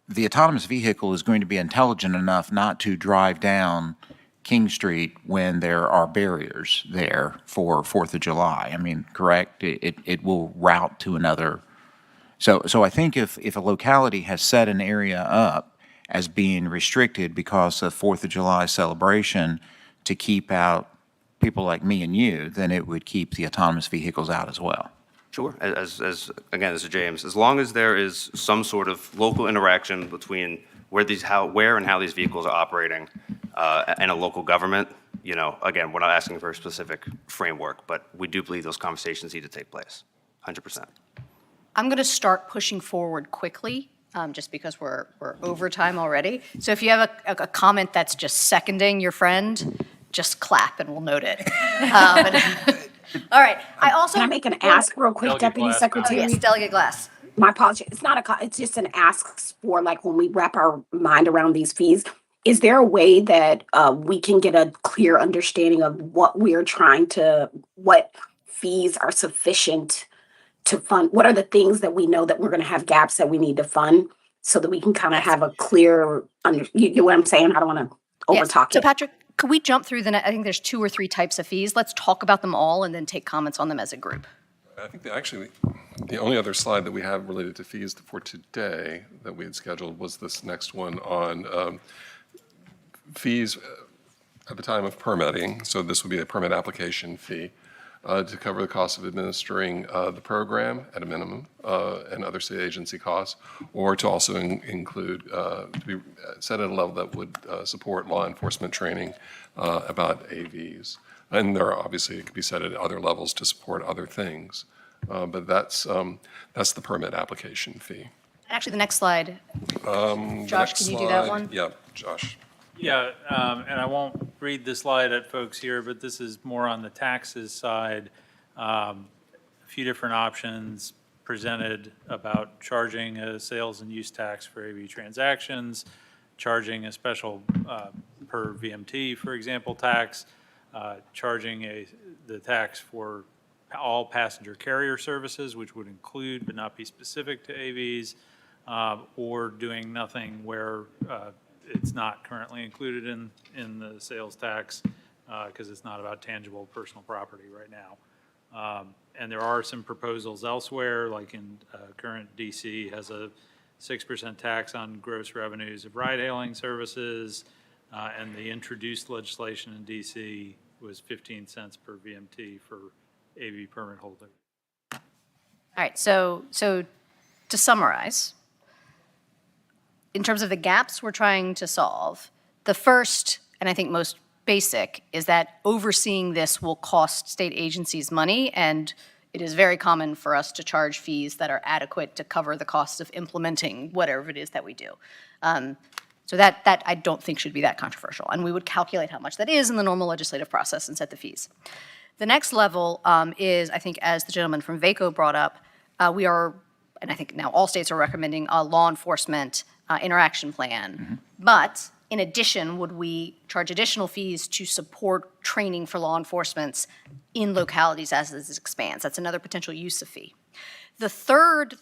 S11: The autonomous vehicle is going to be intelligent enough not to drive down King Street when there are barriers there for 4th of July. I mean, correct? It will route to another. So I think if a locality has set an area up as being restricted because of 4th of July celebration to keep out people like me and you, then it would keep the autonomous vehicles out as well.
S1: Sure. Again, this is James. As long as there is some sort of local interaction between where and how these vehicles are operating, and a local government, again, we're not asking for a specific framework, but we do believe those conversations need to take place, 100%.
S5: I'm going to start pushing forward quickly, just because we're over time already. So if you have a comment that's just seconding your friend, just clap and we'll note it. All right. I also
S9: Can I make an ask real quick,
S4: Delegate
S9: Deputy
S4: Glass,
S9: Secretary?
S5: Yes, Delegate Glass.
S9: My apologies. It's not it's just an ask for like when we wrap our mind around these fees. Is there a way that we can get a clear understanding of what fees are sufficient to fund? What are the things that we know that we're going to have gaps that we need to fund so that we can kind of have a clear, you know what I'm saying? I don't want to overtalk
S5: So
S9: it.
S5: Patrick, could we jump through I think there's 2 or 3 types of fees. Let's talk about them all and then take comments on them as a group.
S6: I think the only other slide that we have related to fees for today that we had scheduled was this next one on fees at the time of permitting. So this would be a permit application fee to cover the cost of administering the program at a minimum and other state agency costs, or to also include, to be set at a level that would support law enforcement training about AVs. And there are obviously, it could be set at other levels to support other things. But that's the permit application fee.
S5: Actually, the next slide. Josh, can you do that one?
S6: Yeah, Josh.
S4: Yeah, and I won't read the slide at folks here, but this is more on the taxes side. A few different options presented about charging a sales and use tax for AV transactions, charging a special per VMT, for example, tax, charging the tax for all passenger carrier services, which would include but not be specific to AVs, or doing nothing where it's not currently included in the sales tax because it's not about tangible personal property right now. And there are some proposals elsewhere, like in current DC has a 6% tax on gross revenues of ride-hailing services, and the introduced legislation in DC was 15 cents per VMT for AV permit holder.
S5: All right, so to summarize, in terms of the gaps we're trying to solve, the first, and I think most basic, is that overseeing this will cost state agencies money, and it is very common for us to charge fees that are adequate to cover the cost of implementing whatever it is that we do. So that I don't think should be that controversial, and we would calculate how much that is in the normal legislative process and set the fees. The next level is, I think, as the gentleman from VACO brought up, we are, and I think now all states are recommending a law enforcement interaction plan. Mm-hmm. But in addition, would we charge additional fees to support training for law enforcement in localities as this expands? That's another potential use of fee. The third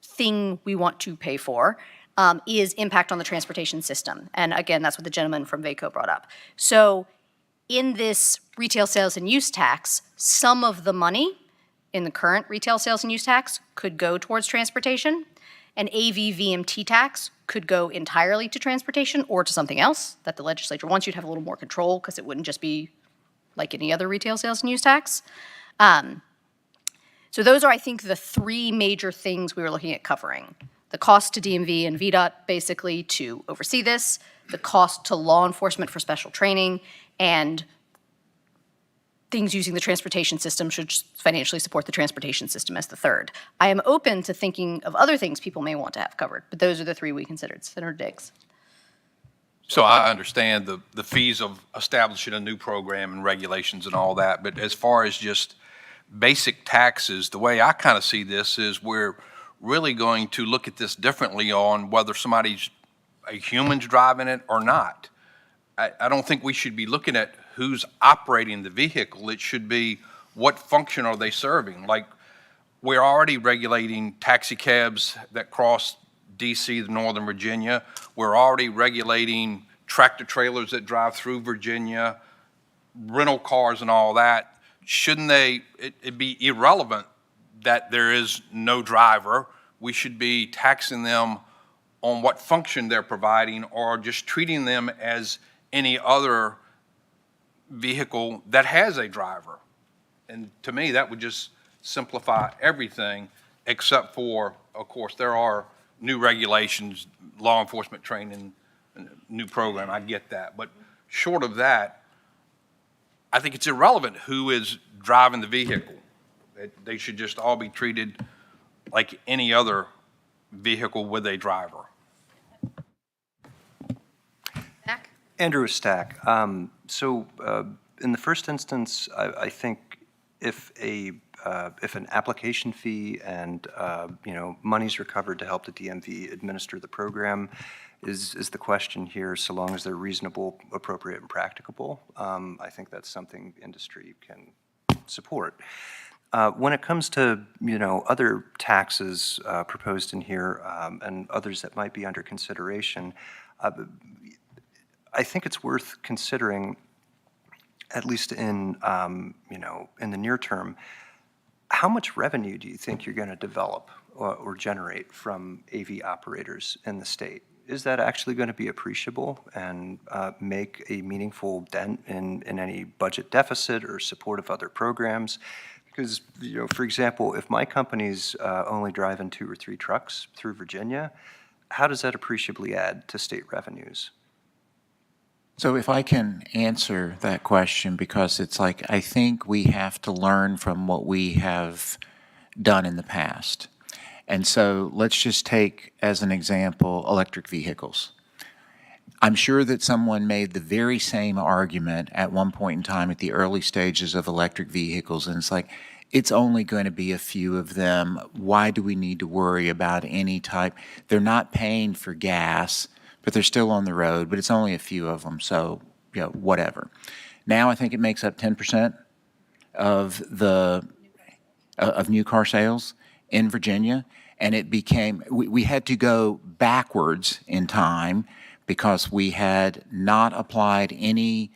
S5: thing we want to pay for is impact on the transportation system. And again, that's what the gentleman from VACO brought up. So in this retail sales and use tax, some of the money in the current retail sales and use tax could go towards transportation. An AV VMT tax could go entirely to transportation or to something else that the legislature wants you to have a little more control because it wouldn't just be like any other retail sales and use tax. So those are, I think, the 3 major things we were looking at covering. The cost to DMV and VDOT basically to oversee this, the cost to law enforcement for special training, and things using the transportation system should financially support the transportation system as the third. I am open to thinking of other things people may want to have covered, but those are the 3 we considered. Senator Diggs.
S20: So I understand the fees of establishing a new program and regulations and all that, but as far as just basic taxes, the way I kind of see this is we're really going to look at this differently on whether somebody's, a human's driving it or not. I don't think we should be looking at who's operating the vehicle. It should be what function are they serving? Like, we're already regulating taxi cabs that cross DC to Northern Virginia. We're already regulating tractor trailers that drive through Virginia, rental cars and all that. Shouldn't it'd be irrelevant that there is no driver. We should be taxing them on what function they're providing or just treating them as any other vehicle that has a driver. And to me, that would just simplify everything, except for, of course, there are new regulations, law enforcement training, new program, I get that. But short of that, I think it's irrelevant who is driving the vehicle. They should just all be treated like any other vehicle with a driver.
S8: Andrew Stack. So in the first instance, I think if an application fee and money's recovered to help the DMV administer the program is the question here, so long as they're reasonable, appropriate, and practicable. I think that's something industry can support. When it comes to other taxes proposed in here and others that might be under consideration, I think it's worth considering, at least in in the near term, how much revenue do you think you're going to develop or generate from AV operators in the state? Is that actually going to be appreciable and make a meaningful dent in any budget deficit or support of other programs? Because, for example, if my company's only driving 2 or 3 trucks through Virginia, how does that appreciably add to state revenues?
S11: So if I can answer that question, because it's like, I think we have to learn from what we have done in the past. And so let's just take as an example electric vehicles. I'm sure that someone made the very same argument at one point in time at the early stages of electric vehicles, and it's like, it's only going to be a few of them. Why do we need to worry about any type? They're not paying for gas, but they're still on the road, but it's only a few of them, so, whatever. Now I think it makes up 10% of of new car sales in Virginia, and it became, we had to go backwards in time because we had not applied any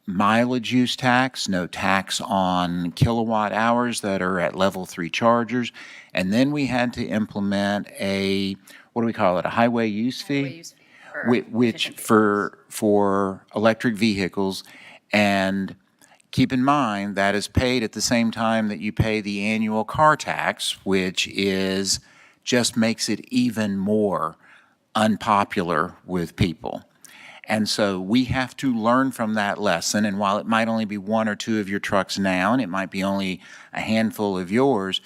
S11: mileage use tax, no tax on kilowatt hours that are at level 3 chargers, and then we had to implement a, what do we call it, a highway use fee? Which for electric vehicles, and keep in mind that is paid at the same time that you pay the annual car tax, which is just makes it even more unpopular with people. And so we have to learn from that lesson, and while it might only be 1 or 2 of your trucks now, and it might be only a handful of yours,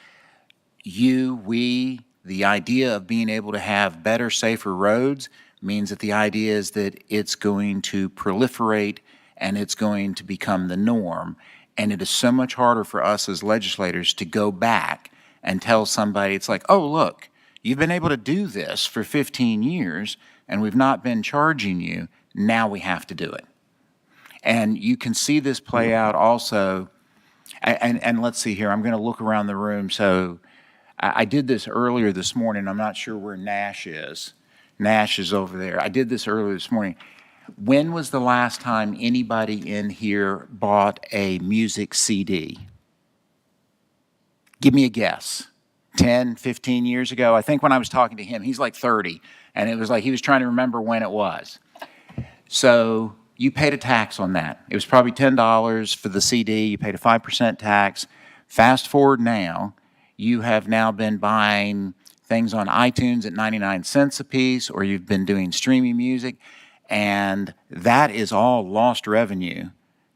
S11: the idea of being able to have better, safer roads means that the idea is that it's going to proliferate and it's going to become the norm. And it is so much harder for us as legislators to go back and tell somebody, it's like, oh, look, you've been able to do this for 15 years and we've not been charging you. Now we have to do it. And you can see this play out also. And let's see here, I'm going to look around the room. So I did this earlier this morning. I'm not sure where Nash is. Nash is over there. I did this earlier this morning. When was the last time anybody in here bought a music CD? Give me a guess. 10, 15 years ago? I think when I was talking to him, he's like 30, and it was like he was trying to remember when it was. So you paid a tax on that. It was probably $10 for the CD. You paid a 5% tax. Fast forward now, you have now been buying things on iTunes at 99 cents a piece, or you've been doing streaming music, and that is all lost revenue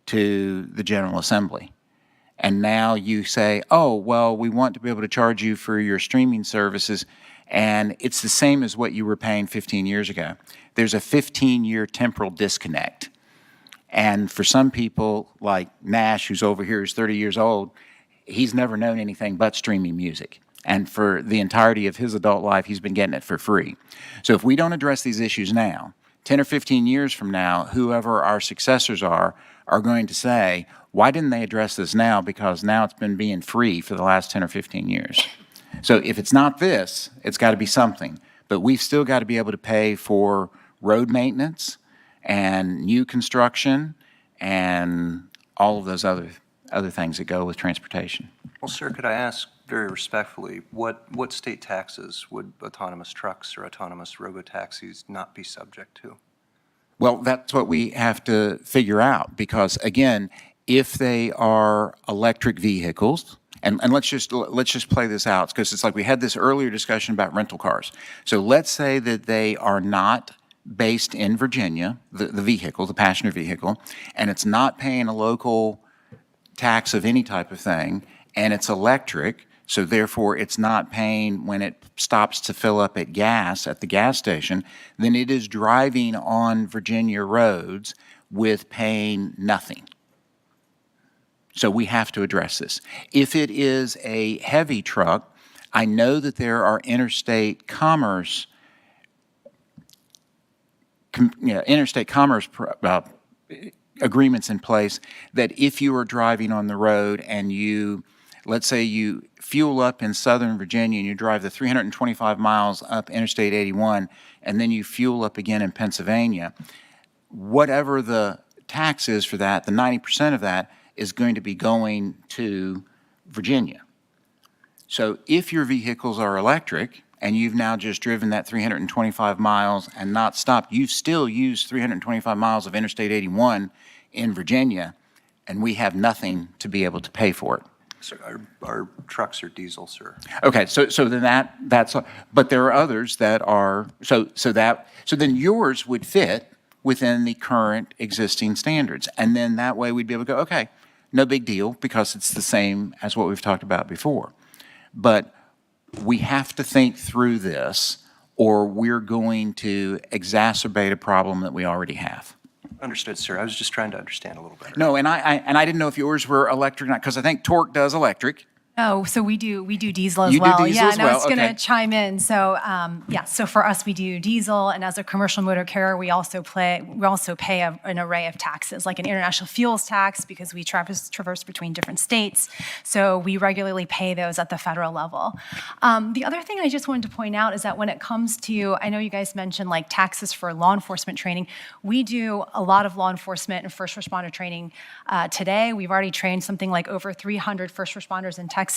S11: to the General Assembly. And now you say, oh, well, we want to be able to charge you for your streaming services, and it's the same as what you were paying 15 years ago. There's a 15-year temporal disconnect. And for some people, like Nash, who's over here, who's 30 years old, he's never known anything but streaming music. And for the entirety of his adult life, he's been getting it for free. So if we don't address these issues now, 10 or 15 years from now, whoever our successors are going to say, why didn't they address this now? Because now it's been being free for the last 10 or 15 years. So if it's not this, it's got to be something. But we've still got to be able to pay for road maintenance and new construction and all of those other things that go with transportation.
S8: Well, sir, could I ask very respectfully, what state taxes would autonomous trucks or autonomous robo-taxis not be subject to?
S11: Well, that's what we have to figure out, because again, if they are electric vehicles, and let's just play this out, because it's like we had this earlier discussion about rental cars. So let's say that they are not based in Virginia, the vehicle, the passenger vehicle, and it's not paying a local tax of any type of thing, and it's electric, so therefore it's not paying when it stops to fill up at the gas station, then it is driving on Virginia roads with paying nothing. So we have to address this. If it is a heavy truck, I know that there are interstate commerce agreements in place that if you are driving on the road and let's say you fuel up in Southern Virginia and you drive the 325 miles up Interstate 81 and then you fuel up again in Pennsylvania, whatever the tax is for that, the 90% of that is going to be going to Virginia. So if your vehicles are electric and you've now just driven that 325 miles and not stopped, you've still used 325 miles of Interstate 81 in Virginia, and we have nothing to be able to pay for it.
S8: So our trucks are diesel, sir.
S11: Okay, so then that's, but there are others that are, so then yours would fit within the current existing standards. And then that way we'd be able to go, okay, no big deal, because it's the same as what we've talked about before. But we have to think through this, or we're going to exacerbate a problem that we already have.
S8: Understood, sir. I was just trying to understand a little better.
S11: No, and I didn't know if yours were electric or not, because I think Torque does electric.
S2: Oh, so we do diesel as
S11: You do
S2: well.
S11: diesel
S2: Yeah,
S11: as
S2: and I was
S11: well,
S2: going
S11: okay.
S2: to chime in. So so for us, we do diesel, and as a commercial motor carrier, we also pay an array of taxes, like an international fuels tax, because we traverse between different states. So we regularly pay those at the federal level. The other thing I just wanted to point out is that when it comes to, I know you guys mentioned like taxes for law enforcement training. We do a lot of law enforcement and first responder training today. We've already trained something like over 300 first responders in Texas,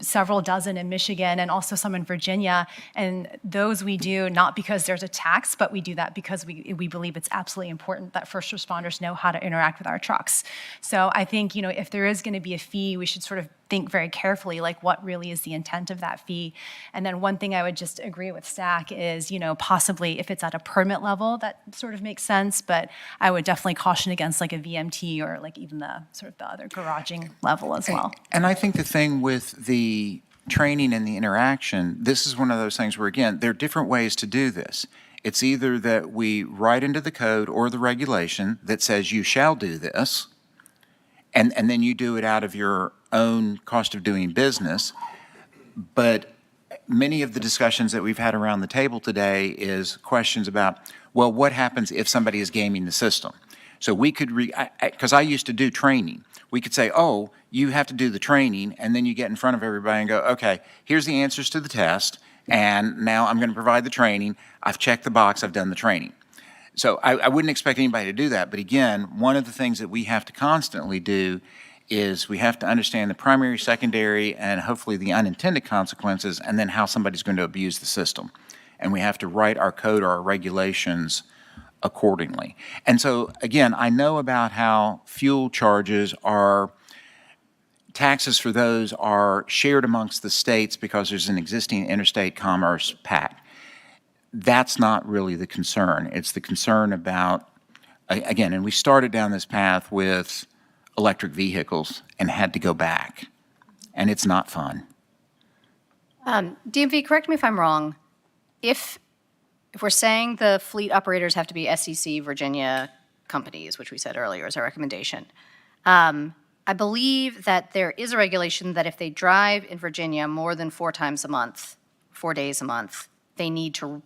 S2: several dozen in Michigan, and also some in Virginia. And those we do not because there's a tax, but we do that because we believe it's absolutely important that first responders know how to interact with our trucks. So I think, if there is going to be a fee, we should sort of think very carefully, like what really is the intent of that fee. And then one thing I would just agree with Stack is, possibly if it's at a permit level, that sort of makes sense. But I would definitely caution against like a VMT or like even the sort of the other garaging level as well.
S11: And I think the thing with the training and the interaction, this is one of those things where, again, there are different ways to do this. It's either that we write into the code or the regulation that says you shall do this, and then you do it out of your own cost of doing business. But many of the discussions that we've had around the table today is questions about, well, what happens if somebody is gaming the system? So we could, because I used to do training, we could say, oh, you have to do the training, and then you get in front of everybody and go, okay, here's the answers to the test, and now I'm going to provide the training. I've checked the box, I've done the training. So I wouldn't expect anybody to do that. But again, one of the things that we have to constantly do is we have to understand the primary, secondary, and hopefully the unintended consequences, and then how somebody's going to abuse the system. And we have to write our code or our regulations accordingly. And so, again, I know about how fuel charges are, taxes for those are shared amongst the states because there's an existing interstate commerce pact. That's not really the concern. It's the concern about, again, and we started down this path with electric vehicles and had to go back, and it's not fun.
S5: DMV, correct me if I'm wrong. If we're saying the fleet operators have to be SEC Virginia companies, which we said earlier is our recommendation, I believe that there is a regulation that if they drive in Virginia more than 4 times a month, 4 days a month, they need to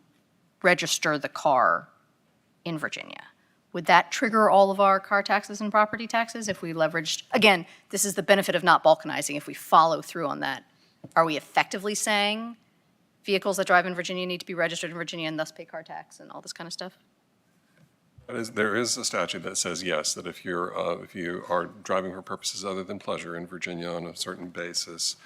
S5: register the car in Virginia. Would that trigger all of our car taxes and property taxes if we leveraged, again, this is the benefit of not balkanizing, if we follow through on that. Are we effectively saying vehicles that drive in Virginia need to be registered in Virginia and thus pay car tax and all this kind of stuff?
S6: There is a statute that says yes, that if you are driving for purposes other than pleasure in Virginia on a certain basis,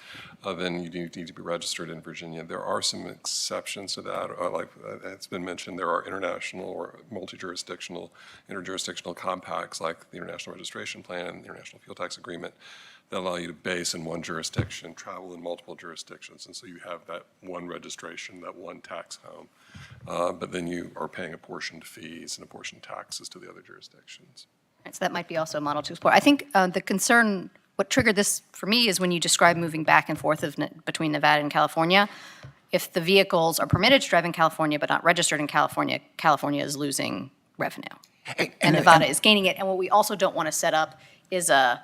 S6: then you need to be registered in Virginia. There are some exceptions to that, like it's been mentioned. There are international or multi-jurisdictional, interjurisdictional compacts like the International Registration Plan and the International Fuel Tax Agreement that allow you to base in one jurisdiction, travel in multiple jurisdictions, and so you have that one registration, that one tax home. But then you are paying apportioned fees and apportioned taxes to the other jurisdictions.
S5: Right, so that might be also a model to explore. I think the concern, what triggered this for me is when you describe moving back and forth between Nevada and California. If the vehicles are permitted to drive in California but not registered in California, California is losing revenue. And Nevada is gaining it. And what we also don't want to set up is a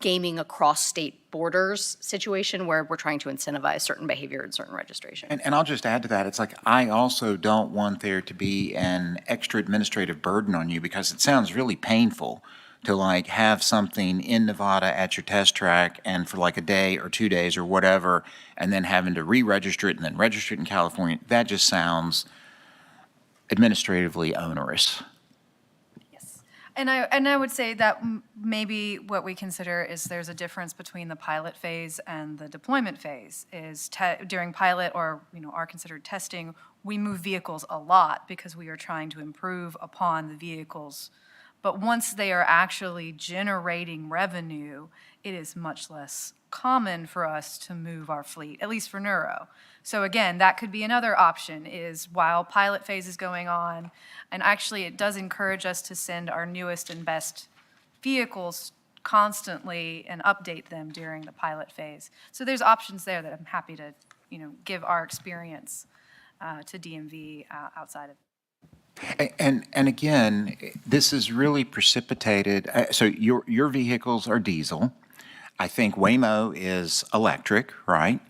S5: gaming across state borders situation where we're trying to incentivize certain behavior and certain registration.
S11: And I'll just add to that, it's like, I also don't want there to be an extra administrative burden on you, because it sounds really painful to like have something in Nevada at your test track and for like a day or 2 days or whatever, and then having to re-register it and then register it in California. That just sounds administratively onerous.
S3: And I would say that maybe what we consider is there's a difference between the pilot phase and the deployment phase. Is during pilot or our considered testing, we move vehicles a lot because we are trying to improve upon the vehicles. But once they are actually generating revenue, it is much less common for us to move our fleet, at least for Neuro. So again, that could be another option, is while pilot phase is going on, and actually it does encourage us to send our newest and best vehicles constantly and update them during the pilot phase. So there's options there that I'm happy to, give our experience to DMV outside of.
S11: And again, this is really precipitated. So your vehicles are diesel. I think Waymo is electric, right?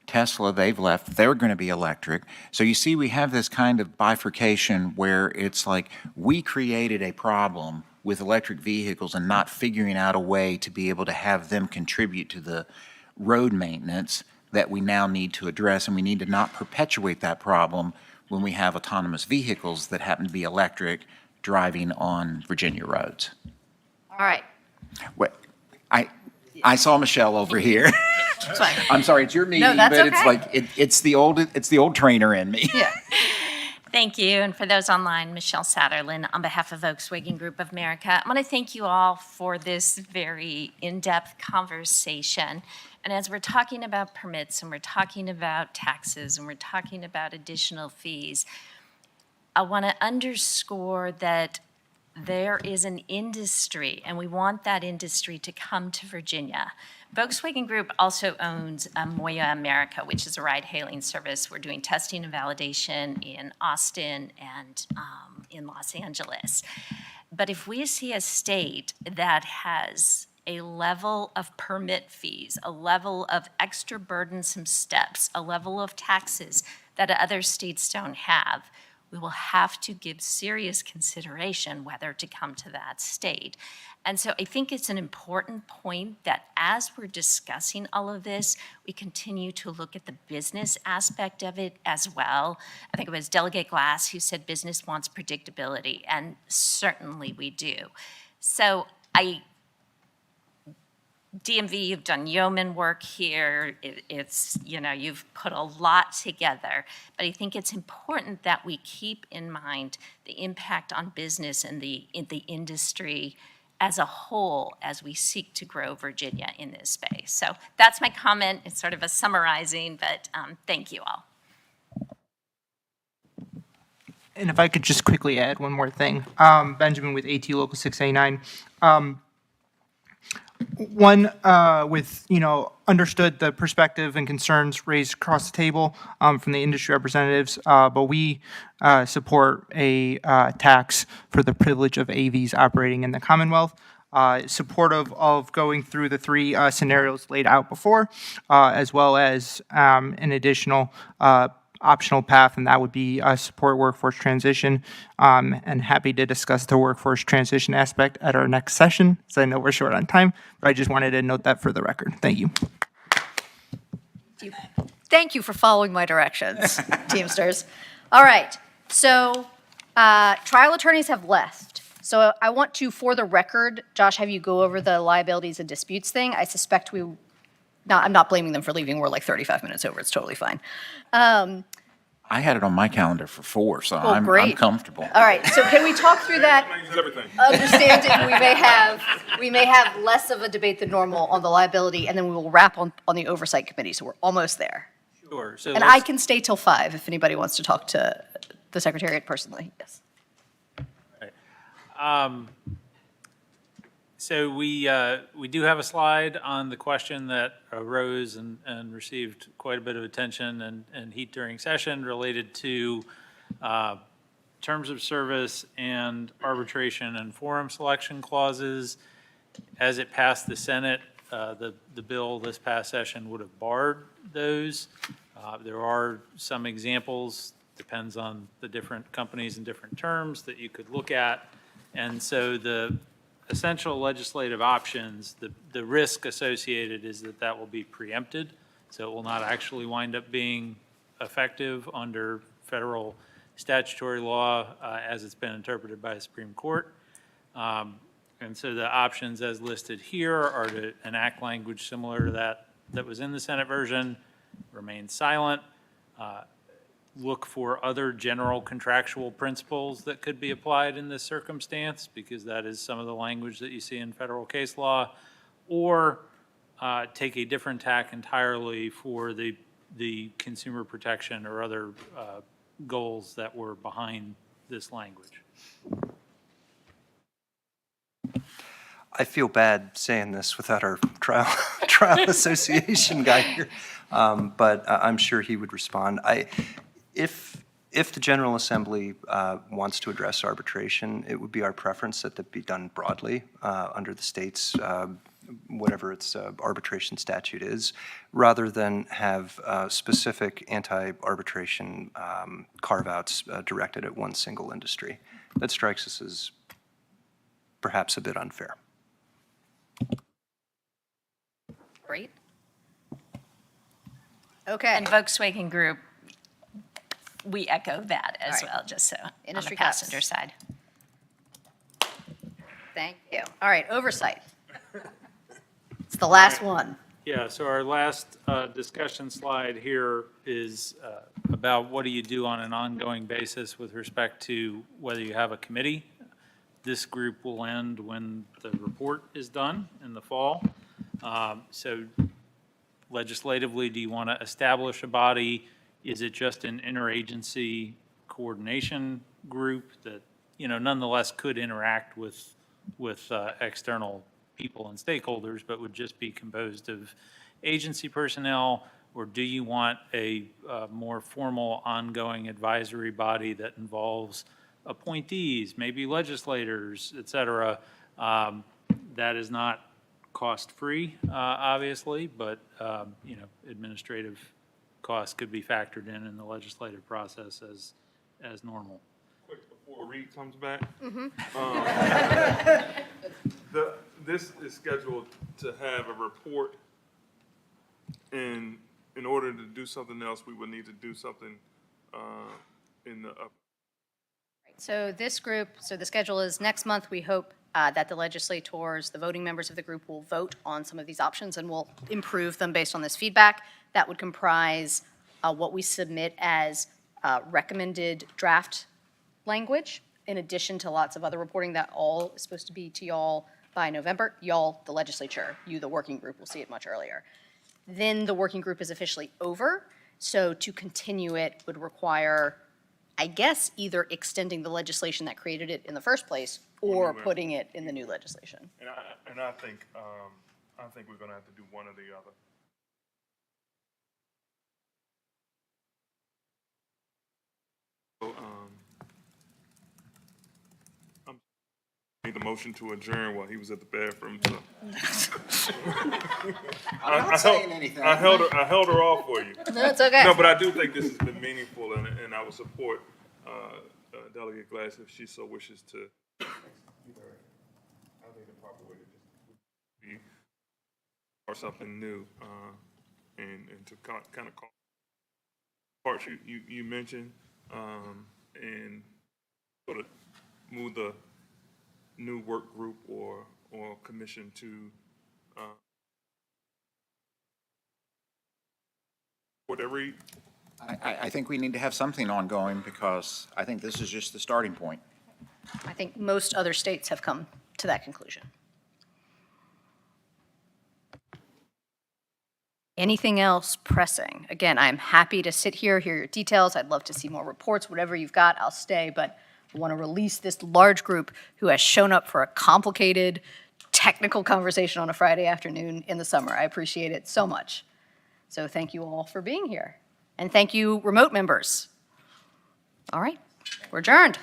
S11: Tesla, they've left, they're going to be electric. So you see, we have this kind of bifurcation where it's like we created a problem with electric vehicles and not figuring out a way to be able to have them contribute to the road maintenance that we now need to address. And we need to not perpetuate that problem when we have autonomous vehicles that happen to be electric driving on Virginia roads.
S5: All right.
S11: What, I saw Michelle over here. I'm sorry, it's your meeting,
S5: that's
S11: but it's
S5: okay.
S11: like, it's the old trainer in me.
S5: Yeah.
S13: Thank you. And for those online, Michelle Satterlin on behalf of Volkswagen Group of America. I want to thank you all for this very in-depth conversation. And as we're talking about permits and we're talking about taxes and we're talking about additional fees, I want to underscore that there is an industry, and we want that industry to come to Virginia. Volkswagen Group also owns Moya America, which is a ride-hailing service. We're doing testing and validation in Austin and in Los Angeles. But if we see a state that has a level of permit fees, a level of extra burdensome steps, a level of taxes that other states don't have, we will have to give serious consideration whether to come to that state. And so I think it's an important point that as we're discussing all of this, we continue to look at the business aspect of it as well. I think it was Delegate Glass who said business wants predictability, and certainly we do. So DMV, you've done yeoman work here. It's, you've put a lot together. But I think it's important that we keep in mind the impact on business and the industry as a whole as we seek to grow Virginia in this space. So that's my comment. It's sort of a summarizing, but thank you all.
S14: And if I could just quickly add one more thing. Benjamin with AT Local 689. One, understood the perspective and concerns raised across the table from the industry representatives, but we support a tax for the privilege of AVs operating in the Commonwealth. supportive of going through the three scenarios laid out before, as well as an additional optional path, and that would be support workforce transition. And happy to discuss the workforce transition aspect at our next session, so I know we're short on time, but I just wanted to note that for the record. Thank you.
S5: Thank you for following my directions, Teamsters. All right, so trial attorneys have left. So I want to, for the record, Josh, have you go over the liabilities and disputes thing. I suspect I'm not blaming them for leaving. We're like 35 minutes over. It's totally fine.
S11: I had it on my calendar for 4, so
S5: Well,
S11: I'm
S5: great.
S11: comfortable.
S5: All right, so can we talk through that? Understanding we may have less of a debate than normal on the liability, and then we will wrap on the oversight committee, so we're almost there.
S4: Sure. So
S5: And I can stay till 5 if anybody wants to talk to the Secretariat personally, yes.
S4: So we do have a slide on the question that arose and received quite a bit of attention and heat during session related to terms of service and arbitration and forum selection clauses. As it passed the Senate, the bill this past session would have barred those. There are some examples, depends on the different companies and different terms that you could look at. And so the essential legislative options, the risk associated is that will be preempted. So it will not actually wind up being effective under federal statutory law as it's been interpreted by the Supreme Court. And so the options as listed here are to enact language similar to that was in the Senate version, remain silent, look for other general contractual principles that could be applied in this circumstance, because that is some of the language that you see in federal case law, or take a different tack entirely for the consumer protection or other goals that were behind this language.
S8: I feel bad saying this without our trial association guy here, but I'm sure he would respond. If the General Assembly wants to address arbitration, it would be our preference that be done broadly under the state's whatever its arbitration statute is, rather than have specific anti-arbitration carve-outs directed at one single industry. That strikes us as perhaps a bit unfair.
S5: Great. Okay.
S13: And Volkswagen Group, we echo that as
S5: All right.
S13: well, just so on the
S5: Industry
S13: passenger
S5: caps.
S13: side.
S5: Thank you. All right, oversight. It's the last one.
S4: Yeah, so our last discussion slide here is about what do you do on an ongoing basis with respect to whether you have a committee. This group will end when the report is done in the fall. So legislatively, do you want to establish a body? Is it just an interagency coordination group that, nonetheless could interact with external people and stakeholders, but would just be composed of agency personnel? Or do you want a more formal ongoing advisory body that involves appointees, maybe legislators, et cetera? That is not cost-free, obviously, but, administrative costs could be factored in the legislative process as normal.
S19: Quick before Reed comes back.
S5: Mm-hmm.
S19: This is scheduled to have a report, and in order to do something else, we would need to do something in the
S5: So this group, so the schedule is next month. We hope that the legislators, the voting members of the group, will vote on some of these options and will improve them based on this feedback. That would comprise what we submit as recommended draft language, in addition to lots of other reporting that all is supposed to be to y'all by November. Y'all, the legislature, you, the working group, will see it much earlier. Then the working group is officially over. So to continue it would require, I guess, either extending the legislation that created it in the first place or putting it in the new legislation.
S19: And I think we're gonna have to do one or the other. So, motion to adjourn while he was at the bathroom. So.
S11: I'm not saying anything.
S19: I held her off for you.
S5: No, it's okay.
S19: No, but I do think this has been meaningful, and I would support Delegate Glass if she so wishes to. I think the proper way to just be or something new, and to kind of call parts you mentioned, and sort of move the new work group or commission to whatever.
S11: I think we need to have something ongoing because I think this is just the starting point.
S5: I think most other states have come to that conclusion. Anything else pressing? Again, I'm happy to sit here, hear your details. I'd love to see more reports. Whatever you've got, I'll stay. But I want to release this large group who has shown up for a complicated, technical conversation on a Friday afternoon in the summer. I appreciate it so much. So thank you all for being here. And thank you, remote members. All right, we're adjourned.